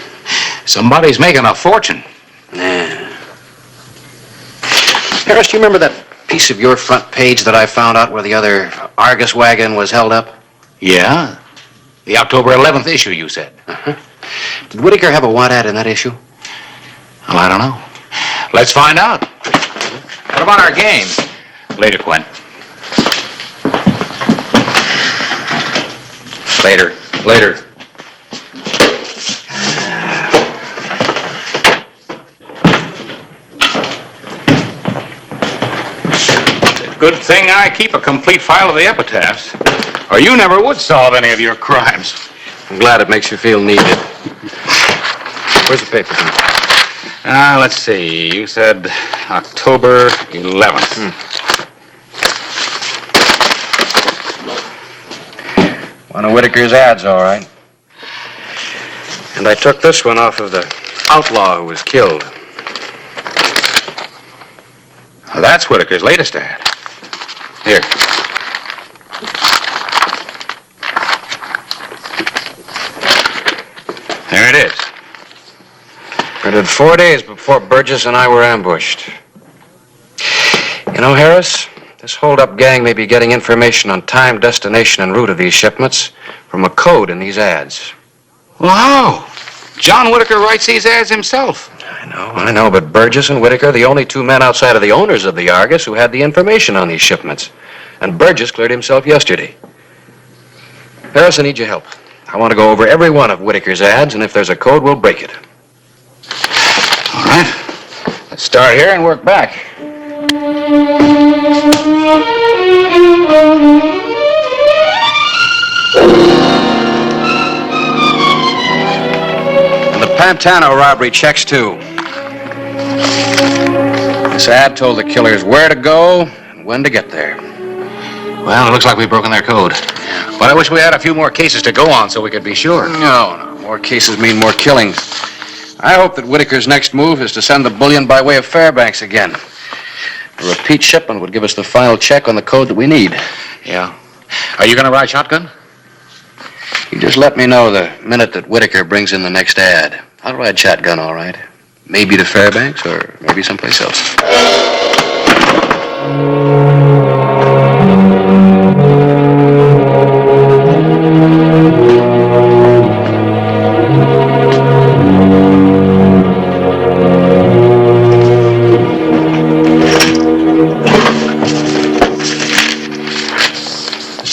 Somebody's making a fortune. Yeah. Harris, do you remember that piece of your front page that I found out where the other Argus wagon was held up? Yeah. The October 11th issue, you said. Uh-huh. Did Whitaker have a want ad in that issue? Well, I don't know. Let's find out. What about our game? Later, Quinn. Later. Good thing I keep a complete file of the epitaphs, or you never would solve any of your crimes. I'm glad it makes you feel needed. Where's the paper? Let's see. You said October 11th. One of Whitaker's ads, all right. And I took this one off of the outlaw who was killed. Well, that's Whitaker's latest ad. Here. There it is. Printed 4 days before Burgess and I were ambushed. You know, Harris, this hold-up gang may be getting information on time, destination, and route of these shipments from a code in these ads. Well, how? John Whitaker writes these ads himself. I know, but Burgess and Whitaker are the only two men outside of the owners of the Argus who had the information on these shipments. And Burgess cleared himself yesterday. Harris, I need your help. I want to go over every one of Whitaker's ads, and if there's a code, we'll break it. All right. Let's start here and work back. And the Pantano robbery checks, too. This ad told the killers where to go and when to get there. Well, it looks like we've broken their code. But I wish we had a few more cases to go on so we could be sure. No. More cases mean more killings. I hope that Whitaker's next move is to send the bullion by way of Fairbanks again. A repeat shipment would give us the final check on the code that we need. Yeah. Are you going to ride shotgun? You just let me know the minute that Whitaker brings in the next ad. I'll ride shotgun, all right. Maybe to Fairbanks or maybe someplace else.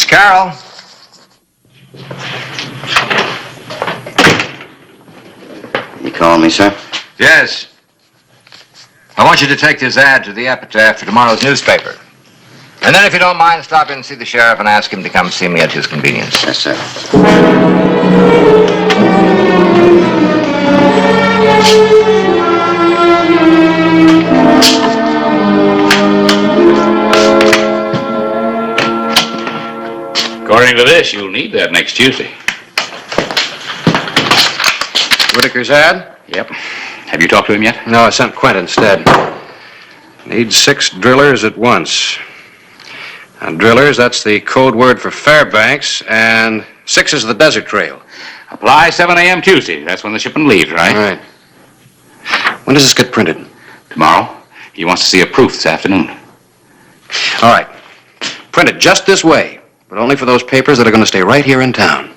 Carol. You calling me, sir? Yes. I want you to take this ad to the epitaph for tomorrow's newspaper. And then, if you don't mind, stop in and see the sheriff and ask him to come see me at his convenience. Yes, sir. According to this, you'll need that next Tuesday. Whitaker's ad? Yep. Have you talked to him yet? No, I sent Quint instead. Need 6 drillers at once. And drillers, that's the code word for Fairbanks, and 6 is the desert trail. Apply 7 a.m. Tuesday. That's when the shipment leaves, right? All right. When does this get printed? Tomorrow. He wants to see a proof this afternoon. All right. Print it just this way, but only for those papers that are going to stay right here in town.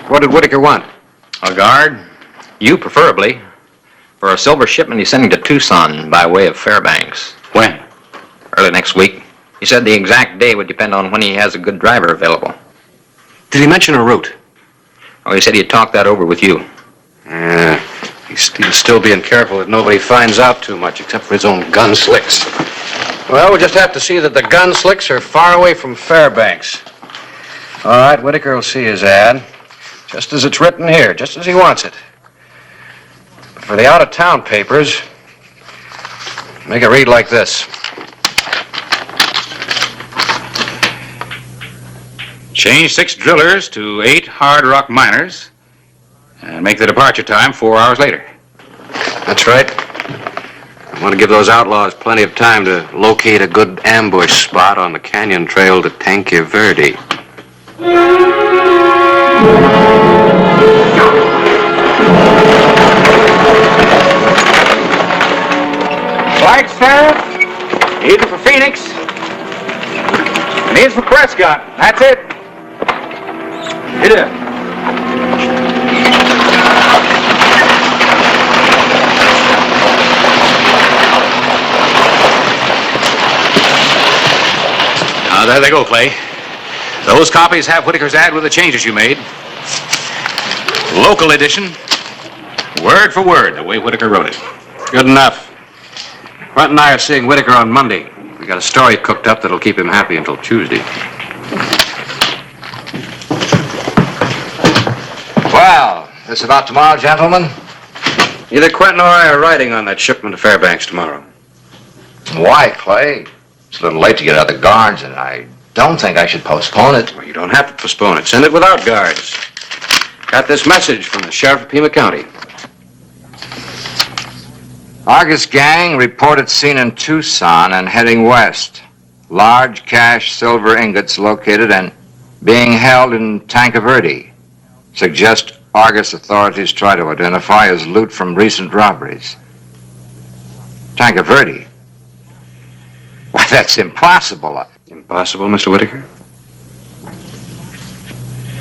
What did Whitaker want? A guard? You, preferably. For a silver shipment he's sending to Tucson by way of Fairbanks. When? Early next week. He said the exact day would depend on when he has a good driver available. Did he mention a route? Oh, he said he'd talk that over with you. Yeah. He's still being careful that nobody finds out too much except for his own gun slicks. Well, we'll just have to see that the gun slicks are far away from Fairbanks. All right, Whitaker will see his ad. Just as it's written here, just as he wants it. But for the out-of-town papers, make it read like this. Change 6 drillers to 8 hard rock miners and make the departure time 4 hours later. That's right. I want to give those outlaws plenty of time to locate a good ambush spot on the canyon trail to Tanque Verde. Flag Sheriff, he's for Phoenix, and he's for Prescott. That's it. Hit it. There they go, Clay. Those copies have Whitaker's ad with the changes you made. Local edition, word for word, the way Whitaker wrote it. Good enough. Quint and I are seeing Whitaker on Monday. We got a story cooked up that'll keep him happy until Tuesday. Well, this about tomorrow, gentlemen? Either Quint or I are riding on that shipment to Fairbanks tomorrow. Why, Clay? It's a little late to get out of the guards, and I don't think I should postpone it. Well, you don't have to postpone it. Send it without guards. Got this message from the sheriff of Pima County. Argus gang reported seen in Tucson and heading west. Large cash silver ingots located and being held in Tanque Verde. Suggest Argus authorities try to identify as loot from recent robberies. Tanque Verde? Why, that's impossible. Impossible, Mr. Whitaker?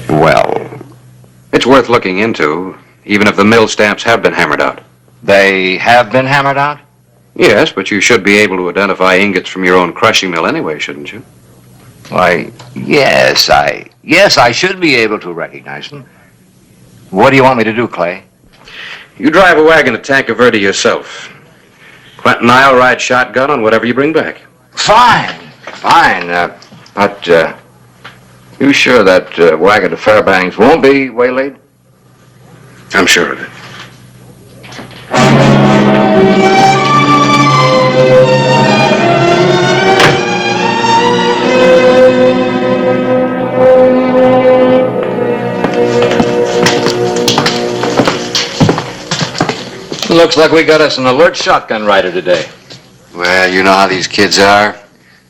Well, it's worth looking into, even if the mill stamps have been hammered out. They have been hammered out? Yes, but you should be able to identify ingots from your own crushing mill anyway, shouldn't you? Why, yes, I should be able to recognize them. What do you want me to do, Clay? You drive a wagon to Tanque Verde yourself. Quentin and I'll ride shotgun on whatever you bring back. Fine. But you sure that wagon to Fairbanks won't be waylaid? I'm sure of it. Looks like we got us an alert shotgun rider today. Well, you know how these kids are.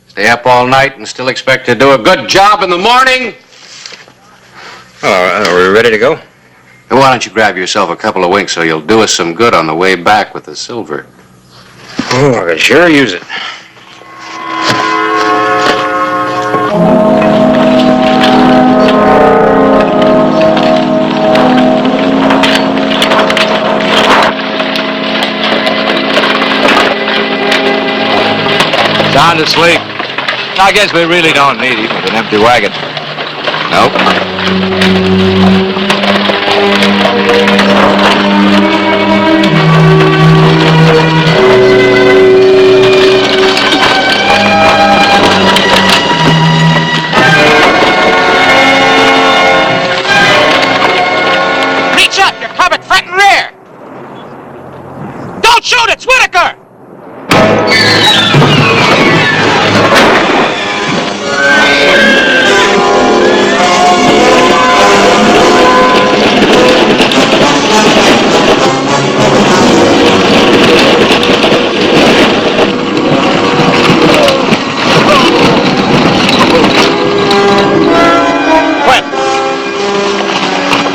Stay up all night and still expect to do a good job in the morning. Oh, are we ready to go? Then why don't you grab yourself a couple of winks so you'll do us some good on the way back with the silver? Oh, I could sure use it. Sound asleep. I guess we really don't need him with an empty wagon. Nope. Reach up! You're covered front and rear! Don't shoot! It's Whitaker!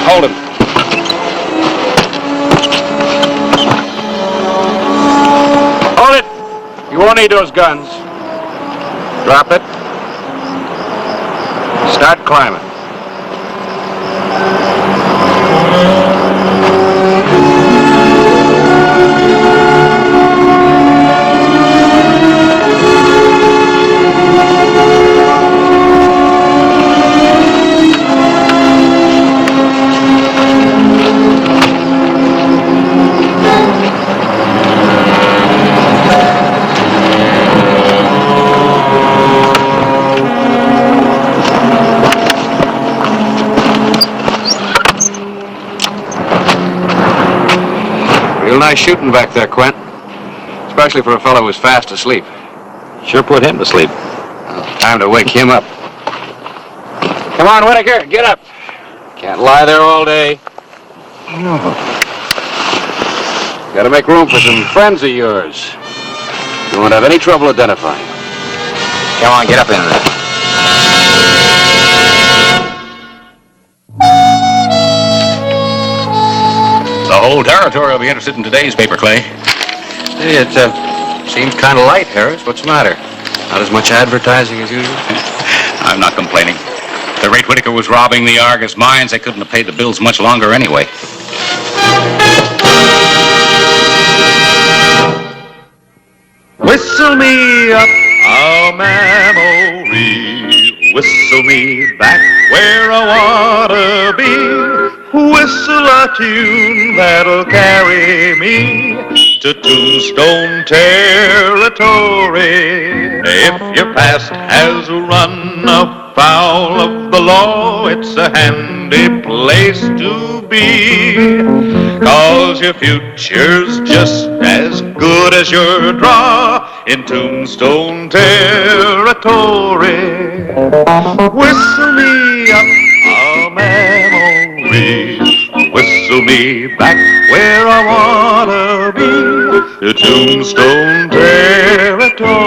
Hold him. Hold it! You won't need those guns. Drop it. Start climbing. Real nice shooting back there, Quint. Especially for a fellow who's fast asleep. Sure put him to sleep. Time to wake him up. Come on, Whitaker, get up. Can't lie there all day. Gotta make room for some friends of yours. You won't have any trouble identifying. Come on, get up in there. The whole territory will be interested in today's paper, Clay. Hey, it seems kind of light, Harris. What's the matter? Not as much advertising as usual? I'm not complaining. At the rate Whitaker was robbing the Argus mines, they couldn't have paid the bills much longer anyway. Whistle me up a memory, whistle me back where I wanna be. Whistle a tune that'll carry me to Tombstone territory. If your past has run afoul of the law, it's a handy place to be. 'Cause your future's just as good as your draw in Tombstone territory. Whistle me up a memory, whistle me back where I wanna be, to Tombstone territory.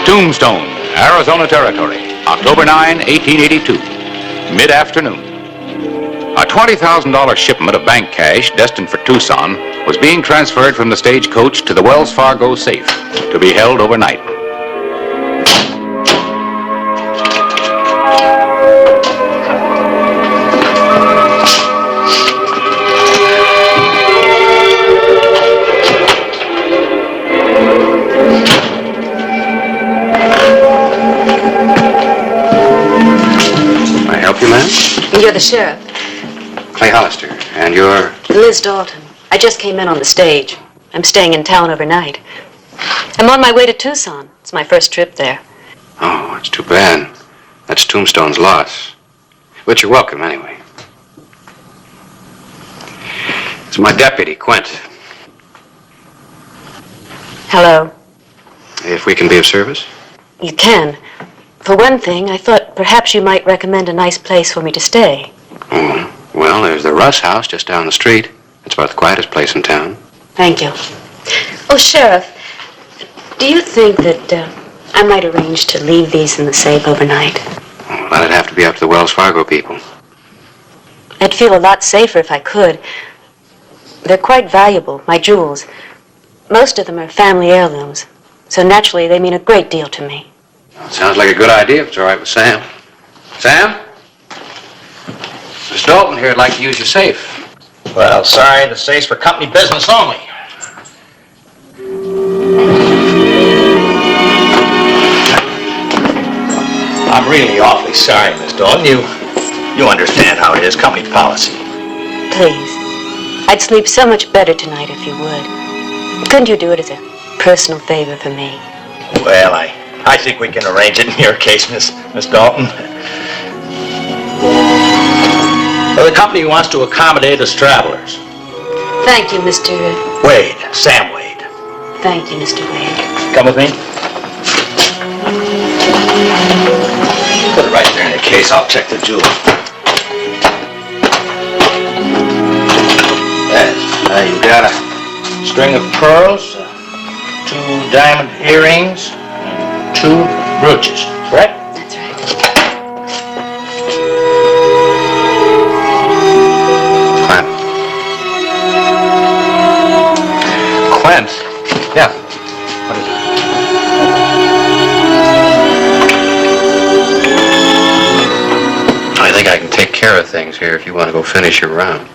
Tombstone, Arizona Territory, October 9, 1882, mid-afternoon. A $20,000 shipment of bank cash destined for Tucson was being transferred from the stagecoach to the Wells Fargo safe to be held overnight. And you're the sheriff. Clay Hollister. And you're... Liz Dalton. I just came in on the stage. I'm staying in town overnight. I'm on my way to Tucson. It's my first trip there. Oh, it's too bad. That's Tombstone's loss. But you're welcome anyway. It's my deputy, Quint. Hello. If we can be of service? You can. For one thing, I thought perhaps you might recommend a nice place for me to stay. Oh, well, there's the Russ house just down the street. It's about the quietest place in town. Thank you. Oh, Sheriff, do you think that I might arrange to leave these in the safe overnight? Well, that'd have to be up to the Wells Fargo people. I'd feel a lot safer if I could. They're quite valuable, my jewels. Most of them are family heirlooms, so naturally they mean a great deal to me. Well, sounds like a good idea if it's all right with Sam. Sam? Miss Dalton here would like to use your safe. Well, sorry, the safe's for company business only. I'm really awfully sorry, Miss Dalton. You understand how it is, company policy. Please. I'd sleep so much better tonight if you would. Couldn't you do it as a personal favor for me? Well, I think we can arrange it in your case, Miss Dalton. Well, the company wants to accommodate us travelers. Thank you, Mr. Wade, Sam Wade. Thank you, Mr. Wade. Come with me. Put it right there in the case. I'll check the jewels. There, you got a string of pearls, 2 diamond earrings, and 2 brooches, correct? That's right. Clint? Yeah. What is it? I think I can take care of things here if you want to go finish your round.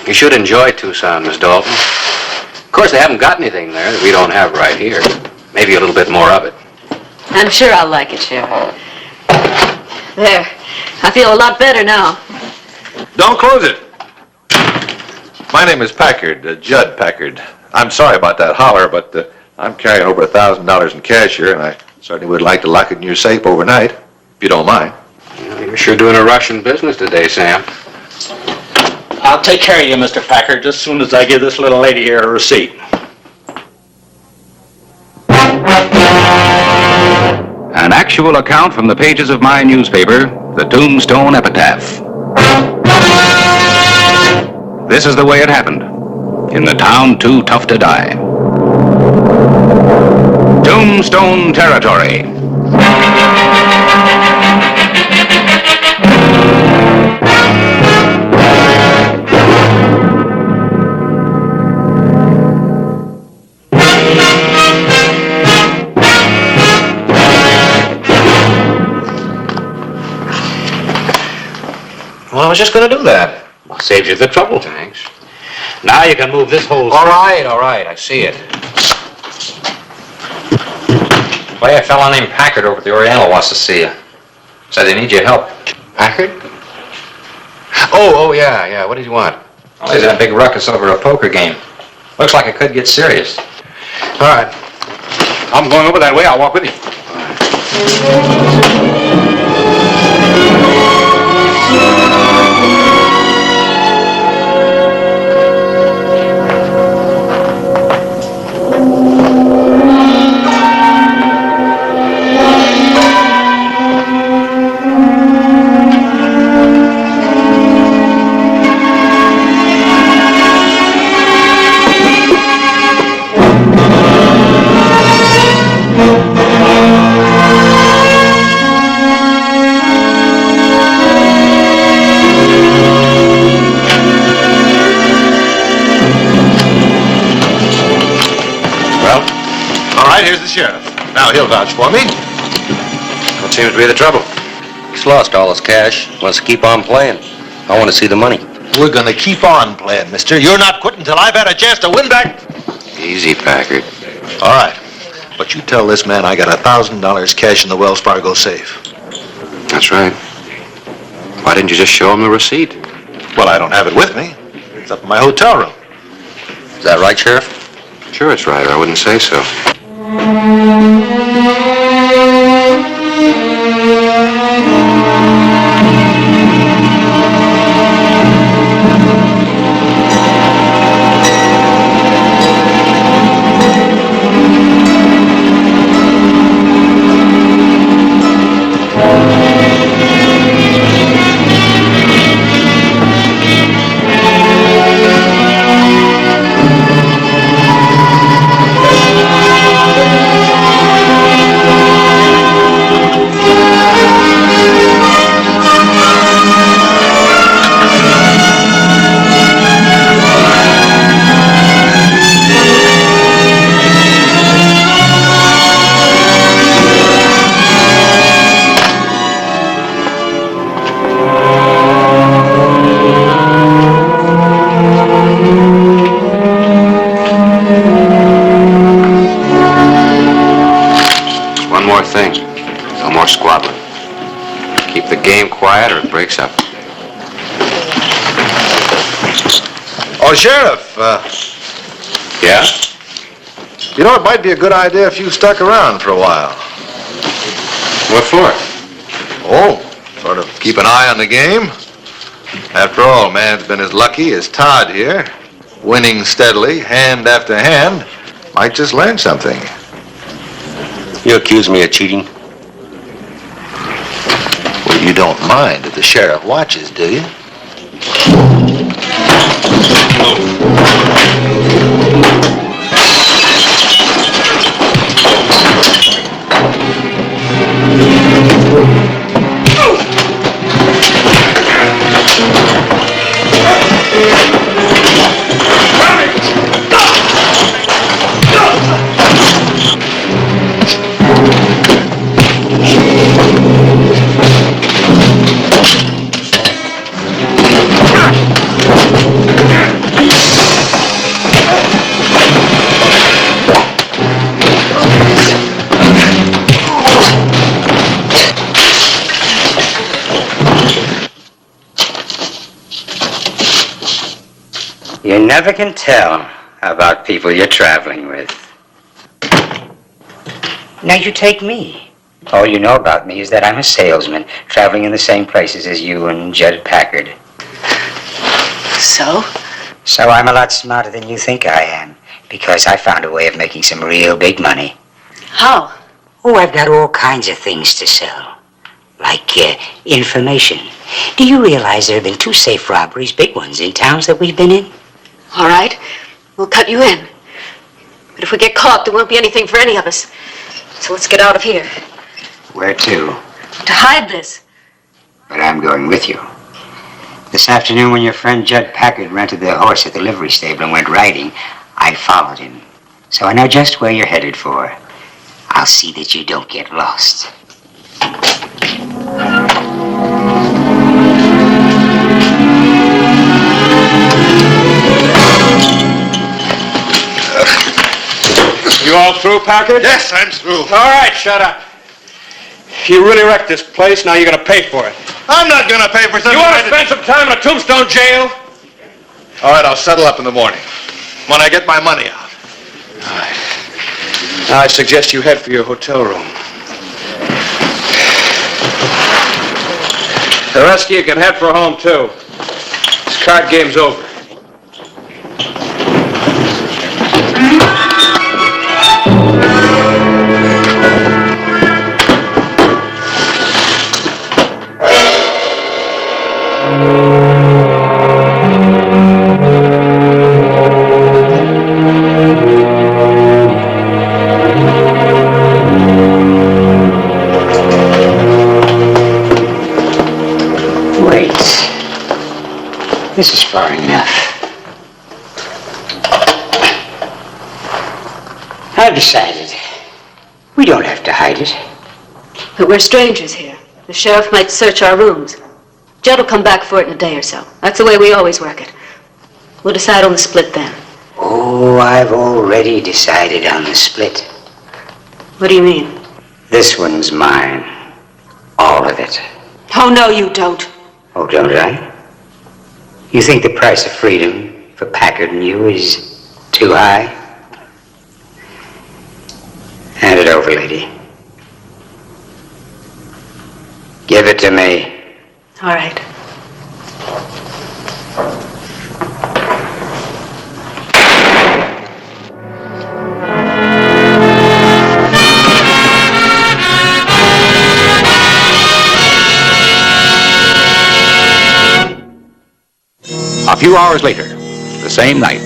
You should enjoy Tucson, Miss Dalton. Of course, they haven't got anything there that we don't have right here. Maybe a little bit more of it. I'm sure I'll like it, Sheriff. There. I feel a lot better now. Don't close it. My name is Packard, Judd Packard. I'm sorry about that holler, but I'm carrying over $1,000 in cash here, and I certainly would like to lock it in your safe overnight, if you don't mind. You're sure doing a Russian business today, Sam. I'll take care of you, Mr. Packard, just as soon as I give this little lady here a receipt. An actual account from the pages of my newspaper, the Tombstone Epitaph. This is the way it happened, in the town too tough to die. Tombstone territory. Well, I was just going to do that. Well, saves you the trouble. Thanks. Now you can move this whole... All right. I see it. Well, a fellow named Packard over at the Oriental wants to see you. Said they need your help. Packard? Oh, yeah. What does he want? Well, he's in a big ruckus over a poker game. Looks like it could get serious. All right. I'm going over that way. I'll walk with you. Here's the sheriff. Now he'll vouch for me. What seems to be the trouble? He's lost all his cash. Wants to keep on playing. I want to see the money. We're going to keep on playing, mister. You're not quitting until I've had a chance to win back. Easy, Packard. All right. But you tell this man I got $1,000 cash in the Wells Fargo safe. That's right. Why didn't you just show him the receipt? Well, I don't have it with me. It's up in my hotel room. Is that right, Sheriff? Sure it's right, or I wouldn't say so. No more squabbling. Keep the game quiet or it breaks up. Oh, Sheriff. Yeah? You know, it might be a good idea if you stuck around for a while. What for? Oh, sort of keep an eye on the game. After all, man's been as lucky as Todd here. Winning steadily, hand after hand. Might just learn something. You accuse me of cheating? Well, you don't mind if the sheriff watches, do you? You never can tell about people you're traveling with. Now you take me. All you know about me is that I'm a salesman, traveling in the same places as you and Jed Packard. So? So I'm a lot smarter than you think I am, because I found a way of making some real big money. How? Oh, I've got all kinds of things to sell. Like information. Do you realize there have been 2 safe robberies, big ones, in towns that we've been in? All right. We'll cut you in. But if we get caught, there won't be anything for any of us. So let's get out of here. Where to? To hide this. But I'm going with you. This afternoon when your friend Judd Packard rented the horse at the livery stable and went riding, I followed him. So I know just where you're headed for. I'll see that you don't get lost. You all through, Packard? Yes, I'm through. All right, shut up. You really wrecked this place. Now you're going to pay for it. I'm not going to pay for something. You want to spend some time in a Tombstone jail? All right, I'll settle up in the morning when I get my money out. All right. Now I suggest you head for your hotel room. The rest of you can head for home, too. This card game's over. This is far enough. I've decided. We don't have to hide it. But we're strangers here. The sheriff might search our rooms. Judd will come back for it in a day or so. That's the way we always work it. We'll decide on the split then. Oh, I've already decided on the split. What do you mean? This one's mine. All of it. Oh, no, you don't. Oh, don't I? You think the price of freedom for Packard and you is too high? Hand it over, lady. Give it to me. All right. A few hours later, the same night.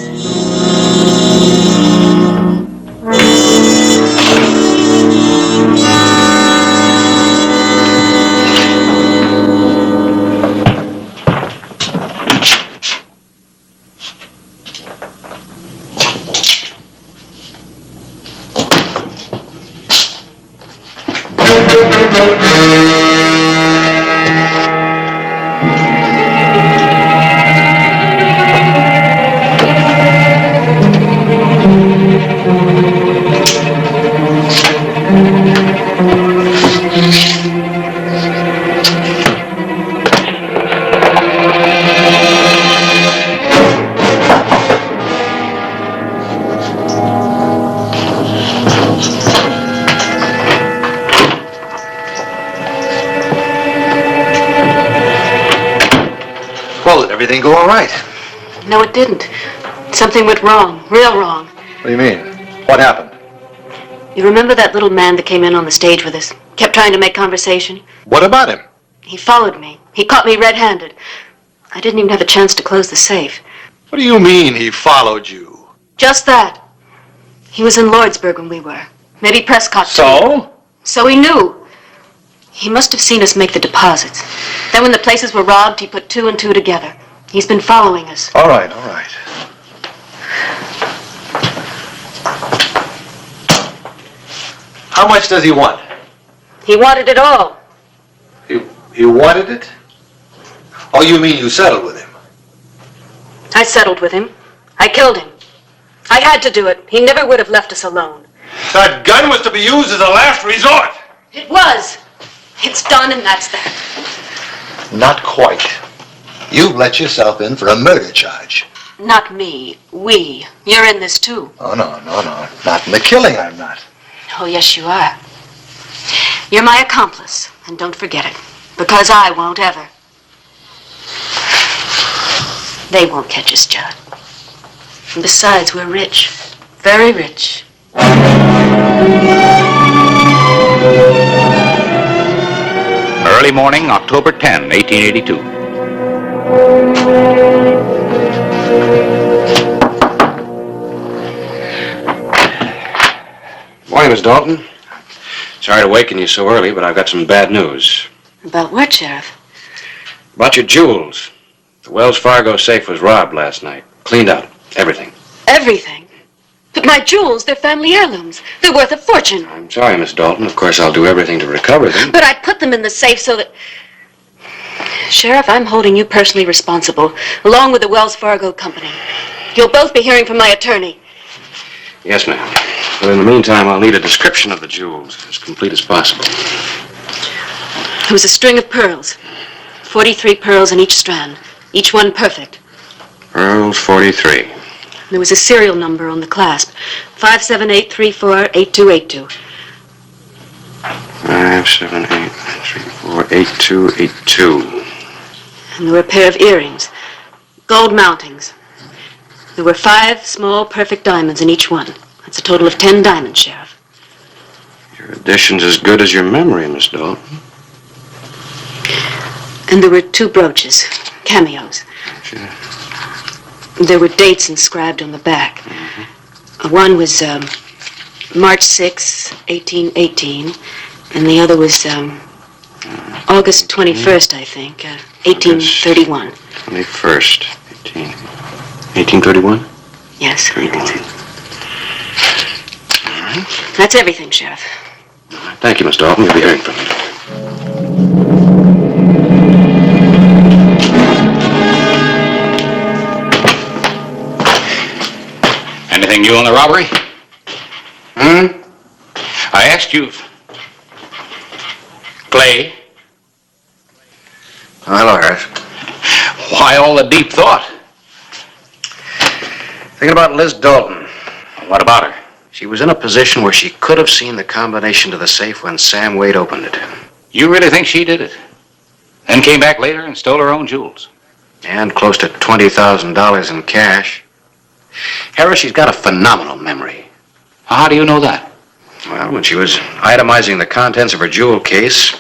Well, did everything go all right? No, it didn't. Something went wrong. Real wrong. What do you mean? What happened? You remember that little man that came in on the stage with us? Kept trying to make conversation? What about him? He followed me. He caught me red-handed. I didn't even have a chance to close the safe. What do you mean he followed you? Just that. He was in Lordsburg when we were. Maybe Prescott. So? So he knew. He must have seen us make the deposits. Then when the places were robbed, he put two and two together. He's been following us. All right, all right. How much does he want? He wanted it all. He wanted it? Oh, you mean you settled with him? I settled with him. I killed him. I had to do it. He never would have left us alone. That gun was to be used as a last resort. It was. It's done, and that's that. Not quite. You've let yourself in for a murder charge. Not me. We. You're in this, too. Oh, no. Not in the killing, I'm not. Oh, yes, you are. You're my accomplice, and don't forget it. Because I won't ever. They won't catch us, Judd. And besides, we're rich. Very rich. Early morning, October 10, 1882. Morning, Miss Dalton. Sorry to waken you so early, but I've got some bad news. About what, Sheriff? About your jewels. The Wells Fargo safe was robbed last night. Cleaned out. Everything. Everything. But my jewels, they're family heirlooms. They're worth a fortune. I'm sorry, Miss Dalton. Of course, I'll do everything to recover them. But I put them in the safe so that... Sheriff, I'm holding you personally responsible, along with the Wells Fargo company. You'll both be hearing from my attorney. Yes, ma'am. But in the meantime, I'll need a description of the jewels, as complete as possible. It was a string of pearls. 43 pearls in each strand. Each one perfect. Pearls 43. There was a serial number on the clasp. 578348282. 578348282. And there were a pair of earrings. Gold mountings. There were 5 small, perfect diamonds in each one. That's a total of 10 diamonds, Sheriff. Your addition's as good as your memory, Miss Dalton. And there were 2 brooches. Cameos. Sure. There were dates inscribed on the back. One was March 6, 1818, and the other was August 21st, I think, 1831. 21st, 1831? Yes. 31. That's everything, Sheriff. Thank you, Miss Dalton. You'll be hearing from me. in you on the robbery? I asked you if... Clay? Hello, Harris. Why all the deep thought? Thinking about Liz Dalton. What about her? She was in a position where she could have seen the combination to the safe when Sam Wade opened it. You really think she did it? Then came back later and stole her own jewels? And close to $20,000 in cash. Harris, she's got a phenomenal memory. How do you know that? Well, when she was itemizing the contents of her jewel case,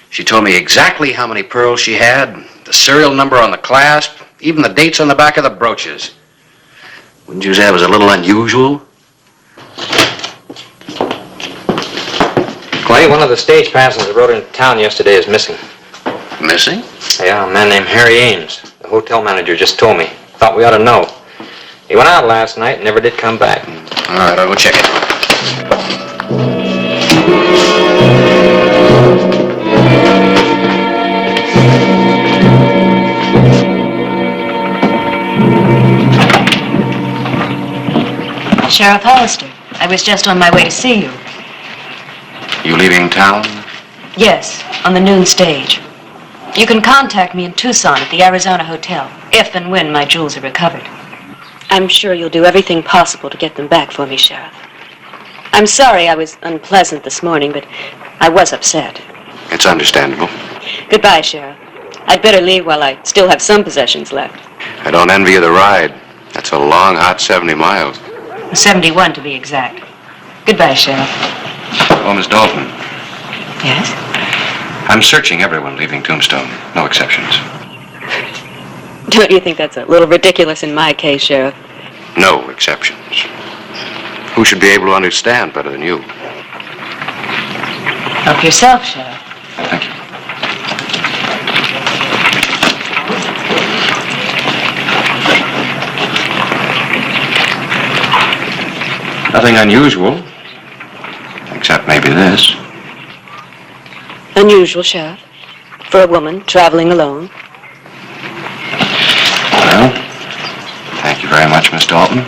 she told me exactly how many pearls she had, the serial number on the clasp, even the dates on the back of the brooches. Wouldn't you say it was a little unusual? Clay, one of the stage passengers that rode into town yesterday is missing. Missing? Yeah, a man named Harry Ames. The hotel manager just told me. Thought we ought to know. He went out last night and never did come back. All right, I'll go check it. Sheriff Hollister, I was just on my way to see you. You leaving town? Yes, on the noon stage. You can contact me in Tucson at the Arizona Hotel, if and when my jewels are recovered. I'm sure you'll do everything possible to get them back for me, Sheriff. I'm sorry I was unpleasant this morning, but I was upset. It's understandable. Goodbye, Sheriff. I'd better leave while I still have some possessions left. I don't envy you the ride. That's a long, hot 70 miles. 71 to be exact. Goodbye, Sheriff. Oh, Miss Dalton. Yes? I'm searching everyone leaving Tombstone. No exceptions. Don't you think that's a little ridiculous in my case, Sheriff? No exceptions. Who should be able to understand better than you? Help yourself, Sheriff. Thank you. Nothing unusual, except maybe this. Unusual, Sheriff, for a woman traveling alone. Well, thank you very much, Miss Dalton.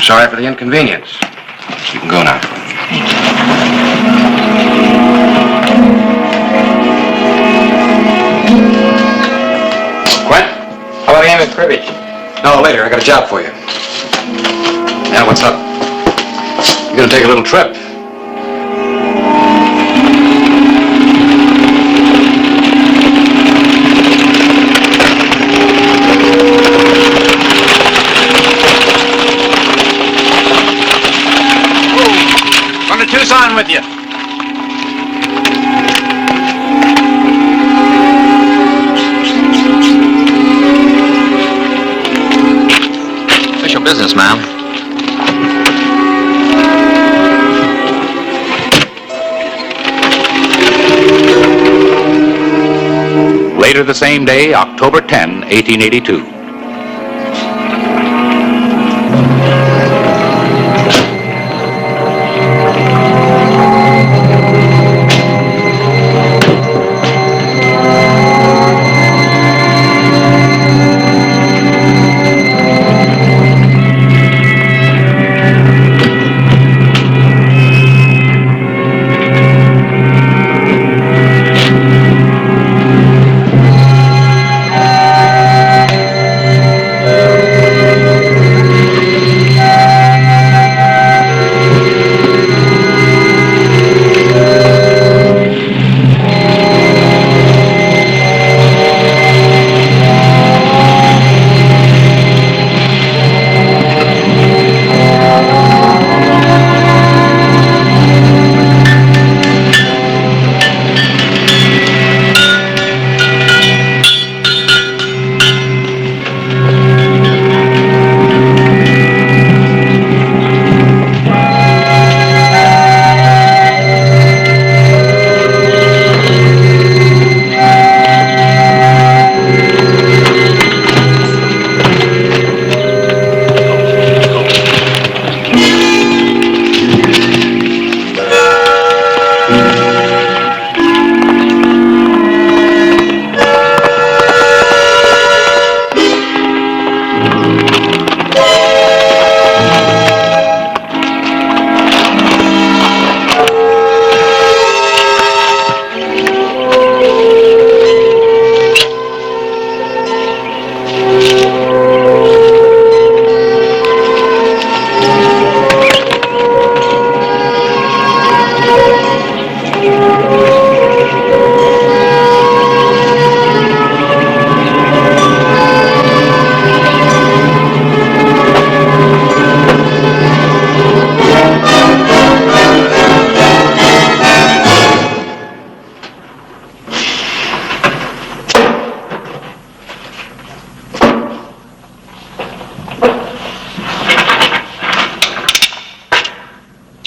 Sorry for the inconvenience. You can go now. Quint, how about a game of cribbage? No, later. I got a job for you. Yeah, what's up? You're gonna take a little trip. Going to Tucson with you. Official business, ma'am. Later the same day, October 10, 1882.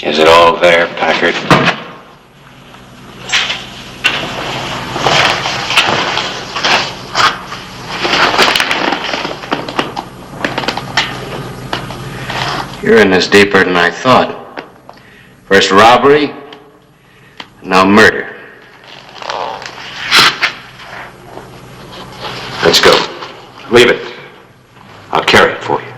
Is it all there, Packard? You're in this deeper than I thought. First robbery, now murder. Let's go. Leave it. I'll carry it for you.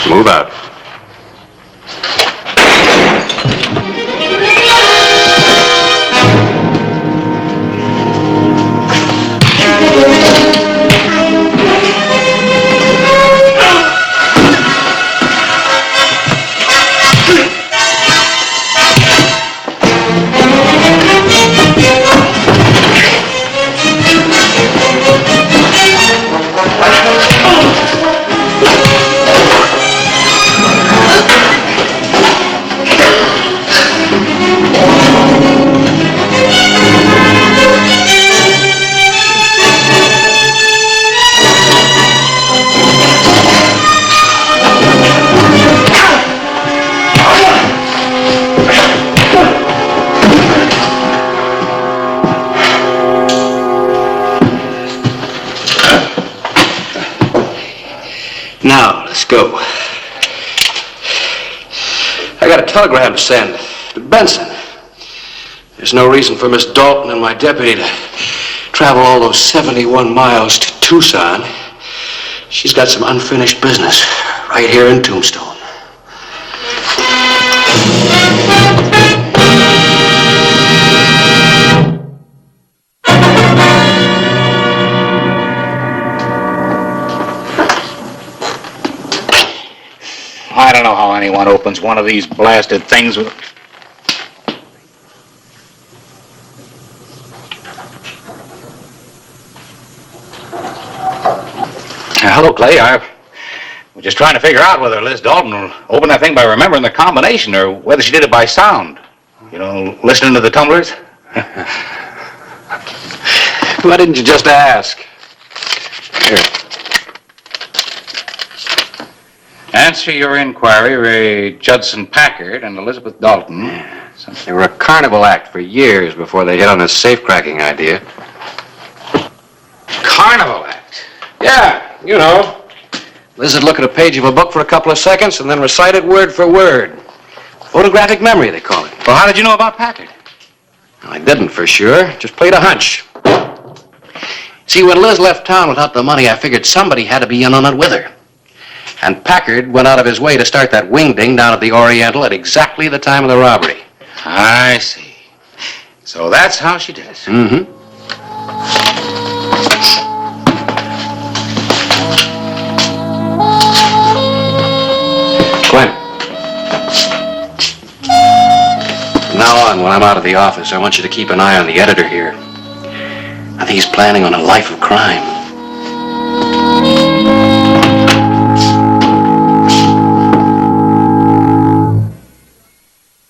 Move out. Now, let's go. I got a telegram to send to Benson. There's no reason for Miss Dalton and my deputy to travel all those 71 miles to Tucson. She's got some unfinished business right here in Tombstone. I don't know how anyone opens one of these blasted things with... Hello, Clay. I was just trying to figure out whether Liz Dalton will open that thing by remembering the combination or whether she did it by sound. You know, listening to the tumblers. Why didn't you just ask? Here. Answer your inquiry, Ray Judson Packard and Elizabeth Dalton. They were a carnival act for years before they hit on this safe-cracking idea. Carnival act? Yeah, you know. Liz would look at a page of a book for a couple of seconds and then recite it word for word. Photographic memory, they call it. Well, how did you know about Packard? Well, I didn't for sure. Just played a hunch. See, when Liz left town without the money, I figured somebody had to be in on it with her. And Packard went out of his way to start that wing-ding down at the Oriental at exactly the time of the robbery. I see. So that's how she did it. Mm-hmm. Gwen. From now on, when I'm out of the office, I want you to keep an eye on the editor here. I think he's planning on a life of crime.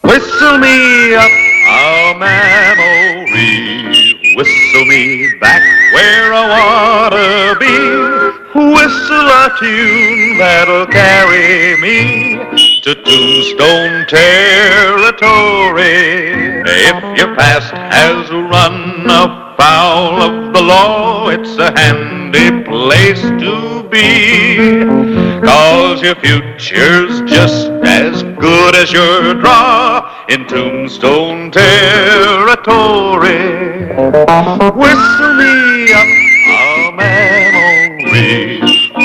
Whistle me up a memory, whistle me back where I wanna be, whistle a tune that'll carry me to Tombstone territory. If your past has run afoul of the law, it's a handy place to be, 'cause your future's just as good as your draw in Tombstone territory. Whistle me up a memory,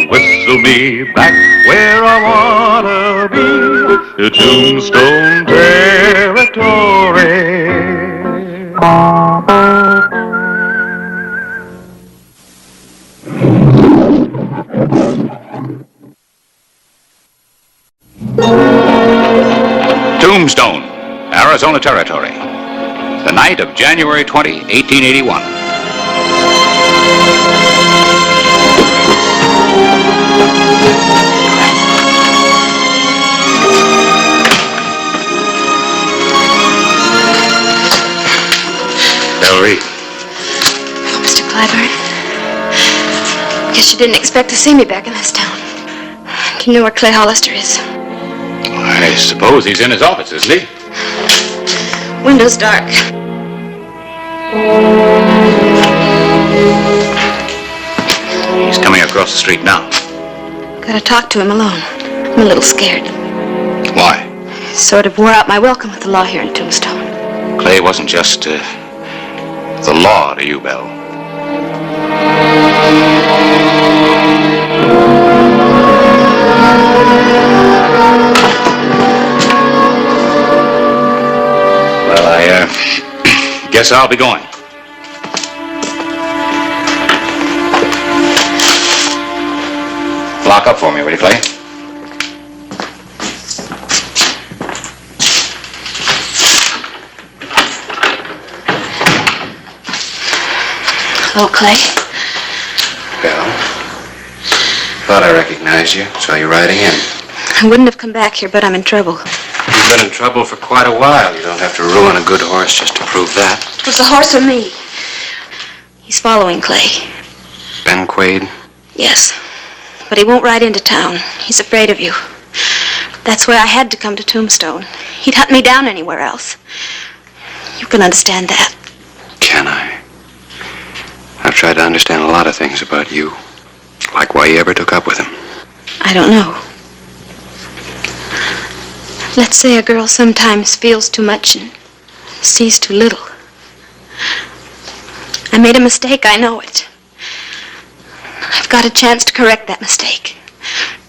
whistle me back where I wanna be, to Tombstone territory. Tombstone, Arizona Territory. The night of January 20, 1881. Hillary. Mr. Clyburn. Guess you didn't expect to see me back in this town. think you know where Clay Hollister is? I suppose he's in his office, isn't he? Window's dark. He's coming across the street now. Gotta talk to him alone. I'm a little scared. Why? Sort of wore out my welcome with the law here in Tombstone. Clay wasn't just the law to you, Belle. Well, I guess I'll be going. Lock up for me, will you, Clay? Hello, Clay. Belle. Thought I recognized you. Saw you riding in. I wouldn't have come back here, but I'm in trouble. You've been in trouble for quite a while. You don't have to ruin a good horse just to prove that. Was the horse or me? He's following Clay. Ben Quaid? Yes. But he won't ride into town. He's afraid of you. That's why I had to come to Tombstone. He'd hunt me down anywhere else. You can understand that. Can I? I've tried to understand a lot of things about you. Like why you ever took up with him. I don't know. Let's say a girl sometimes feels too much and sees too little. I made a mistake, I know it. I've got a chance to correct that mistake.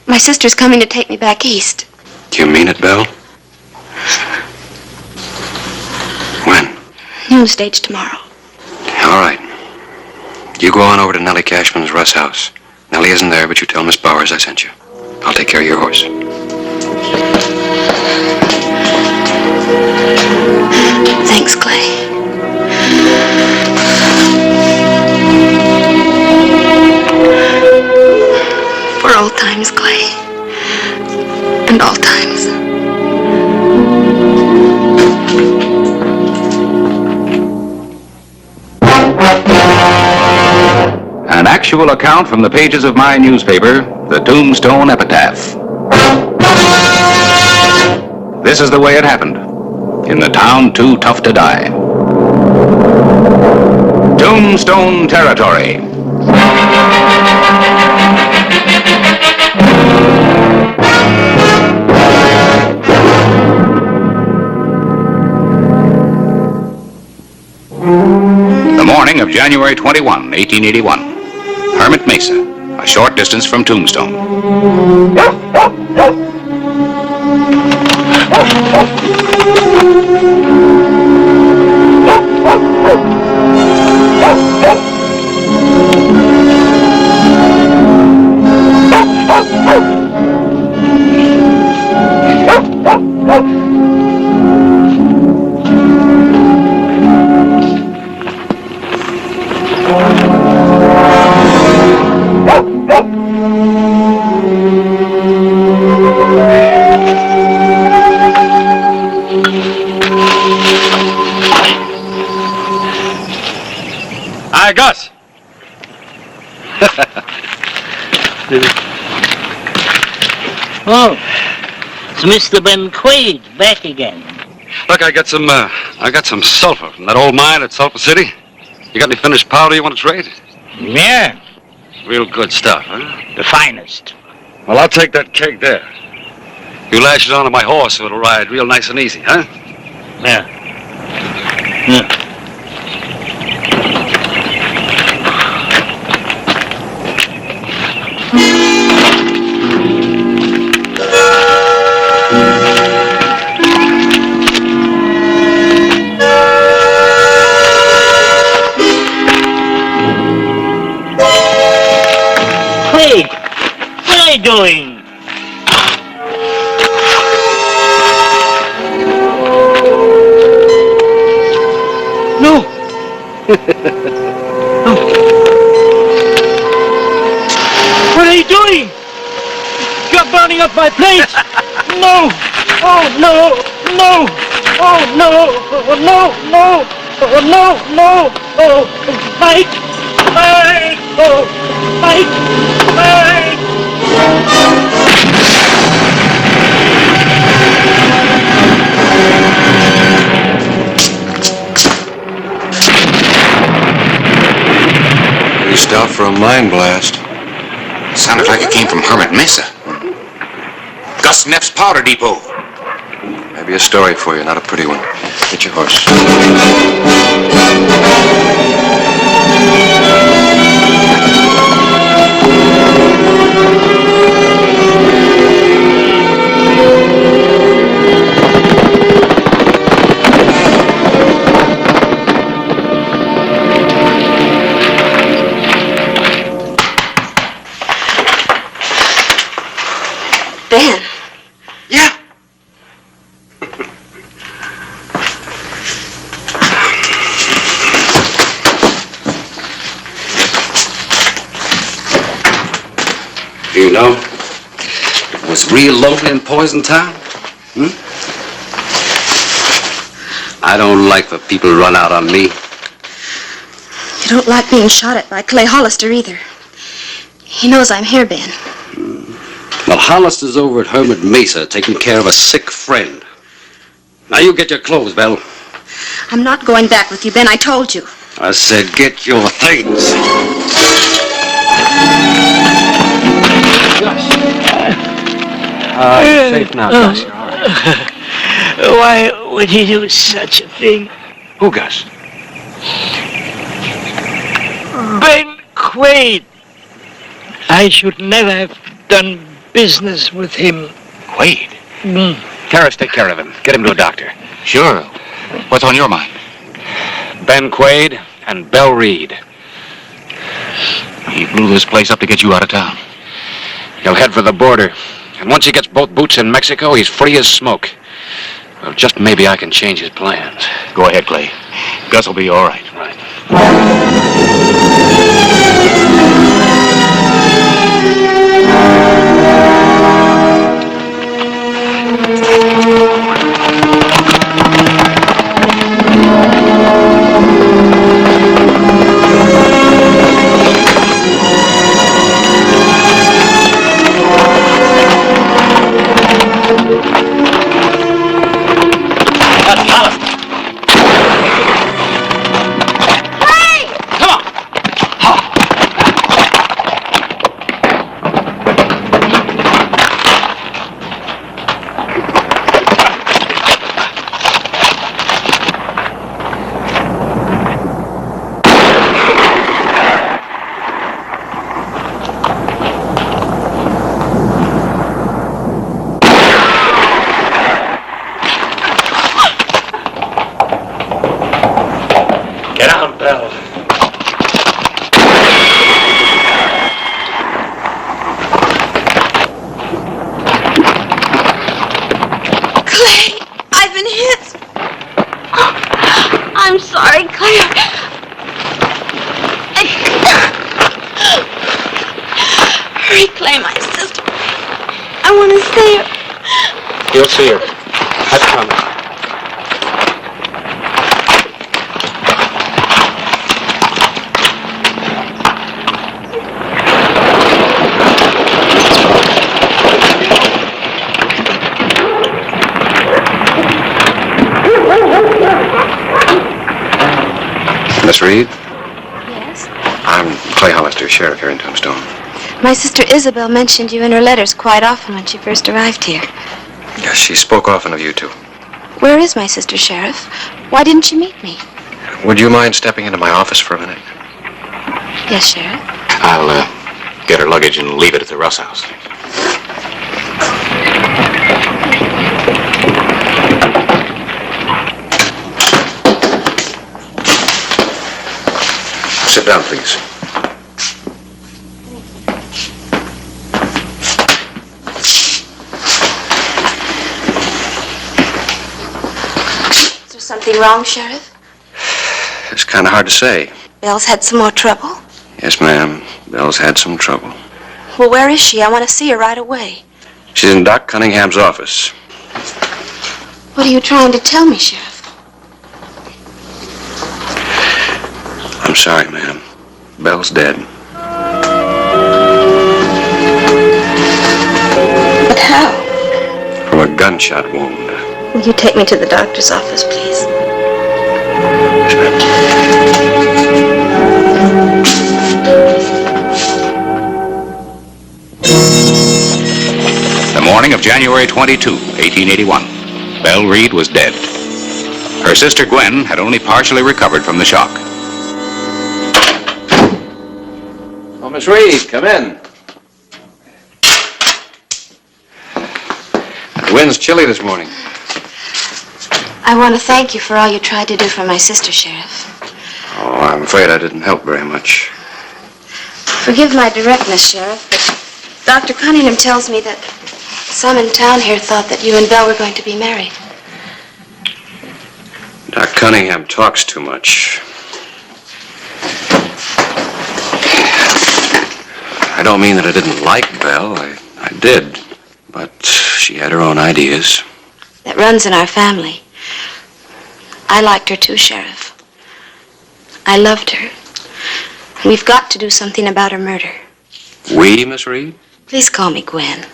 My sister's coming to take me back east. Do you mean it, Belle? When? Noon stage tomorrow. All right. You go on over to Nellie Cashman's Russ house. Nellie isn't there, but you tell Miss Bowers I sent you. I'll take care of your horse. Thanks, Clay. For all times, Clay. And all times. An actual account from the pages of my newspaper, the Tombstone Epitaph. This is the way it happened. In the town too tough to die. Tombstone territory. The morning of January 21, 1881. Hermit Mesa, a short distance from Tombstone. Hi, Gus. Oh, it's Mr. Ben Quaid back again. Look, I got some sulfur from that old mine at Sulphur City. You got any finished powder you want to trade? Yeah, Real good stuff, huh? the finest. Well, I'll take that keg there. You lash it onto my horse so it'll ride real nice and easy, huh? Yeah. Yeah. Quaid, what are you doing? No. What are you doing? You're burning up my plate. No. Oh, no. No. Oh, no. Oh, no. No. Oh, no. No. Oh, Mike. Mike. Oh, Mike. Mike. mine blast. Sounded like it came from Hermit Mesa. Gus Neff's powder depot. Maybe a story for you, not a pretty one. Get your horse. Ben. Yeah. You know, it was real lonely in Poison Town. I don't like for people to run out on me. You don't like being shot at by Clay Hollister either. He knows I'm here, Ben. Well, Hollister's over at Hermit Mesa taking care of a sick friend. Now you get your clothes, Belle. I'm not going back with you, Ben. I told you. I said get your things. You're safe now, Gus. You're all right. Why would he do such a thing? Who, Gus? Ben Quaid. I should never have done business with him. Quaid? Terrace, take care of him. Get him to a doctor. Sure. What's on your mind? Ben Quaid and Belle Reed. He blew this place up to get you out of town. He'll head for the border. And once he gets both boots in Mexico, he's free as smoke. Well, just maybe I can change his plans. Go ahead, Clay. Gus will be all right. Right. Get out, Belle. Clay, I've been hit. I'm sorry, Clay. Hurry, Clay, my sister. I want to see her. You'll see her. I promise. Miss Reed? Yes? I'm Clay Hollister, sheriff here in Tombstone. My sister Isabel mentioned you in her letters quite often when she first arrived here. Yes, she spoke often of you two. Where is my sister, Sheriff? Why didn't she meet me? Would you mind stepping into my office for a minute? Yes, Sheriff. I'll get her luggage and leave it at the Russ house. Sit down, please. Is there something wrong, Sheriff? It's kind of hard to say. Belle's had some more trouble? Yes, ma'am. Belle's had some trouble. Well, where is she? I want to see her right away. She's in Doc Cunningham's office. What are you trying to tell me, Sheriff? I'm sorry, ma'am. Belle's dead. But how? From a gunshot wound. Will you take me to the doctor's office, please? Yes, ma'am. morning of January 22, 1881, Belle Reed was dead. Her sister Gwen had only partially recovered from the shock. Oh, Miss Reed, come in. The wind's chilly this morning. I want to thank you for all you tried to do for my sister, Sheriff. Oh, I'm afraid I didn't help very much. Forgive my directness, Sheriff, but Dr. Cunningham tells me that some in town here thought that you and Belle were going to be married. Doc Cunningham talks too much. I don't mean that I didn't like Belle. I did. But she had her own ideas. That runs in our family. I liked her too, Sheriff. I loved her. We've got to do something about her murder. We, Miss Reed? Please call me Gwen.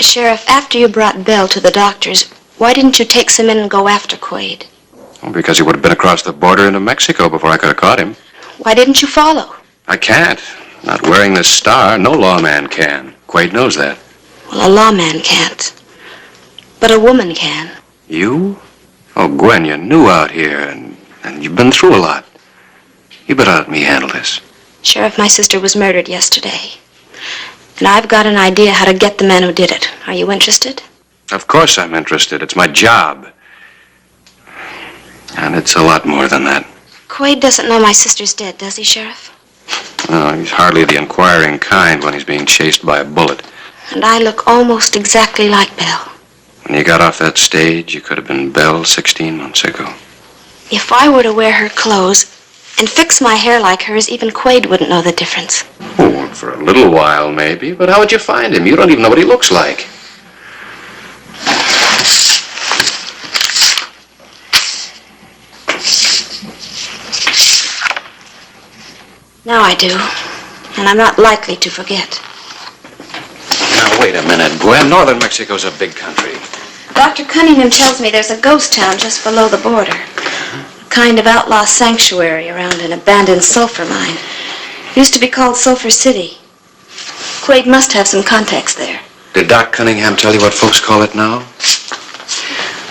Sheriff, after you brought Belle to the doctor's, why didn't you take some in and go after Quaid? Oh, because he would have been across the border into Mexico before I could have caught him. Why didn't you follow? I can't. Not wearing this star, no lawman can. Quaid knows that. Well, a lawman can't. But a woman can. You? Oh, Gwen, you're new out here, and you've been through a lot. You better let me handle this. Sheriff, my sister was murdered yesterday. And I've got an idea how to get the man who did it. Are you interested? Of course I'm interested. It's my job. And it's a lot more than that. Quaid doesn't know my sister's dead, does he, Sheriff? No, he's hardly the inquiring kind when he's being chased by a bullet. And I look almost exactly like Belle. When you got off that stage, you could have been Belle 16 months ago. If I were to wear her clothes and fix my hair like hers, even Quaid wouldn't know the difference. Oh, for a little while, maybe. But how would you find him? You don't even know what he looks like. Now I do. And I'm not likely to forget. Now, wait a minute, Gwen. Northern Mexico's a big country. Dr. Cunningham tells me there's a ghost town just below the border. A kind of outlaw sanctuary around an abandoned sulfur mine. It used to be called Sulphur City. Quaid must have some contacts there. Did Doc Cunningham tell you what folks call it now?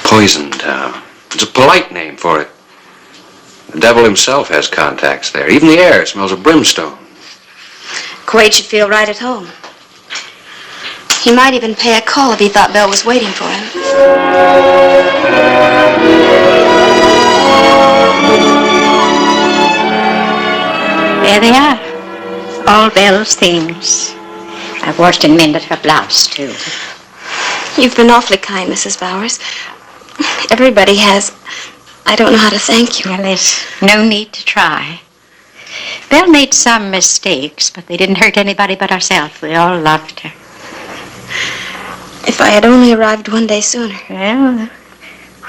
Poison Town. It's a polite name for it. The devil himself has contacts there. Even the air smells of brimstone. Quaid should feel right at home. He might even pay a call if he thought Belle was waiting for him. There they are. All Belle's things. I've washed and mended her blouse, too. You've been awfully kind, Mrs. Bowers. Everybody has. I don't know how to thank you. Well, there's no need to try. Belle made some mistakes, but they didn't hurt anybody but ourselves. We all loved her. If I had only arrived one day sooner. Well,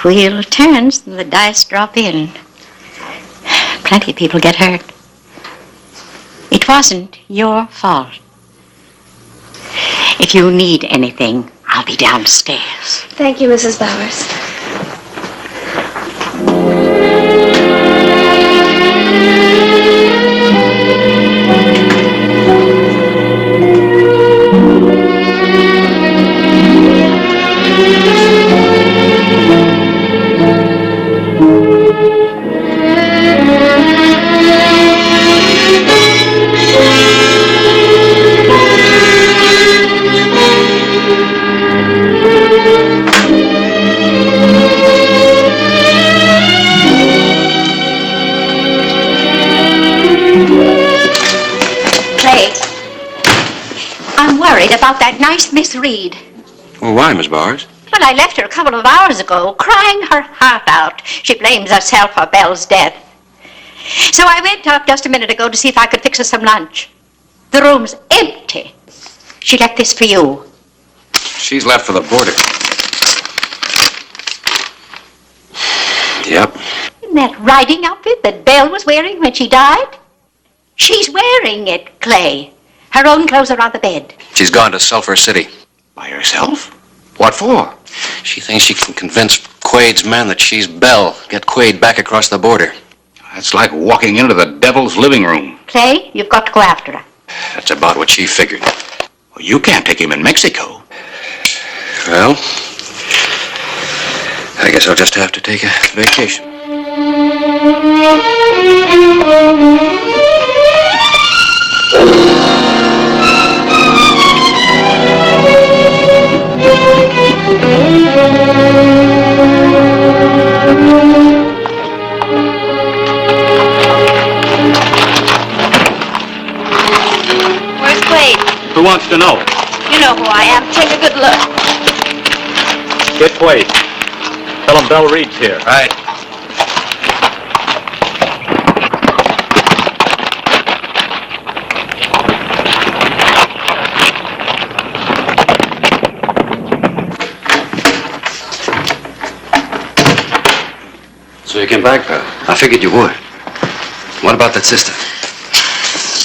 the wheel turns and the dice drop in. Plenty of people get hurt. It wasn't your fault. If you need anything, I'll be downstairs. Thank you, Mrs. Bowers. About that nice Miss Reed. Well, why, Miss Bowers? Well, I left her a couple of hours ago, crying her heart out. She blames herself for Belle's death. So I went up just a minute ago to see if I could fix her some lunch. The room's empty. She left this for you. She's left for the border. Yep. Isn't that riding outfit that Belle was wearing when she died? She's wearing it, Clay. Her own clothes are on the bed. She's gone to Sulphur City. By herself? What for? She thinks she can convince Quaid's men that she's Belle. Get Quaid back across the border. That's like walking into the devil's living room. Clay, you've got to go after her. That's about what she figured. You can't take him in Mexico. Well, I guess I'll just have to take a vacation. Where's Quade? Who wants to know? You know who I am. Take a good look. Get Quade. Tell him Belle Reed's here. Right. So you came back, pal? I figured you would. What about that sister?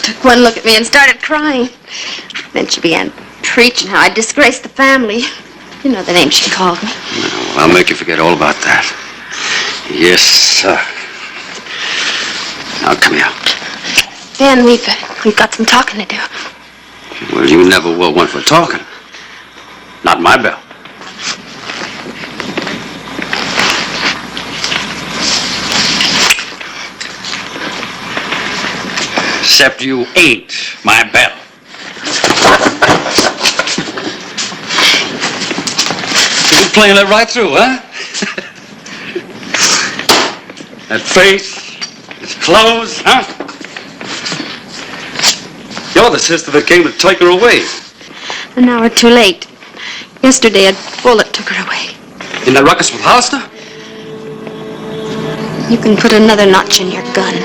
Took one look at me and started crying. Then she began preaching how I disgraced the family. You know the name she called me. Well, I'll make you forget all about that. Yes, sir. Now, come here. Ben, we've got some talking to do. Well, you never were one for talking. Not my Belle. Except you ain't my Belle. You've been playing that right through, huh? That face, his clothes, huh? You're the sister that came to take her away. An hour too late. Yesterday, a bullet took her away. In that ruckus with Hollister? You can put another notch in your gun.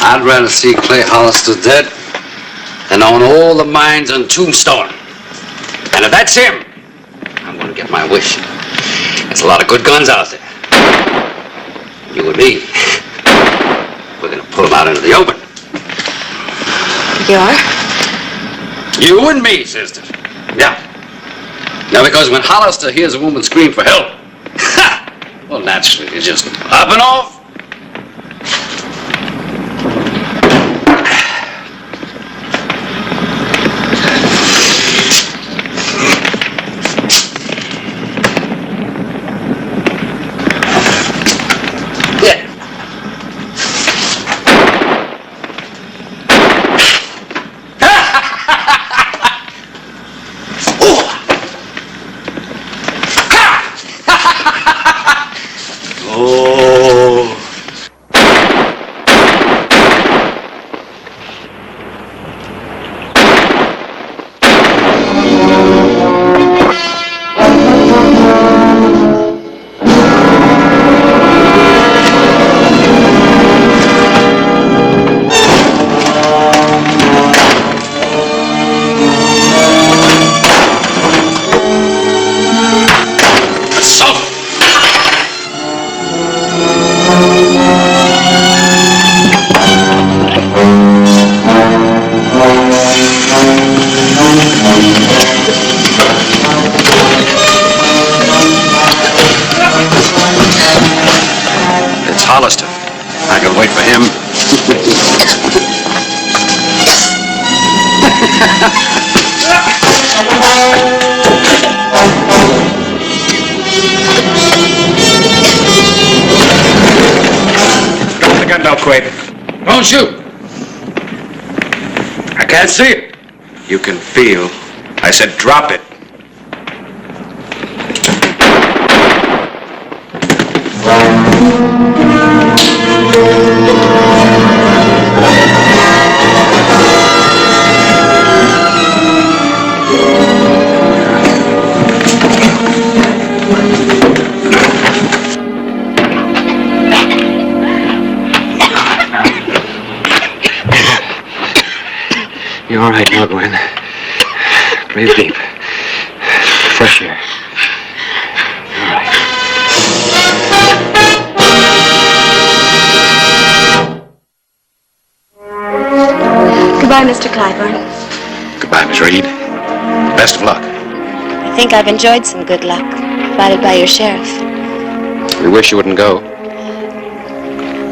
I'd rather see Clay Hollister dead than own all the mines on Tombstone. And if that's him, I'm going to get my wish. There's a lot of good guns out there. You and me, we're going to pull them out into the open. You are? You and me, sister. Yeah. Now, because when Hollister hears a woman scream for help, well, naturally, he's just up and off. Hollister. I can wait for him. Drop the gun now, Quaid. Don't shoot. I can't see it. You can feel. I said drop it. You're all right now, Gwen. Breathe deep. Fresh air. All right. Goodbye, Mr. Clyburn. Goodbye, Miss Reed. Best of luck. I think I've enjoyed some good luck, provided by your sheriff. We wish you wouldn't go.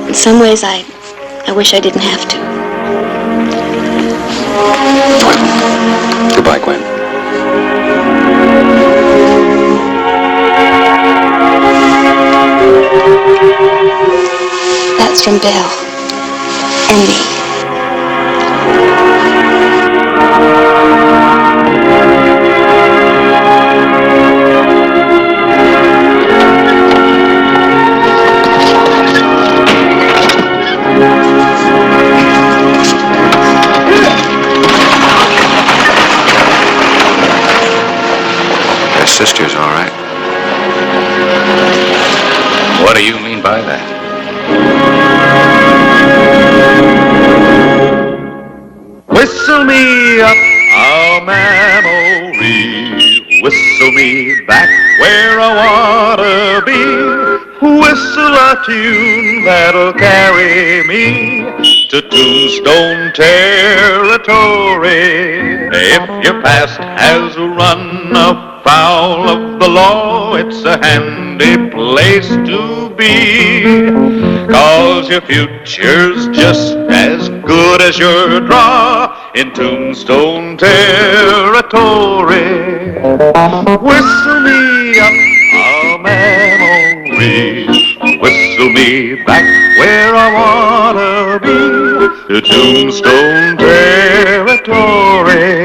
In some ways, I wish I didn't have to. Goodbye, Gwen. That's from Bill. And me. Sister's all right. What do you mean by that? Whistle me up a memory, whistle me back where I wanna be, whistle a tune that'll carry me to Tombstone territory. If your past has run afoul of the law, it's a handy place to be, 'cause your future's just as good as your draw in Tombstone territory. Whistle me up a memory, whistle me back where I wanna be, to Tombstone territory.